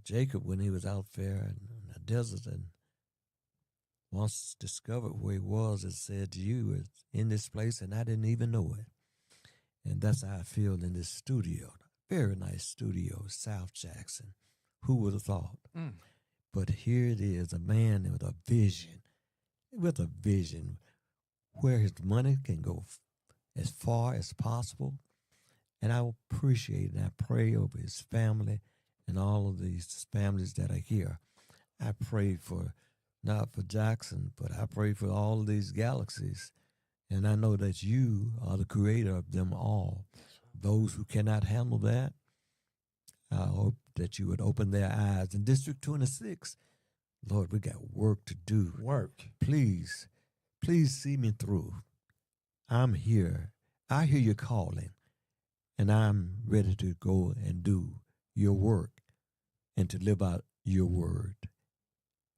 Jacob, when he was out there in the desert and once discovered where he was, it said, you is in this place, and I didn't even know it. And that's how I feel in this studio. Very nice studio, South Jackson. Who would have thought? But here it is, a man with a vision where his money can go as far as possible. And I appreciate and I pray over his family and all of these families that are here. I pray for, not for Jackson, but I pray for all of these galaxies. And I know that you are the creator of them all. Those who cannot handle that, I hope that you would open their eyes. In District 26, Lord, we got work to do. Please see me through. I'm here. I hear you calling, and I'm ready to go and do your work and to live out your word.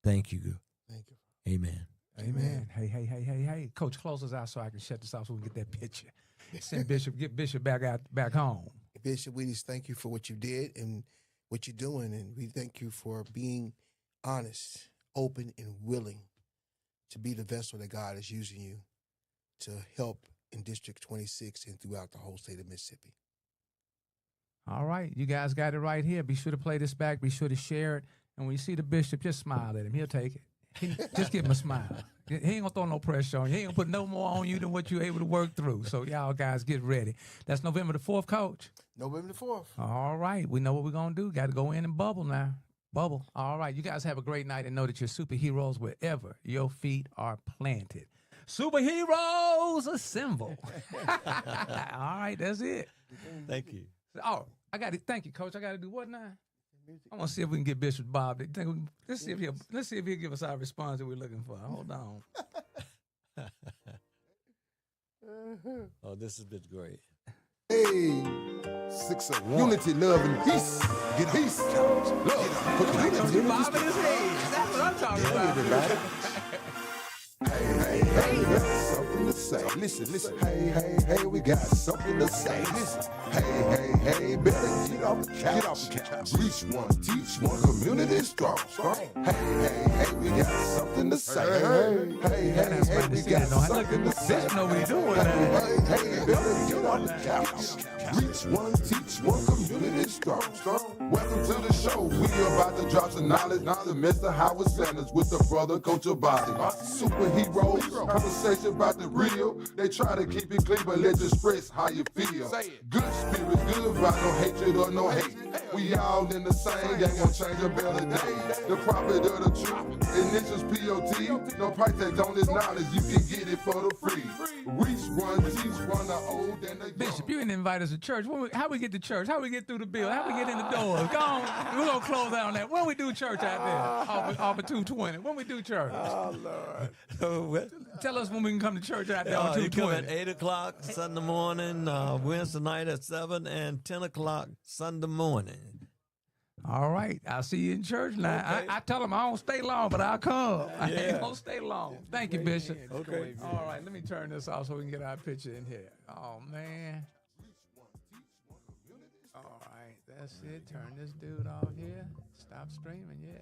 Thank you. Thank you. Amen. Amen. Hey. Coach, close us out so I can shut this off so we can get that picture. Send Bishop, get Bishop back home. Bishop, we just thank you for what you did and what you're doing, and we thank you for being honest, open, and willing to be the vessel that God is using you to help in District 26 and throughout the whole state of Mississippi. All right, you guys got it right here. Be sure to play this back. Be sure to share it. And when you see the Bishop, just smile at him. He'll take it. Just give him a smile. He ain't gonna throw no pressure on you. He ain't gonna put no more on you than what you're able to work through. So y'all guys get ready. That's November the 4th, Coach. November the 4th. All right. We know what we're gonna do. Got to go in and bubble now. Bubble. All right. You guys have a great night and know that you're superheroes wherever your feet are planted. Superheroes assemble. All right, that's it. Thank you. Oh, I got to thank you, Coach. I got to do what now? I want to see if we can get Bishop Bob. Let's see if he'll give us our response that we're looking for. Hold on. Oh, this has been great. Hey, 601. Unity, love, and peace. Get peace. Love. Put the unity in Bob in his head. That's what I'm talking about. everybody. Hey, we got something to say. Listen. Hey, we got something to say. Listen. Hey, better get off the couch. Reach one, teach one, community strong. Hey, we got something to say. Hey, we got something to say. Bishop know what he's doing now. Hey, better get off the couch. Reach one, teach one, community strong. Welcome to the show. We about to drop some knowledge. To Mr. Howard Sanders with the brother Coach Obasi. Superheroes, conversation about the real. They try to keep it clean, but let's express how you feel. Good spirit, good about no hatred or no hate. We all in the same game, won't change a better day. The prophet of the truth, initials POT. No price tag on this knowledge, you can get it for the free. Reach one, teach one, the old and the young. Bishop, you didn't invite us to church. How we get to church? How we get through the bill? How we get in the doors? Go on. We're going to close out on that. When we do church out there? Off of 220. When we do church? Oh, Lord. Tell us when we can come to church out there on You come 220. at 8 o'clock Sunday morning, Wednesday night at 7, and 10 o'clock Sunday morning. All right. I'll see you in church now. Okay. I tell them I don't stay long, but I'll come. I ain't going to stay long. Thank you, Bishop. Okay. All right. Let me turn this off so we can get our picture in here. Oh, man. All right. That's it. Turn this dude off here. Stop streaming. Yeah.